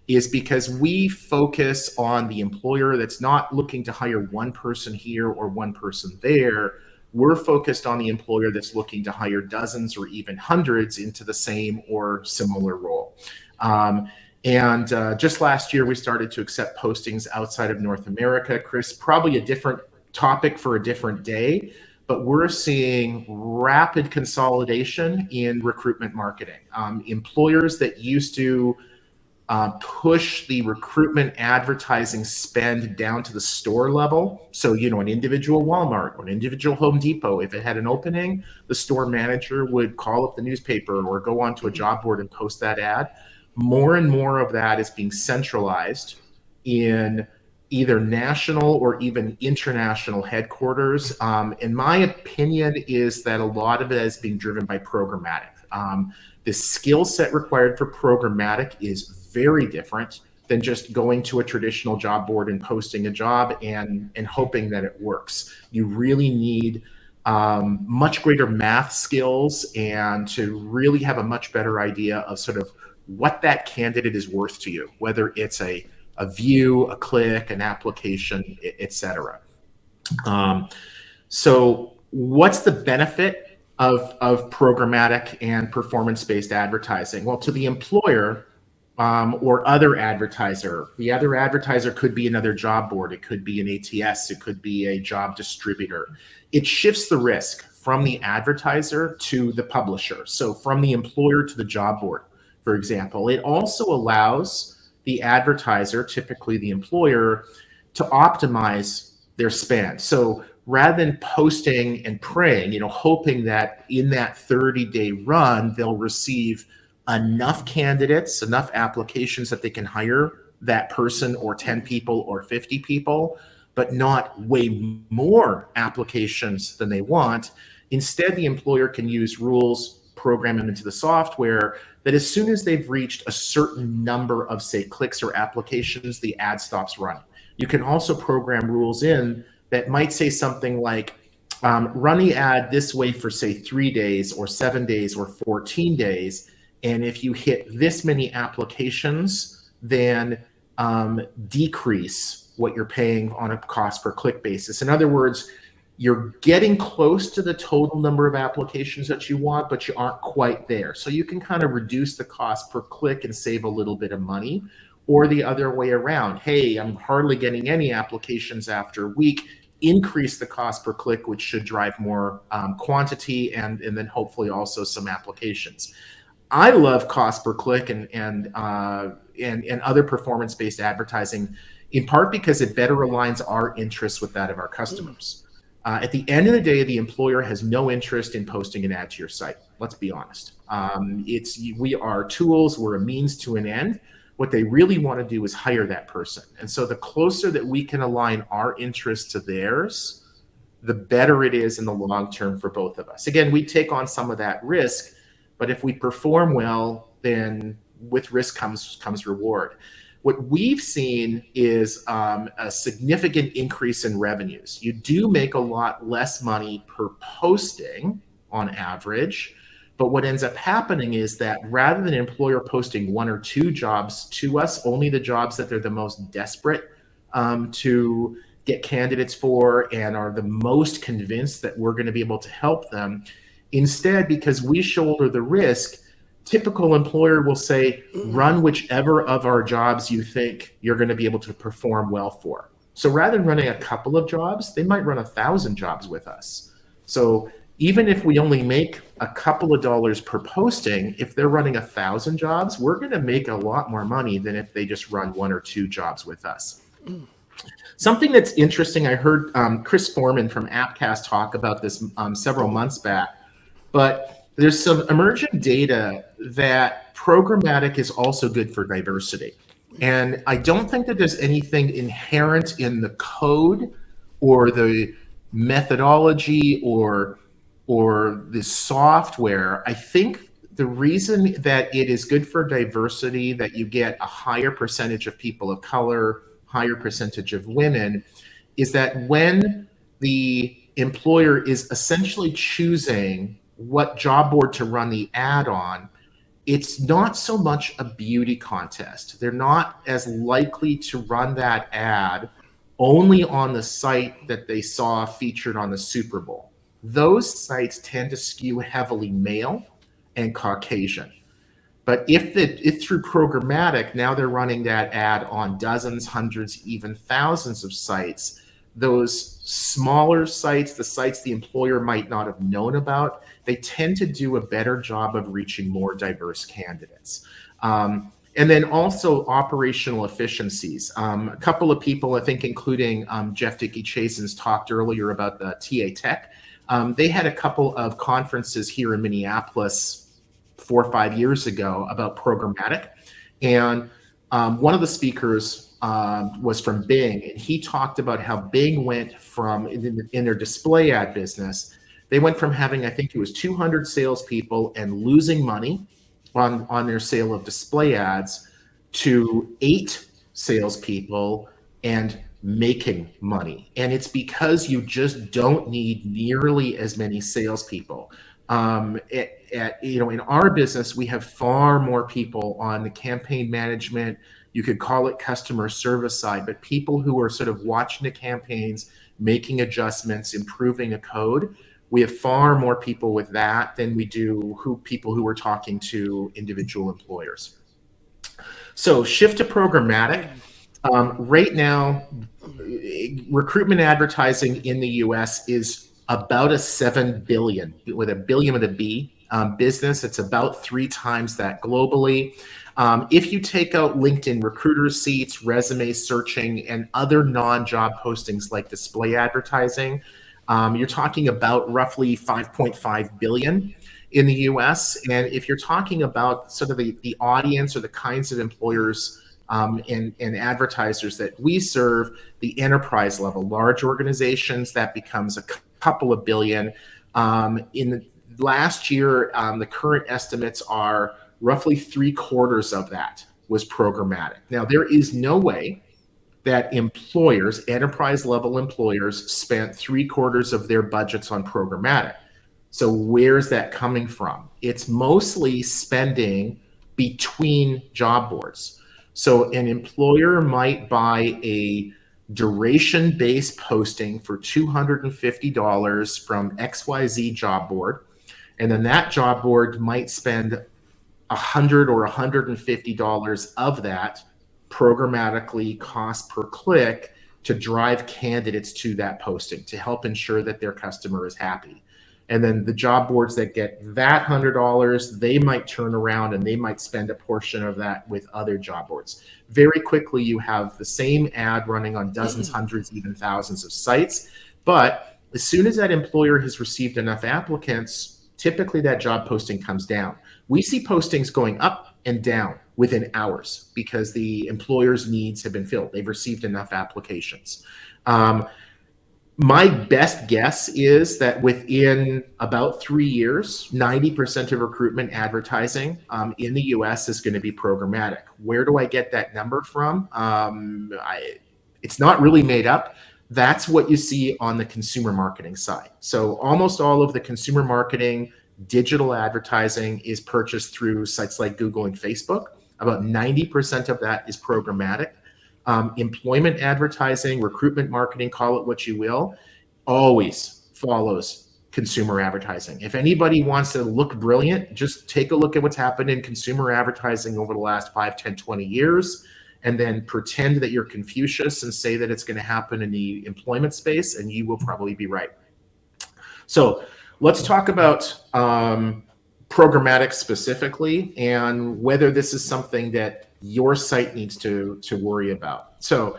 E: is because we focus on the employer that's not looking to hire one person here or one person there. We're focused on the employer that's looking to hire dozens or even hundreds into the same or similar role. And just last year, we started to accept postings outside of North America. Chris, probably a different topic for a different day, but we're seeing rapid consolidation in recruitment marketing. Employers that used to push the recruitment advertising spend down to the store level. So, an individual Walmart or an individual Home Depot, if it had an opening, the store manager would call up the newspaper or go onto a job board and post that ad. More and more of that is being centralized in either national or even international headquarters. In my opinion, is that a lot of it is being driven by programmatic. The skill set required for programmatic is very different than just going to a traditional job board and posting a job and hoping that it works. You really need much greater math skills and to really have a much better idea of sort of what that candidate is worth to you, whether it's a view, a click, an application, et cetera. So what's the benefit of programmatic and performance-based advertising? Well, to the employer or other advertiser, the other advertiser could be another job board, it could be an ATS, it could be a job distributor. It shifts the risk from the advertiser to the publisher. So from the employer to the job board, for example. It also allows the advertiser, typically the employer, to optimize their spend. So rather than posting and praying, hoping that in that 30-day run, they'll receive enough candidates, enough applications that they can hire that person or 10 people or 50 people, but not way more applications than they want. Instead, the employer can use rules, program them into the software, that as soon as they've reached a certain number of, say, clicks or applications, the ad stops running. You can also program rules in that might say something like, run the ad this way for, say, 3 days or 7 days or 14 days. And if you hit this many applications, then decrease what you're paying on a cost per click basis. In other words, you're getting close to the total number of applications that you want, but you aren't quite there. So you can kind of reduce the cost per click and save a little bit of money, or the other way around. Hey, I'm hardly getting any applications after a week. Increase the cost per click, which should drive more quantity and then hopefully also some applications. I love cost per click and other performance-based advertising, in part because it better aligns our interests with that of our customers. At the end of the day, the employer has no interest in posting an ad to your site. Let's be honest. We are tools. We're a means to an end. What they really want to do is hire that person. And so the closer that we can align our interests to theirs, the better it is in the long term for both of us. Again, we take on some of that risk, but if we perform well, then with risk comes reward. What we've seen is a significant increase in revenues. You do make a lot less money per posting on average, but what ends up happening is that rather than an employer posting 1 or 2 jobs to us, only the jobs that they're the most desperate to get candidates for and are the most convinced that we're going to be able to help them. Instead, because we shoulder the risk, typical employer will say, run whichever of our jobs you think you're going to be able to perform well for. So rather than running a couple of jobs, they might run 1,000 jobs with us. So even if we only make a couple of dollars per posting, if they're running 1,000 jobs, we're going to make a lot more money than if they just run 1 or 2 jobs with us. Something that's interesting, I heard Chris Foreman from Appcast talk about this several months back, but there's some emerging data that programmatic is also good for diversity. And I don't think that there's anything inherent in the code or the methodology or the software. I think the reason that it is good for diversity, that you get a higher percentage of people of color, higher percentage of women, is that when the employer is essentially choosing what job board to run the ad on, it's not so much a beauty contest. They're not as likely to run that ad only on the site that they saw featured on the Super Bowl. Those sites tend to skew heavily male and Caucasian. But if through programmatic, now they're running that ad on dozens, hundreds, even thousands of sites, those smaller sites, the sites the employer might not have known about, they tend to do a better job of reaching more diverse candidates. And then also operational efficiencies. A couple of people, I think, including Jeff Dickey-Chasen's talked earlier about the TA Tech. They had a couple of conferences here in Minneapolis 4 or 5 years ago about programmatic. And one of the speakers was from Bing, and he talked about how Bing went from, in their display ad business, they went from having, I think it was 200 salespeople and losing money on their sale of display ads to 8 salespeople and making money. And it's because you just don't need nearly as many salespeople. In our business, we have far more people on the campaign management, you could call it customer service side, but people who are sort of watching the campaigns, making adjustments, improving a code. We have far more people with that than we do people who are talking to individual employers. So shift to programmatic. Right now, recruitment advertising in the US is about a $7 billion, with a billion with a B, business. It's about 3 times that globally. If you take out LinkedIn recruiter seats, resume searching, and other non-job postings like display advertising, you're talking about roughly 5.5 billion in the US. And if you're talking about sort of the audience or the kinds of employers and advertisers that we serve, the enterprise level, large organizations, that becomes a couple of billion. In the last year, the current estimates are roughly 3/4 of that was programmatic. Now, there is no way that employers, enterprise level employers, spent 3/4 of their budgets on programmatic. So where's that coming from? It's mostly spending between job boards. So an employer might buy a duration-based posting for $250 from XYZ job board, and then that job board might spend $100 or $150 of that programmatically cost per click to drive candidates to that posting to help ensure that their customer is happy. And then the job boards that get that $100, they might turn around and they might spend a portion of that with other job boards. Very quickly, you have the same ad running on dozens, hundreds, even thousands of sites. But as soon as that employer has received enough applicants, typically that job posting comes down. We see postings going up and down within hours because the employer's needs have been filled. They've received enough applications. My best guess is that within about 3 years, 90% of recruitment advertising in the US is going to be programmatic. Where do I get that number from? It's not really made up. That's what you see on the consumer marketing side. So almost all of the consumer marketing, digital advertising is purchased through sites like Google and Facebook. About 90% of that is programmatic. Employment advertising, recruitment marketing, call it what you will, always follows consumer advertising. If anybody wants to look brilliant, just take a look at what's happened in consumer advertising over the last 5, 10, 20 years, and then pretend that you're Confucius and say that it's going to happen in the employment space, and you will probably be right. So let's talk about programmatic specifically and whether this is something that your site needs to worry about. So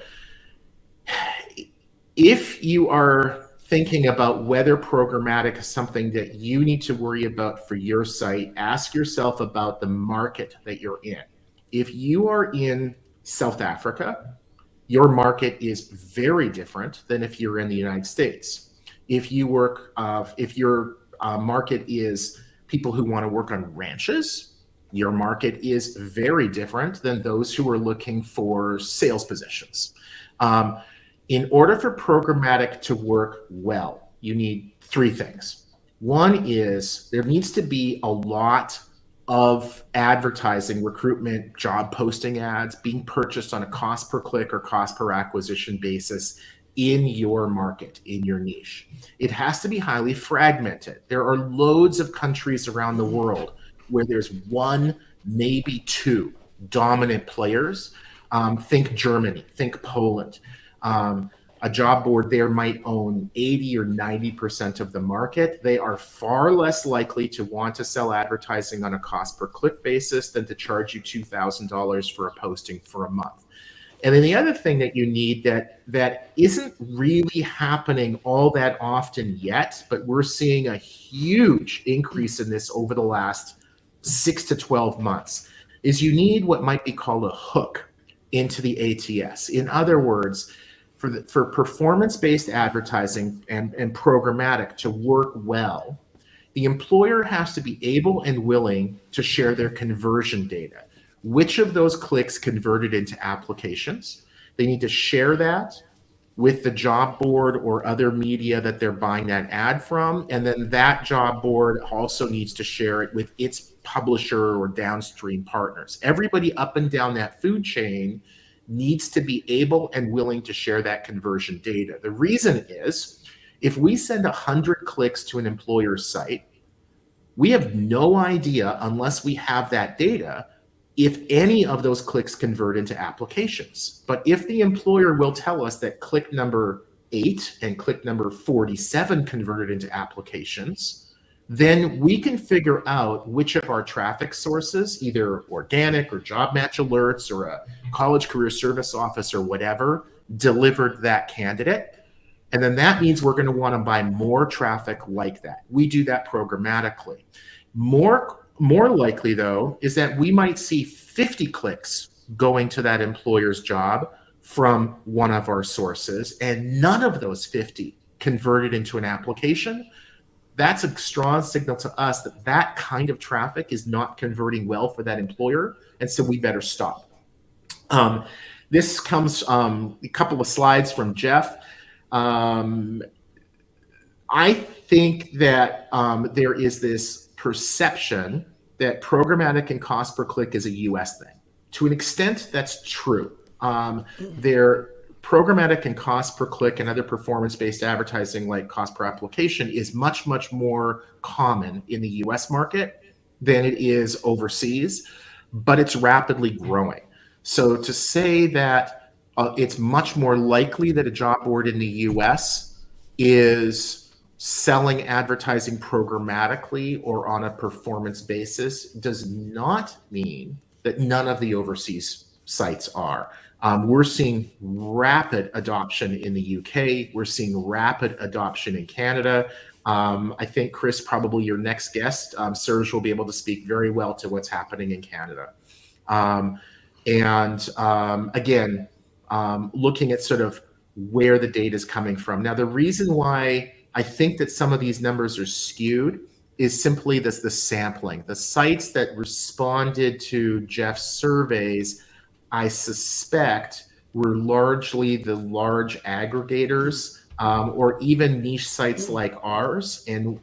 E: if you are thinking about whether programmatic is something that you need to worry about for your site, ask yourself about the market that you're in. If you are in South Africa, your market is very different than if you're in the United States. If you work, if your market is people who want to work on ranches, your market is very different than those who are looking for sales positions. In order for programmatic to work well, you need 3 things. One is there needs to be a lot of advertising, recruitment, job posting ads being purchased on a cost per click or cost per acquisition basis in your market, in your niche. It has to be highly fragmented. There are loads of countries around the world where there's 1, maybe 2 dominant players. Think Germany, think Poland. A job board there might own 80 or 90% of the market. They are far less likely to want to sell advertising on a cost per click basis than to charge you $2,000 for a posting for a month. And then the other thing that you need that isn't really happening all that often yet, but we're seeing a huge increase in this over the last 6 to 12 months, is you need what might be called a hook into the ATS. In other words, for performance-based advertising and programmatic to work well, the employer has to be able and willing to share their conversion data. Which of those clicks converted into applications? They need to share that with the job board or other media that they're buying that ad from. And then that job board also needs to share it with its publisher or downstream partners. Everybody up and down that food chain needs to be able and willing to share that conversion data. The reason is, if we send 100 clicks to an employer's site, we have no idea, unless we have that data, if any of those clicks convert into applications. But if the employer will tell us that click number 8 and click number 47 converted into applications, then we can figure out which of our traffic sources, either organic or job match alerts or a college career service office or whatever, delivered that candidate. And then that means we're going to want to buy more traffic like that. We do that programmatically. More likely, though, is that we might see 50 clicks going to that employer's job from one of our sources, and none of those 50 converted into an application. That's a strong signal to us that that kind of traffic is not converting well for that employer, and so we better stop. This comes a couple of slides from Jeff. I think that there is this perception that programmatic and cost per click is a US thing. To an extent, that's true. Their programmatic and cost per click and other performance-based advertising like cost per application is much, much more common in the US market than it is overseas, but it's rapidly growing. So to say that it's much more likely that a job board in the US is selling advertising programmatically or on a performance basis does not mean that none of the overseas sites are. We're seeing rapid adoption in the UK. We're seeing rapid adoption in Canada. I think, Chris, probably your next guest, Serge, will be able to speak very well to what's happening in Canada. Again, looking at sort of where the data is coming from. Now, the reason why I think that some of these numbers are skewed is simply the sampling. The sites that responded to Jeff's surveys, I suspect, were largely the large aggregators or even niche sites like ours, and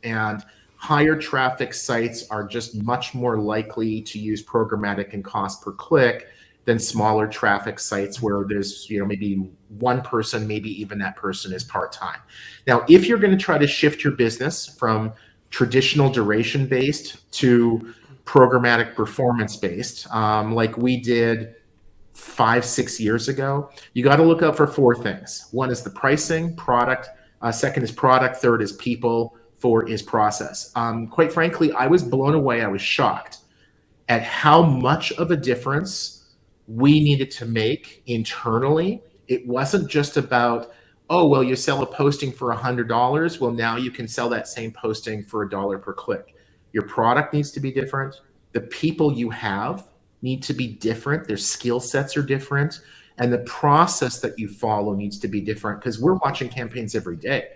E: higher traffic sites are just much more likely to use programmatic and cost per click than smaller traffic sites where there's maybe one person, maybe even that person is part-time. Now, if you're going to try to shift your business from traditional duration-based to programmatic performance-based, like we did 5-6 years ago, you got to look out for 4 things. One is the pricing, product. Second is product. Third is people. 4 is process. Quite frankly, I was blown away. I was shocked at how much of a difference we needed to make internally. It wasn't just about, oh, well, you sell a posting for $100. Well, now you can sell that same posting for $1 per click. Your product needs to be different. The people you have need to be different. Their skill sets are different. And the process that you follow needs to be different, because we're watching campaigns every day.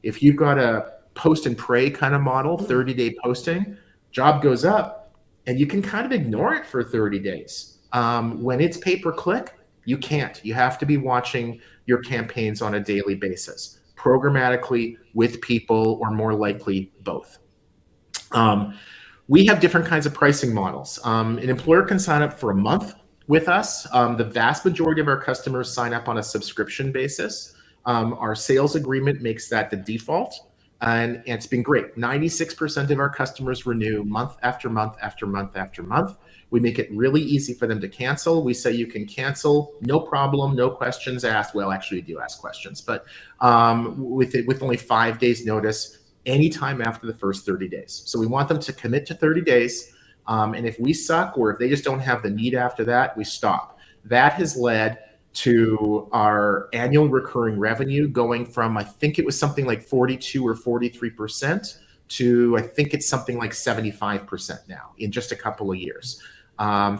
E: If you've got a post and pray kind of model, 30-day posting, job goes up and you can kind of ignore it for 30 days. When it's pay-per-click, you can't. You have to be watching your campaigns on a daily basis, programmatically, with people, or more likely both. We have different kinds of pricing models. An employer can sign up for a month with us. The vast majority of our customers sign up on a subscription basis. Our sales agreement makes that the default, and it's been great. 96% of our customers renew month after month after month after month. We make it really easy for them to cancel. We say you can cancel, no problem, no questions asked. Well, actually, we do ask questions, but with only 5 days notice, anytime after the first 30 days. So we want them to commit to 30 days. And if we suck, or if they just don't have the need after that, we stop. That has led to our annual recurring revenue going from, I think it was something like 42 or 43% to, I think it's something like 75% now in just a couple of years.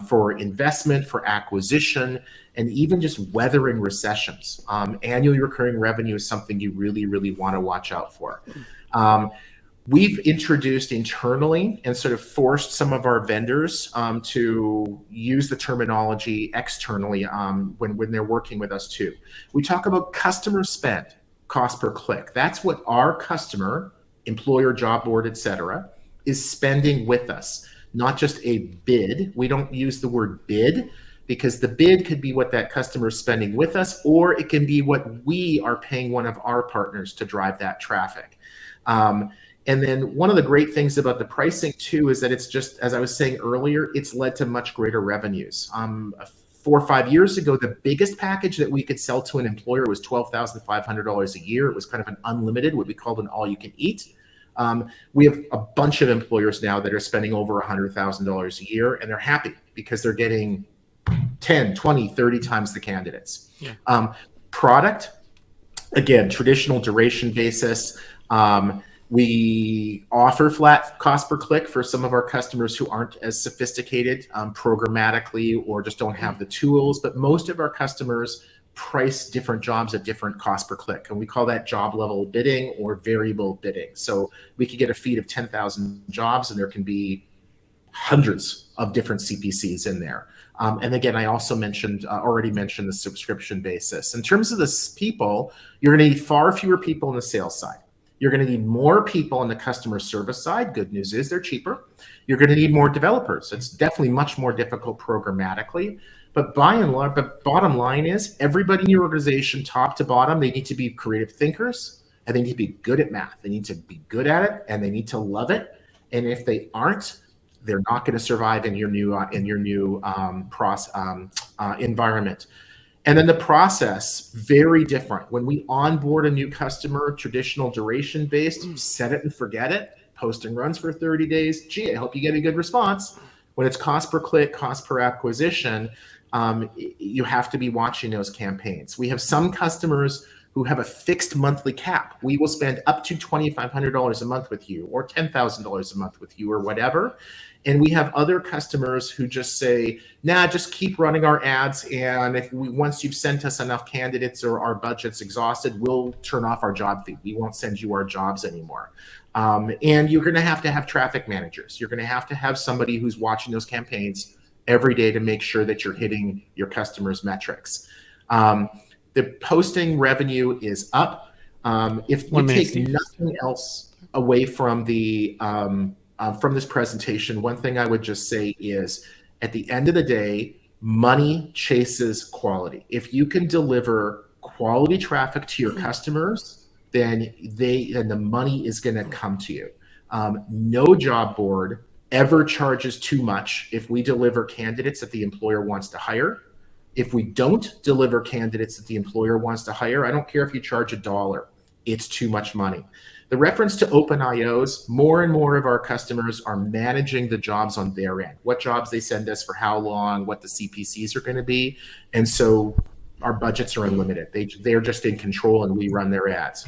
E: For investment, for acquisition, and even just weathering recessions. Annually recurring revenue is something you really, really want to watch out for. We've introduced internally and sort of forced some of our vendors to use the terminology externally when they're working with us too. We talk about customer spend, cost per click. That's what our customer, employer, job board, etc., is spending with us, not just a bid. We don't use the word bid because the bid could be what that customer is spending with us, or it can be what we are paying one of our partners to drive that traffic. And then one of the great things about the pricing too is that it's just, as I was saying earlier, it's led to much greater revenues. 4 or 5 years ago, the biggest package that we could sell to an employer was $12,500 a year. It was kind of an unlimited, what we called an all-you-can-eat. We have a bunch of employers now that are spending over $100,000 a year, and they're happy because they're getting 10, 20, 30 times the candidates. Yeah. Product, again, traditional duration basis. We offer flat cost per click for some of our customers who aren't as sophisticated programmatically or just don't have the tools, but most of our customers price different jobs at different cost per click. And we call that job level bidding or variable bidding. So we could get a feed of 10,000 jobs and there can be hundreds of different CPCs in there. And again, I also already mentioned the subscription basis. In terms of the people, you're going to need far fewer people on the sales side. You're going to need more people on the customer service side. Good news is they're cheaper. You're going to need more developers. It's definitely much more difficult programmatically. But bottom line is everybody in your organization, top to bottom, they need to be creative thinkers and they need to be good at math. They need to be good at it and they need to love it. And if they aren't, they're not going to survive in your new environment. And then the process, very different. When we onboard a new customer, traditional duration based, set it and forget it, posting runs for 30 days. Gee, I hope you get a good response. When it's cost per click, cost per acquisition, you have to be watching those campaigns. We have some customers who have a fixed monthly cap. We will spend up to $2,500 a month with you or $10,000 a month with you or whatever. And we have other customers who just say, nah, just keep running our ads. And once you've sent us enough candidates or our budget's exhausted, we'll turn off our job feed. We won't send you our jobs anymore. And you're going to have traffic managers. You're going to have somebody who's watching those campaigns every day to make sure that you're hitting your customers' metrics. The posting revenue is up. If you take nothing else away from from this presentation, one thing I would just say is, at the end of the day, money chases quality. If you can deliver quality traffic to your customers, then the money is going to come to you. No job board ever charges too much if we deliver candidates that the employer wants to hire. If we don't deliver candidates that the employer wants to hire, I don't care if you charge $1, it's too much money. The reference to open IOs, more and more of our customers are managing the jobs on their end, what jobs they send us for how long, what the CPCs are going to be. And so our budgets are unlimited. They're just in control and we run their ads.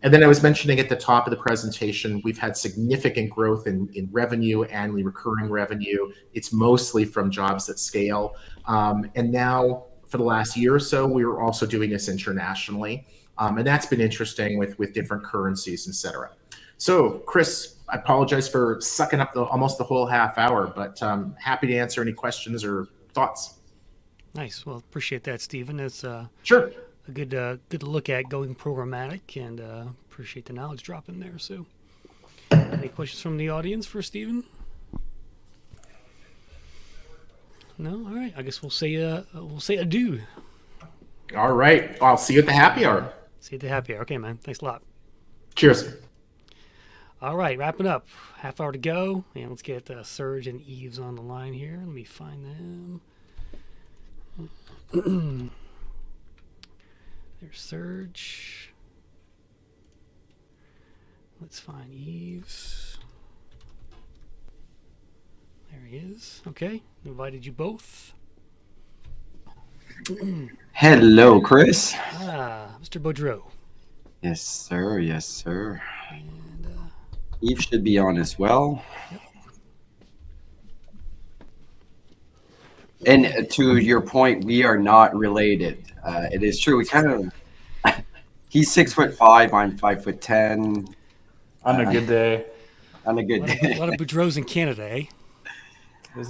E: And then I was mentioning at the top of the presentation, we've had significant growth in revenue, annually recurring revenue. It's mostly from jobs that scale. And now for the last year or so, we were also doing this internationally. And that's been interesting with different currencies, et cetera. So Chris, I apologize for sucking up almost the whole half hour, but happy to answer any questions or thoughts.
A: Nice. Well, appreciate that, Stephen. It's
E: sure.
A: A good look at going programmatic, and appreciate the knowledge drop in there. So, any questions from the audience for Stephen? No. All right. I guess we'll say adieu.
E: All right. I'll see you at the happy hour.
A: See you at the happy hour. Okay, man. Thanks a lot.
E: Cheers.
A: All right. Wrapping up. Half hour to go, and let's get Serge and Yves on the line here. Let me find them. There's Serge. Let's find Yves. There he is. Okay. Invited you both.
F: Hello, Chris.
A: Mr. Boudreau.
F: Yes, sir. Yes, sir.
A: And
F: Yves should be on as well. Yep. And to your point, we are not related. It is true. We kind of. He's 6'5". I'm 5'10".
G: On a good day.
F: On a good day.
A: A lot of Boudreaux in Canada, eh?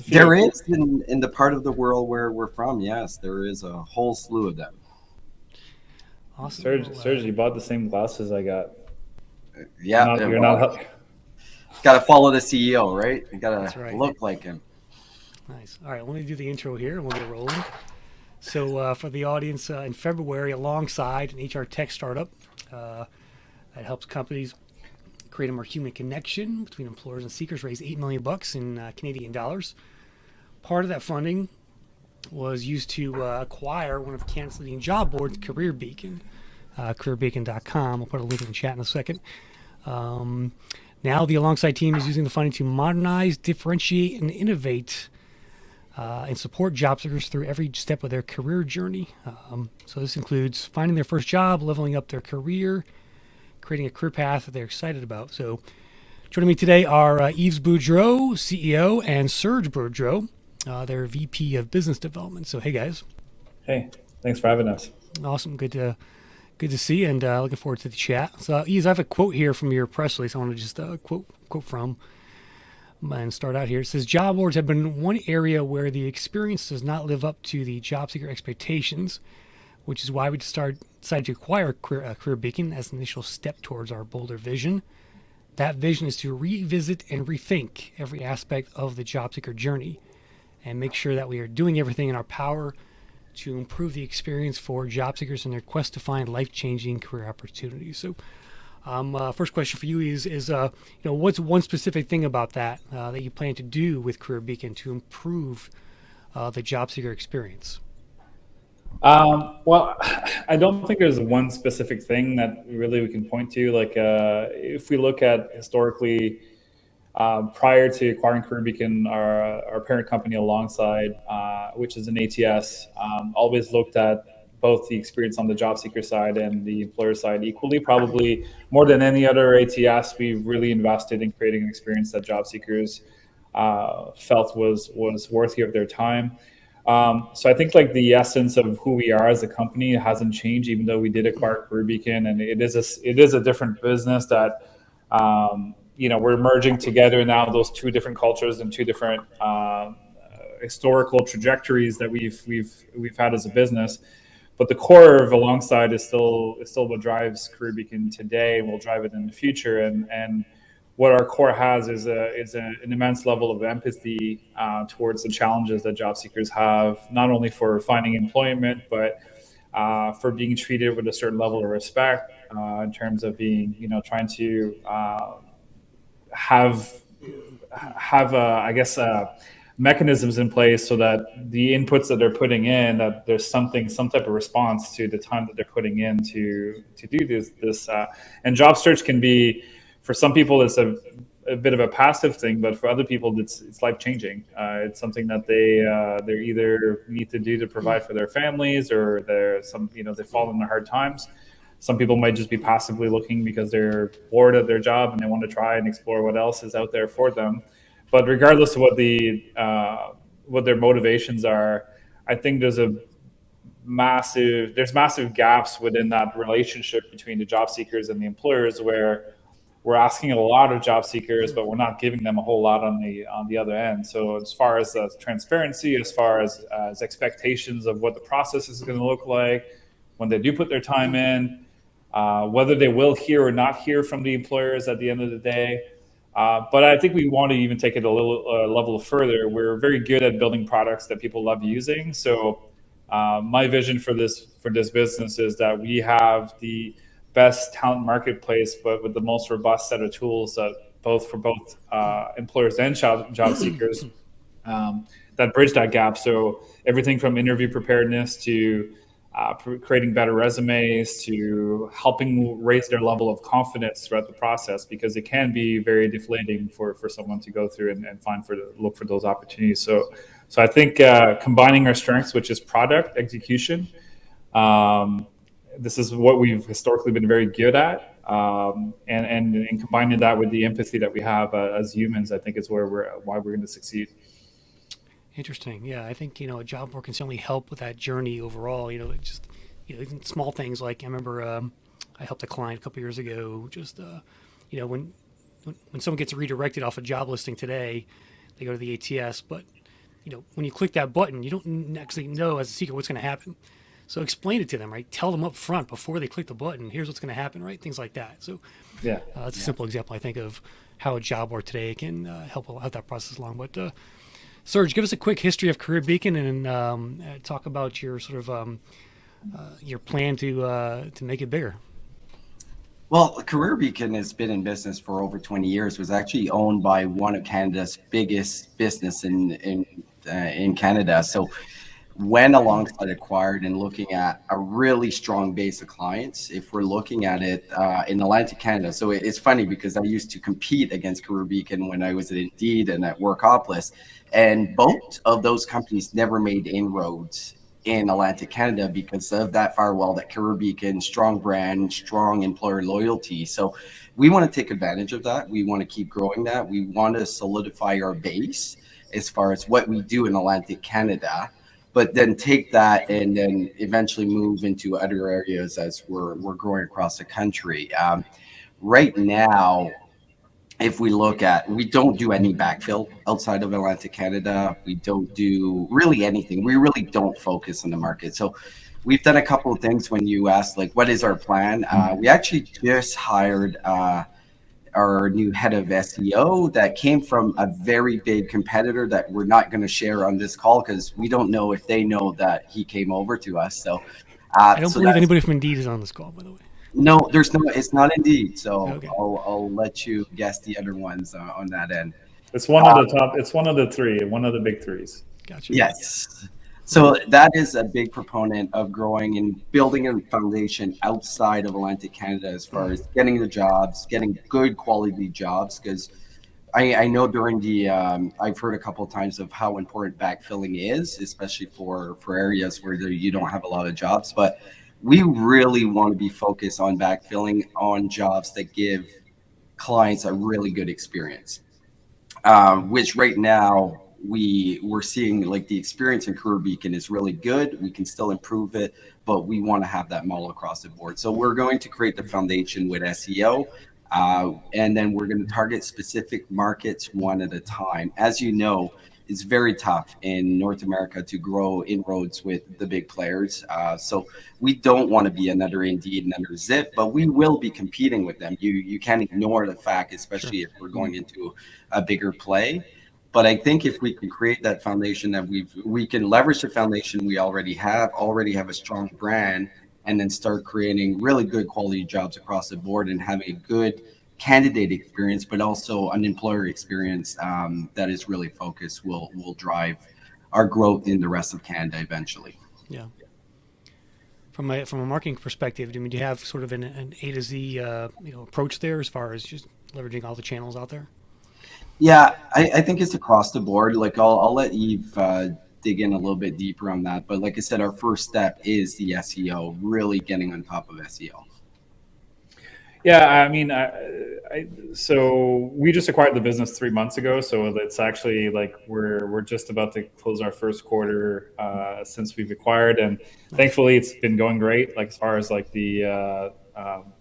F: There is in the part of the world where we're from. Yes, there is a whole slew of them.
A: Awesome.
G: Serge, you bought the same glasses I got.
F: Yeah,
G: you're not.
F: Got to follow the CEO, right? You got to look like him.
A: Nice. All right, let me do the intro here, and we'll get rolling. So for the audience, in February, alongside an HR tech startup that helps companies create a more human connection between employers and seekers, raise $8 million in Canadian dollars. Part of that funding was used to acquire one of Canada's leading job boards, Career Beacon, careerbeacon.com. I'll put a link in the chat in a second. Now the Alongside team is using the funding to modernize, differentiate, and innovate and support job seekers through every step of their career journey. So this includes finding their first job, leveling up their career, creating a career path that they're excited about. So joining me today are Yves Boudreau, CEO, and Serge Boudreau, their VP of Business Development. So hey, guys.
G: Hey, thanks for having us.
A: Awesome. Good to see you, and looking forward to the chat. So Yves, I have a quote here from your press release. I want to just quote from and start out here. It says, job boards have been one area where the experience does not live up to the job seeker expectations, which is why we decided to acquire Career Beacon as an initial step towards our bolder vision. That vision is to revisit and rethink every aspect of the job seeker journey and make sure that we are doing everything in our power to improve the experience for job seekers in their quest to find life-changing career opportunities. So, first question for you is what's one specific thing about that that you plan to do with Career Beacon to improve the job seeker experience?
G: Well, I don't think there's one specific thing that really we can point to. Like, if we look at historically, prior to acquiring Career Beacon, our parent company alongside, which is an ATS, always looked at both the experience on the job seeker side and the employer side equally. Probably more than any other ATS, we've really invested in creating an experience that job seekers felt was worthy of their time. So I think like the essence of who we are as a company hasn't changed, even though we did acquire Career Beacon, and it is a different business that we're merging together now those two different cultures and two different historical trajectories that we've had as a business. But the core of alongside is still what drives Career Beacon today, and will drive it in the future. And what our core has is an immense level of empathy towards the challenges that job seekers have, not only for finding employment, but for being treated with a certain level of respect in terms of being, trying to have mechanisms in place so that the inputs that they're putting in, that there's some type of response to the time that they're putting in to do this. And job search can be, for some people, it's a bit of a passive thing, but for other people, it's life changing. It's something that they either need to do to provide for their families, or they fall into hard times. Some people might just be passively looking because they're bored at their job and they want to try and explore what else is out there for them. But regardless of what their motivations are, I think there's massive gaps within that relationship between the job seekers and the employers, where we're asking a lot of job seekers, but we're not giving them a whole lot on the other end. So as far as transparency, as far as expectations of what the process is going to look like when they do put their time in, whether they will hear or not hear from the employers at the end of the day. But I think we want to even take it a little level further. We're very good at building products that people love using. So my vision for this business is that we have the best talent marketplace, but with the most robust set of tools that for both employers and job seekers that bridge that gap. So everything from interview preparedness to creating better resumes to helping raise their level of confidence throughout the process, because it can be very deflating for someone to go through and look for those opportunities. So I think combining our strengths, which is product execution, this is what we've historically been very good at, and combining that with the empathy that we have as humans, I think is why we're going to succeed.
A: Interesting. Yeah, I think a job board can certainly help with that journey overall. Just even small things like I remember I helped a client a couple years ago. Just when someone gets redirected off a job listing today, they go to the ATS, but when you click that button, you don't actually know as a seeker what's going to happen. So explain it to them, right? Tell them up front before they click the button. Here's what's going to happen, right? Things like that. So
G: yeah,
A: that's a simple example, I think, of how a job board today can help out that process along. But Serge, give us a quick history of Career Beacon and talk about your sort of your plan to make it bigger.
F: Well, Career Beacon has been in business for over 20 years. Was actually owned by one of Canada's biggest business in Canada. So when alongside acquired and looking at a really strong base of clients, if we're looking at it in Atlantic Canada. So it's funny because I used to compete against Career Beacon when I was at Indeed and at Workopolis, and both of those companies never made inroads in Atlantic Canada because of that firewall, that Career Beacon, strong brand, strong employer loyalty. So we want to take advantage of that. We want to keep growing that. We want to solidify our base as far as what we do in Atlantic Canada, but then take that and then eventually move into other areas as we're growing across the country. Right now, if we look at, we don't do any backfill outside of Atlantic Canada. We don't do really anything. We really don't focus on the market. So we've done a couple of things. When you asked, like, what is our plan? We actually just hired our new head of SEO that came from a very big competitor that we're not going to share on this call because we don't know if they know that he came over to us. So
A: I don't believe anybody from Indeed is on this call, by the way.
F: no, there's no, it's not Indeed. So
A: Okay.
F: I'll let you guess the other ones on that end.
G: It's one of the top. It's one of the three. One of the big threes.
A: Gotcha.
F: Yes. So that is a big proponent of growing and building a foundation outside of Atlantic Canada as far as getting the jobs, getting good quality jobs. Because I know during the I've heard a couple of times of how important backfilling is, especially for areas where you don't have a lot of jobs. But we really want to be focused on backfilling on jobs that give clients a really good experience, which right now we're seeing, like, the experience in Career Beacon is really good. We can still improve it, but we want to have that model across the board. So we're going to create the foundation with SEO, and then we're going to target specific markets one at a time. As you know, it's very tough in North America to grow inroads with the big players. So we don't want to be another Indeed, another Zip, but we will be competing with them. You can't ignore the fact, especially if we're going into a bigger play. But I think if we can create that foundation, that we can leverage the foundation we already have a strong brand, and then start creating really good quality jobs across the board and having a good candidate experience, but also an employer experience that is really focused, will drive our growth in the rest of Canada eventually.
A: Yeah. From a marketing perspective, I mean, do you have sort of an A to Z approach there as far as just leveraging all the channels out there?
F: Yeah, I think it's across the board. Like, I'll let Yves dig in a little bit deeper on that. But like I said, our first step is the SEO, really getting on top of SEO.
G: Yeah, I mean, so we just acquired the business 3 months ago. So it's actually like we're just about to close our first quarter since we've acquired, and thankfully it's been going great. Like, as far as like the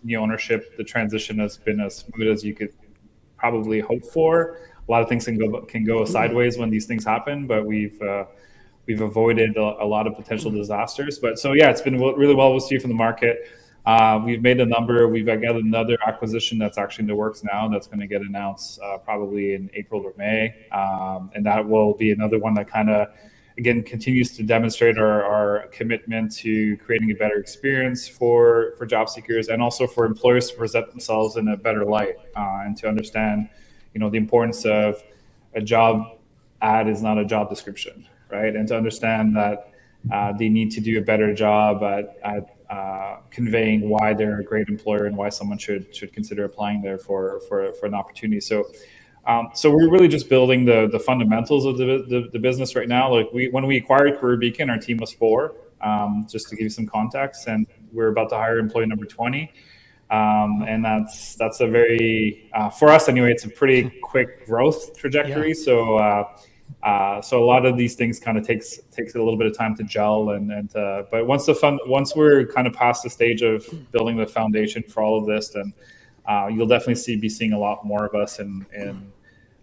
G: new ownership, the transition has been as smooth as you could probably hope for. A lot of things can go sideways when these things happen, but we've avoided a lot of potential disasters. But so yeah, it's been really well received from the market. We've made a number. We've got another acquisition that's actually in the works now that's going to get announced probably in April or May, and that will be another one that kind of, again, continues to demonstrate our commitment to creating a better experience for job seekers, and also for employers to present themselves in a better light, and to understand, the importance of a job ad is not a job description, right? And to understand that they need to do a better job at conveying why they're a great employer and why someone should consider applying there for an opportunity. So we're really just building the fundamentals of the business right now. Like, when we acquired Career Beacon, our team was 4, just to give you some context, and we're about to hire employee number 20. And that's a very, for us anyway, it's a pretty quick growth trajectory. Yeah. So a lot of these things kind of takes a little bit of time to gel, but once we're kind of past the stage of building the foundation for all of this, then you'll definitely be seeing a lot more of us in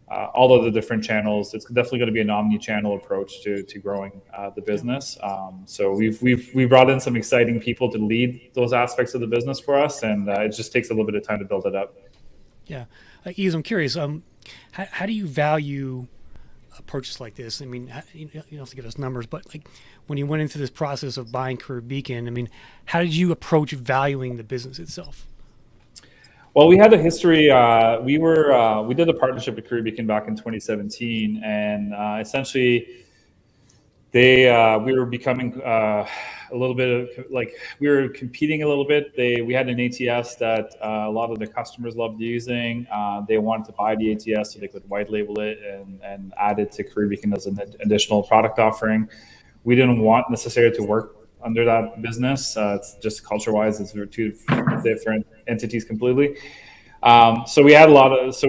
G: all of the different channels. It's definitely going to be an omni-channel approach to growing the business. So we've brought in some exciting people to lead those aspects of the business for us, and it just takes a little bit of time to build it up.
A: Yeah, Yves, I'm curious. How do you value a purchase like this? I mean, you don't have to give us numbers, but like, when you went into this process of buying Career Beacon, I mean, how did you approach valuing the business itself?
G: Well, we had a history. We did a partnership with Career Beacon back in 2017, and essentially, we were becoming a little bit of, like, we were competing a little bit. We had an ATS that a lot of the customers loved using. They wanted to buy the ATS so they could white label it and add it to Career Beacon as an additional product offering. We didn't want necessarily to work under that business. It's just culture-wise, it's two different entities completely. So we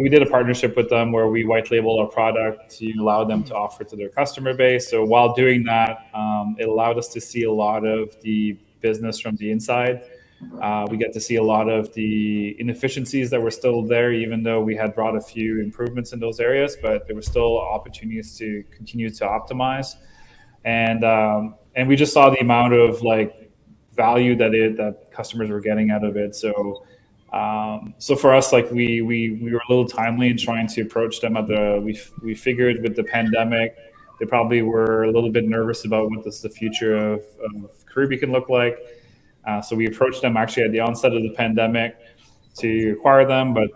G: did a partnership with them where we white label our product to allow them to offer to their customer base. So while doing that, it allowed us to see a lot of the business from the inside. We get to see a lot of the inefficiencies that were still there, even though we had brought a few improvements in those areas, but there were still opportunities to continue to optimize. And we just saw the amount of, like, value that customers were getting out of it. So for us, like we were a little timely in trying to approach them we figured with the pandemic, they probably were a little bit nervous about what the future of Caribbean can look like. So we approached them actually at the onset of the pandemic to acquire them, but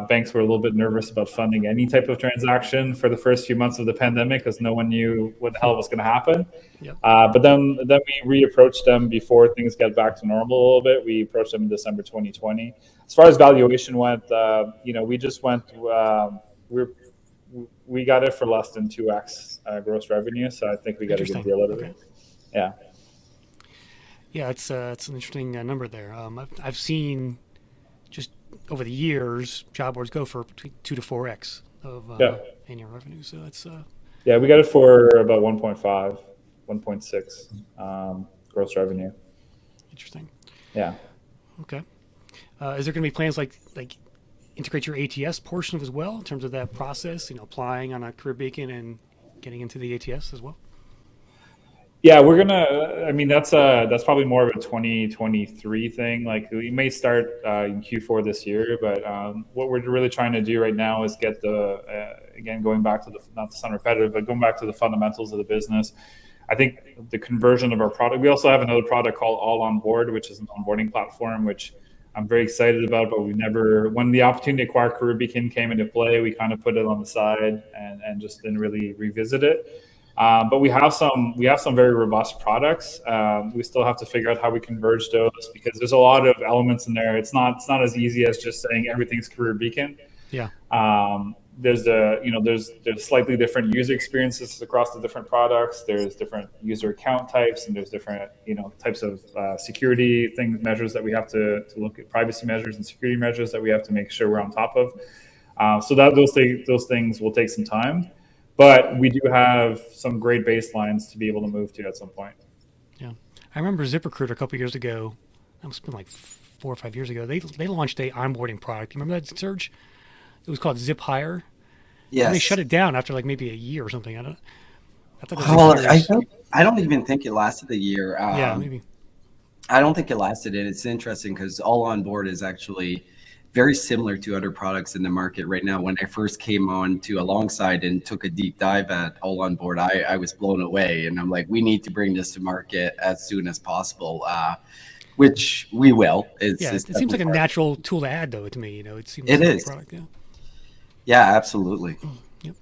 G: banks were a little bit nervous about funding any type of transaction for the first few months of the pandemic because no one knew what the hell was going to happen.
A: Yep.
G: But then we reapproached them before things got back to normal a little bit. We approached them in December 2020. As far as valuation went, we just went. We got it for less than 2x gross revenue, so I think we got a good deal out of it. Yeah.
A: Yeah, it's an interesting number there. I've seen just over the years job boards go for between 2 to 4x of annual revenue. So it's
G: we got it for about 1.5, 1.6 gross revenue.
A: Interesting.
G: Yeah.
A: Okay. Is there going to be plans like integrate your ATS portion of as well in terms of that process? Applying on a career beacon and getting into the ATS as well.
G: Yeah, we're gonna. I mean, that's probably more of a 2023 thing. Like we may start in Q4 this year, but what we're really trying to do right now is get again going back to not to sound repetitive, but going back to the fundamentals of the business. I think the conversion of our product. We also have another product called All On Board, which is an onboarding platform, which I'm very excited about. But when the opportunity to acquire Career Beacon came into play, we kind of put it on the side and just didn't really revisit it. But we have some very robust products. We still have to figure out how we converge those because there's a lot of elements in there. It's not as easy as just saying everything's Career Beacon.
A: Yeah.
G: There's slightly different user experiences across the different products. There's different user account types, and there's different types of security measures that we have to look at, privacy measures and security measures that we have to make sure we're on top of. So those things will take some time. But we do have some great baselines to be able to move to at some point.
A: Yeah. I remember ZipRecruiter a couple of years ago. That must have been like 4 or 5 years ago. They launched a onboarding product. You remember that, Serge? It was called Zip Hire.
F: Yes.
A: And they shut it down after like maybe a year or something. I
F: don't even think it lasted a year.
A: Yeah, maybe.
F: I don't think it lasted. It's interesting because All On Board is actually very similar to other products in the market right now. When I first came on to alongside and took a deep dive at All On Board, I was blown away. And I'm like, we need to bring this to market as soon as possible, which we will.
A: It seems like a natural tool to add, though, to me. It seems
F: it
A: like
F: is.
A: A product,
F: Yeah, absolutely.
A: Yep.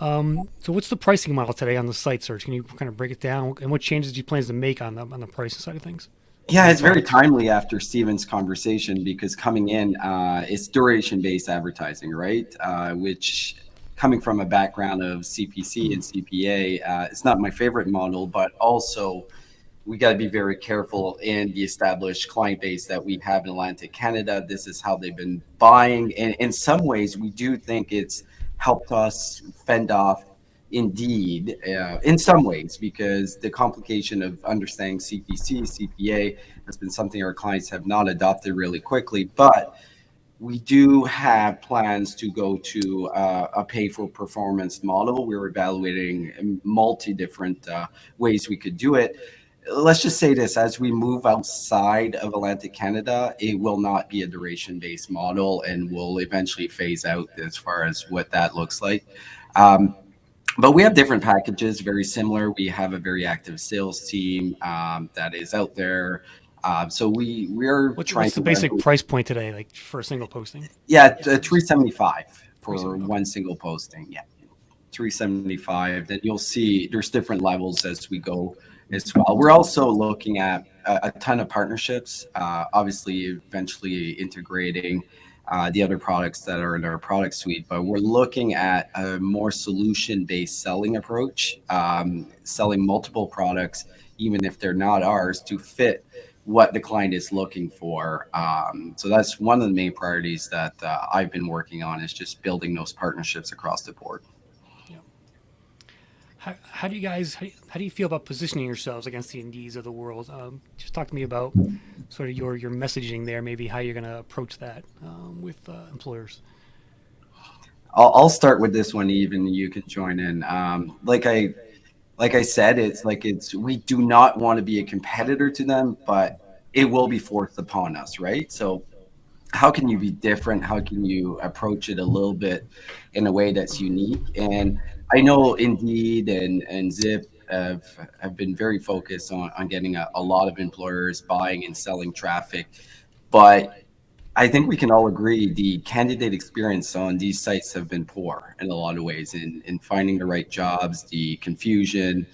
A: So what's the pricing model today on the site, Serge? Can you kind of break it down? And what changes do you plan to make on the pricing side of things?
F: Yeah, it's very timely after Steven's conversation because coming in, it's duration-based advertising, right? Which, coming from a background of CPC and CPA, it's not my favorite model, but also we got to be very careful in the established client base that we have in Atlantic Canada. This is how they've been buying. And in some ways, we do think it's helped us fend off Indeed, in some ways, because the complication of understanding CPC, CPA has been something our clients have not adopted really quickly. But we do have plans to go to a pay-for-performance model. We're evaluating different ways we could do it. Let's just say this, as we move outside of Atlantic Canada, it will not be a duration-based model and will eventually phase out as far as what that looks like. But we have different packages, very similar. We have a very active sales team that is out there. So we're trying
A: what's
F: to.
A: the basic price point today, like for a single posting?
F: Yeah, $375 for one single posting. Yeah, $375. Then you'll see there's different levels as we go as well. We're also looking at a ton of partnerships. Obviously, eventually integrating the other products that are in our product suite, but we're looking at a more solution-based selling approach, selling multiple products, even if they're not ours, to fit what the client is looking for. So that's one of the main priorities that I've been working on, is just building those partnerships across the board.
A: How do you feel about positioning yourselves against the Indeeds of the world? Just talk to me about sort of your messaging there, maybe how you're going to approach that with employers.
F: I'll start with this one, even you can join in. Like I like I said, we do not want to be a competitor to them, but it will be forced upon us, right? So how can you be different? How can you approach it a little bit in a way that's unique? And I know Indeed and Zip have been very focused on getting a lot of employers buying and selling traffic. But I think we can all agree the candidate experience on these sites have been poor in a lot of ways in finding the right jobs, the confusion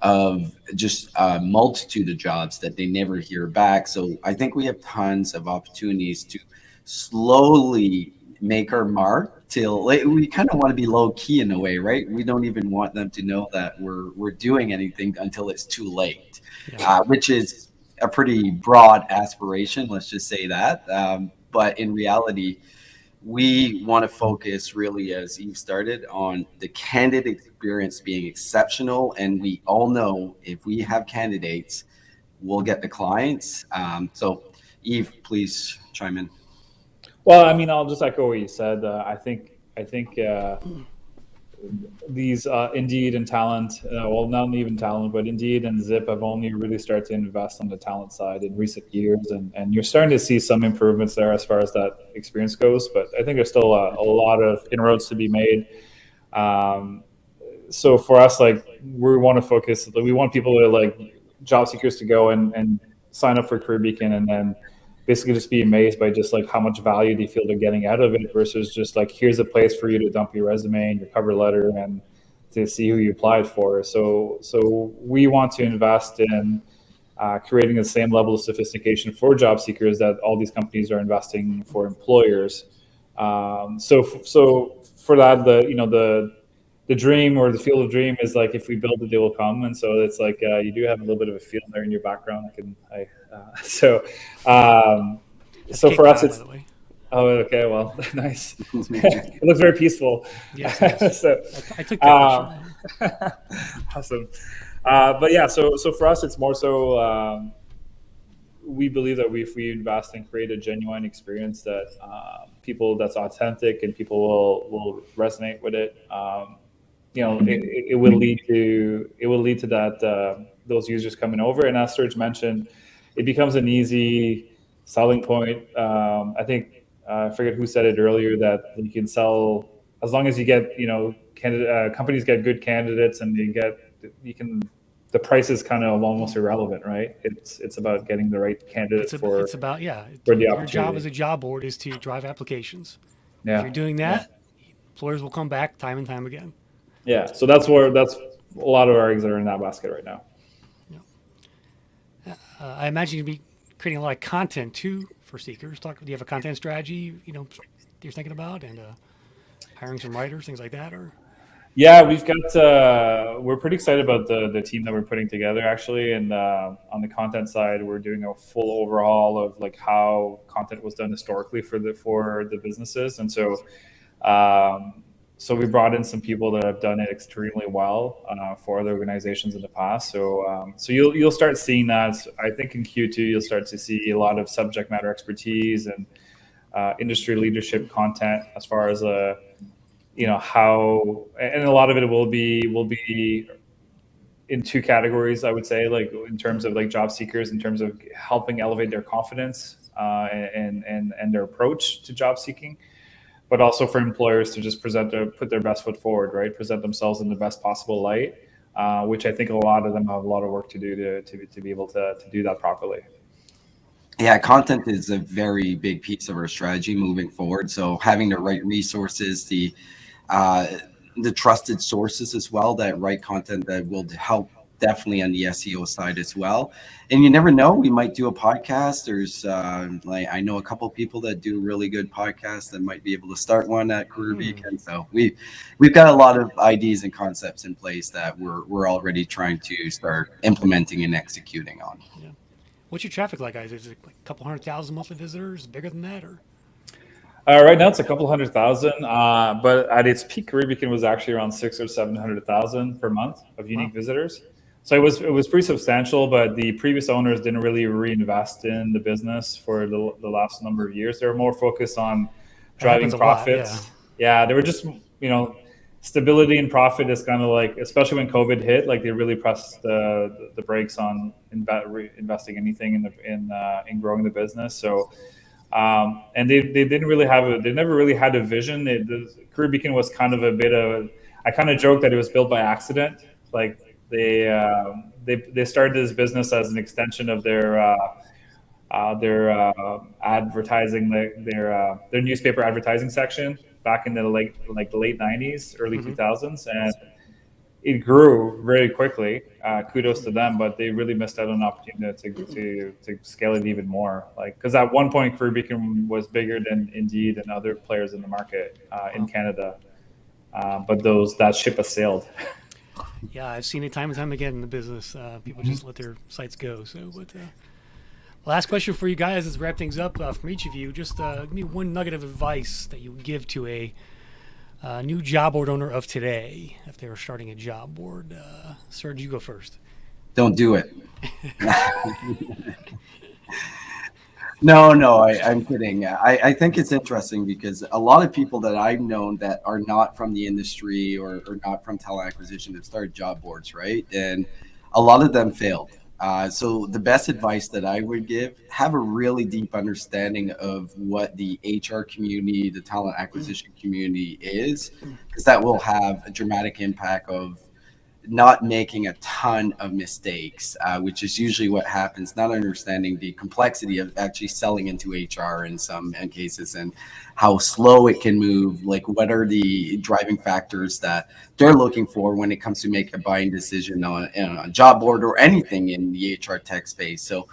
F: of just a multitude of jobs that they never hear back. So I think we have tons of opportunities to slowly make our mark till like, we kind of want to be low key in a way, right? We don't even want them to know that we're doing anything until it's too late, which is a pretty broad aspiration. Let's just say that. But in reality, we want to focus really, as Eve started, on the candidate experience being exceptional. And we all know if we have candidates, we'll get the clients. So, Eve, please chime in.
G: Well, I mean, I'll just echo what you said. I think these Indeed and Talent, well, not even Talent, but Indeed and Zip have only really started to invest on the talent side in recent years, and you're starting to see some improvements there as far as that experience goes. But I think there's still a lot of inroads to be made. So for us, like, we want to focus. We want people to, like, job seekers to go and sign up for Career Beacon and then basically just be amazed by just like how much value they feel they're getting out of it versus just like, here's a place for you to dump your resume and your cover letter and to see who you applied for. So we want to invest in creating the same level of sophistication for job seekers that all these companies are investing for employers. So for that, the dream or the field of dream is like, if we build it, they will come. And so it's like, you do have a little bit of a field there in your background. So for us, it's, oh, okay. Well, nice. It looks very peaceful.
A: Yes.
G: So,
A: I took that.
G: Awesome. But yeah, so for us, it's more so, we believe that if we invest and create a genuine experience that that's authentic and people will resonate with it, it will lead to that those users coming over. And as Serge mentioned, it becomes an easy selling point. I think I forget who said it earlier that you can sell as long as you get companies get good candidates and the price is kind of almost irrelevant, right? It's about getting the right candidates for the opportunity.
A: Your job as a job board is to drive applications. Yeah. If you're doing that, employers will come back time and time again.
G: Yeah, so that's a lot of our eggs that are in that basket right now.
A: Yeah. I imagine you'd be creating a lot of content too for seekers. Do you have a content strategy you're thinking about, and hiring some writers, things like that, or?
G: Yeah, we've got. We're pretty excited about the team that we're putting together, actually, and on the content side, we're doing a full overhaul of like how content was done historically for the businesses, and so. So we brought in some people that have done it extremely well for other organizations in the past. So you'll start seeing that. I think in Q2 you'll start to see a lot of subject matter expertise and industry leadership content as far as how, and a lot of it will be in two categories, I would say, like in terms of like job seekers, in terms of helping elevate their confidence and their approach to job seeking. But also for employers to just put their best foot forward, right? Present themselves in the best possible light, which I think a lot of them have a lot of work to do to be able to do that properly.
F: Yeah, content is a very big piece of our strategy moving forward. So having the right resources, the trusted sources as well, that right content that will help definitely on the SEO side as well. And you never know, we might do a podcast. There's I know a couple of people that do really good podcasts that might be able to start one at Career Beacon. So we've got a lot of ideas and concepts in place that we're already trying to start implementing and executing on.
A: Yeah. What's your traffic like, guys? Is it like a couple 100,000 monthly visitors? Bigger than that, or?
G: Right now it's a couple 100,000, but at its peak, Career Beacon was actually around 600,000 or 700,000 per month of unique visitors. So it was pretty substantial, but the previous owners didn't really reinvest in the business for the last number of years. They were more focused on driving profits. Yeah, they were just stability and profit is kind of like, especially when COVID hit, like they really pressed the brakes on investing anything in growing the business. So, and they didn't really they never really had a vision. The Career Beacon was kind of a bit of, I kind of joke that it was built by accident. Like they started this business as an extension of their advertising, their newspaper advertising section back in the late 90s, early 2000s, and it grew very quickly. Kudos to them, but they really missed out on an opportunity to scale it even more. Like, because at one point, Career Beacon was bigger than Indeed and other players in the market in Canada, but that ship has sailed.
A: Yeah, I've seen it time and time again in the business. People just let their sites go. So, but last question for you guys as we wrap things up from each of you. Just give me one nugget of advice that you would give to a new job board owner of today if they were starting a job board. Serge, you go first.
F: Don't do it. No, I'm kidding. I think it's interesting because a lot of people that I've known that are not from the industry or not from talent acquisition have started job boards, right? And a lot of them failed. So the best advice that I would give, have a really deep understanding of what the HR community, the talent acquisition community is, because that will have a dramatic impact of not making a ton of mistakes, which is usually what happens, not understanding the complexity of actually selling into HR in some cases and how slow it can move. Like, what are the driving factors that they're looking for when it comes to make a buying decision on a job board or anything in the HR tech space. So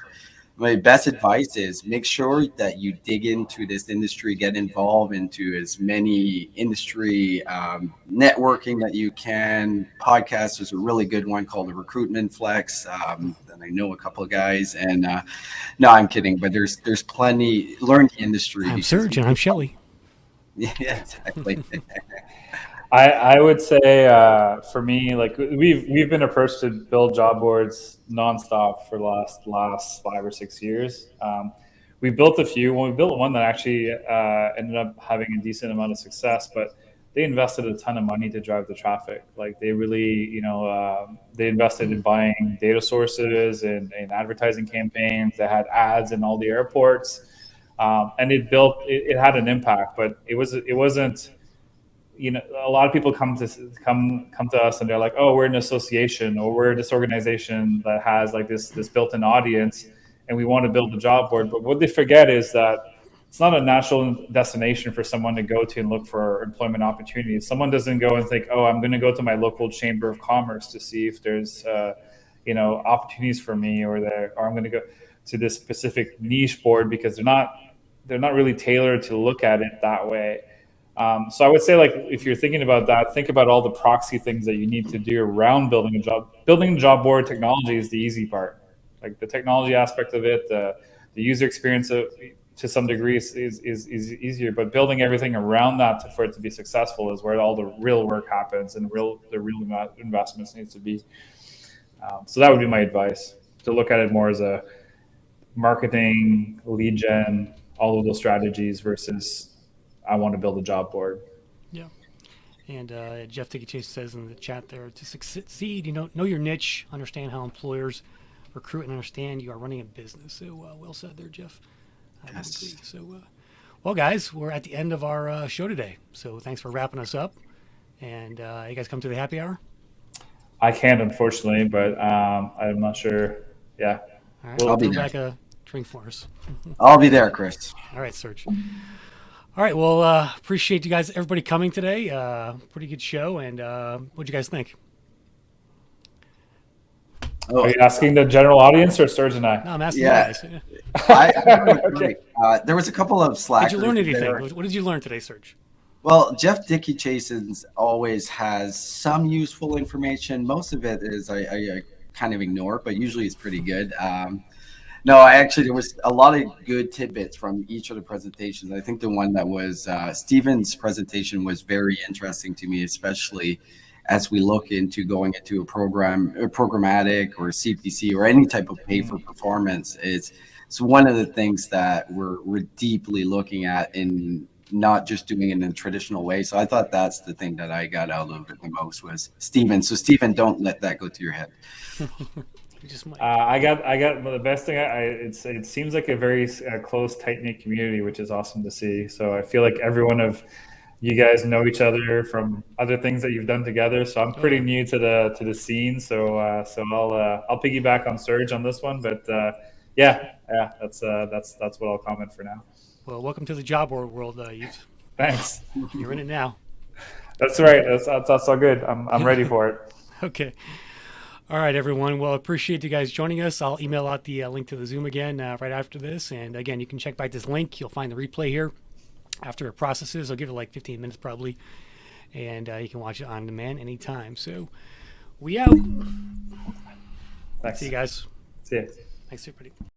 F: my best advice is make sure that you dig into this industry, get involved into as many industry networking that you can. Podcast is a really good one called the Recruitment Flex. And I know a couple of guys, and no, I'm kidding, but there's plenty. Learn the industry.
A: I'm Serge, and I'm Shelley.
F: Yeah, exactly.
G: I would say for me, like we've been approached to build job boards nonstop for the last 5 or 6 years. We built a few. Well, we built one that actually ended up having a decent amount of success, but they invested a ton of money to drive the traffic. Like they really, they invested in buying data sources and advertising campaigns. They had ads in all the airports, and it had an impact, but it wasn't. A lot of people come to us and they're like, oh, we're an association or we're this organization that has like this built-in audience and we want to build a job board. But what they forget is that it's not a natural destination for someone to go to and look for employment opportunities. Someone doesn't go and think, oh, I'm going to go to my local chamber of commerce to see if there's opportunities for me, or I'm going to go to this specific niche board, because they're not really tailored to look at it that way. So I would say, like, if you're thinking about that, think about all the proxy things that you need to do around building a job. Building a job board technology is the easy part. Like the technology aspect of it, the user experience to some degree is easier, but building everything around that for it to be successful is where all the real work happens and the real investments needs to be. So that would be my advice, to look at it more as a marketing, lead gen, all of those strategies versus I want to build a job board.
A: Yeah. And Jeff Dickey Chase says in the chat there, to succeed, know your niche, understand how employers recruit, and understand you are running a business. So well said there, Jeff. I would agree. So, well, guys, we're at the end of our show today. So thanks for wrapping us up. And you guys come to the happy hour?
G: I can't, unfortunately, but I'm not sure. Yeah.
A: All right. I'll be back a drink for us.
F: I'll be there, Chris.
A: All right, Serge. All right, well, appreciate you guys, everybody coming today. Pretty good show, and what'd you guys think?
G: Are you asking the general audience or Serge and I?
A: No, I'm asking you guys. Yeah.
F: Okay. There was a couple of slackers.
A: Did you learn anything? What did you learn today, Serge?
F: Well, Jeff Dickey Chasins always has some useful information. Most of it is I kind of ignore, but usually it's pretty good. No, there was a lot of good tidbits from each of the presentations. I think the one that was Stephen's presentation was very interesting to me, especially as we look into going into a programmatic or CPC or any type of pay for performance. It's one of the things that we're deeply looking at in not just doing it in a traditional way. So I thought that's the thing that I got out of it the most was Stephen. So Stephen, don't let that go to your head.
A: You just might.
G: I got the best thing. It seems like a very close, tight knit community, which is awesome to see. So I feel like every one of you guys know each other from other things that you've done together. So I'm pretty new to the scene. So I'll piggyback on Serge on this one. But yeah, that's what I'll comment for now.
A: Well, welcome to the job board world, Yves.
G: Thanks.
A: You're in it now.
G: That's right. That's all good. I'm ready for it.
A: Okay. All right, everyone. Well, appreciate you guys joining us. I'll email out the link to the Zoom again right after this. And again, you can check back this link. You'll find the replay here after it processes. I'll give it like 15 minutes probably. And you can watch it on demand anytime. So we out.
G: Thanks.
A: See you guys.
G: See ya.
A: Thanks, everybody.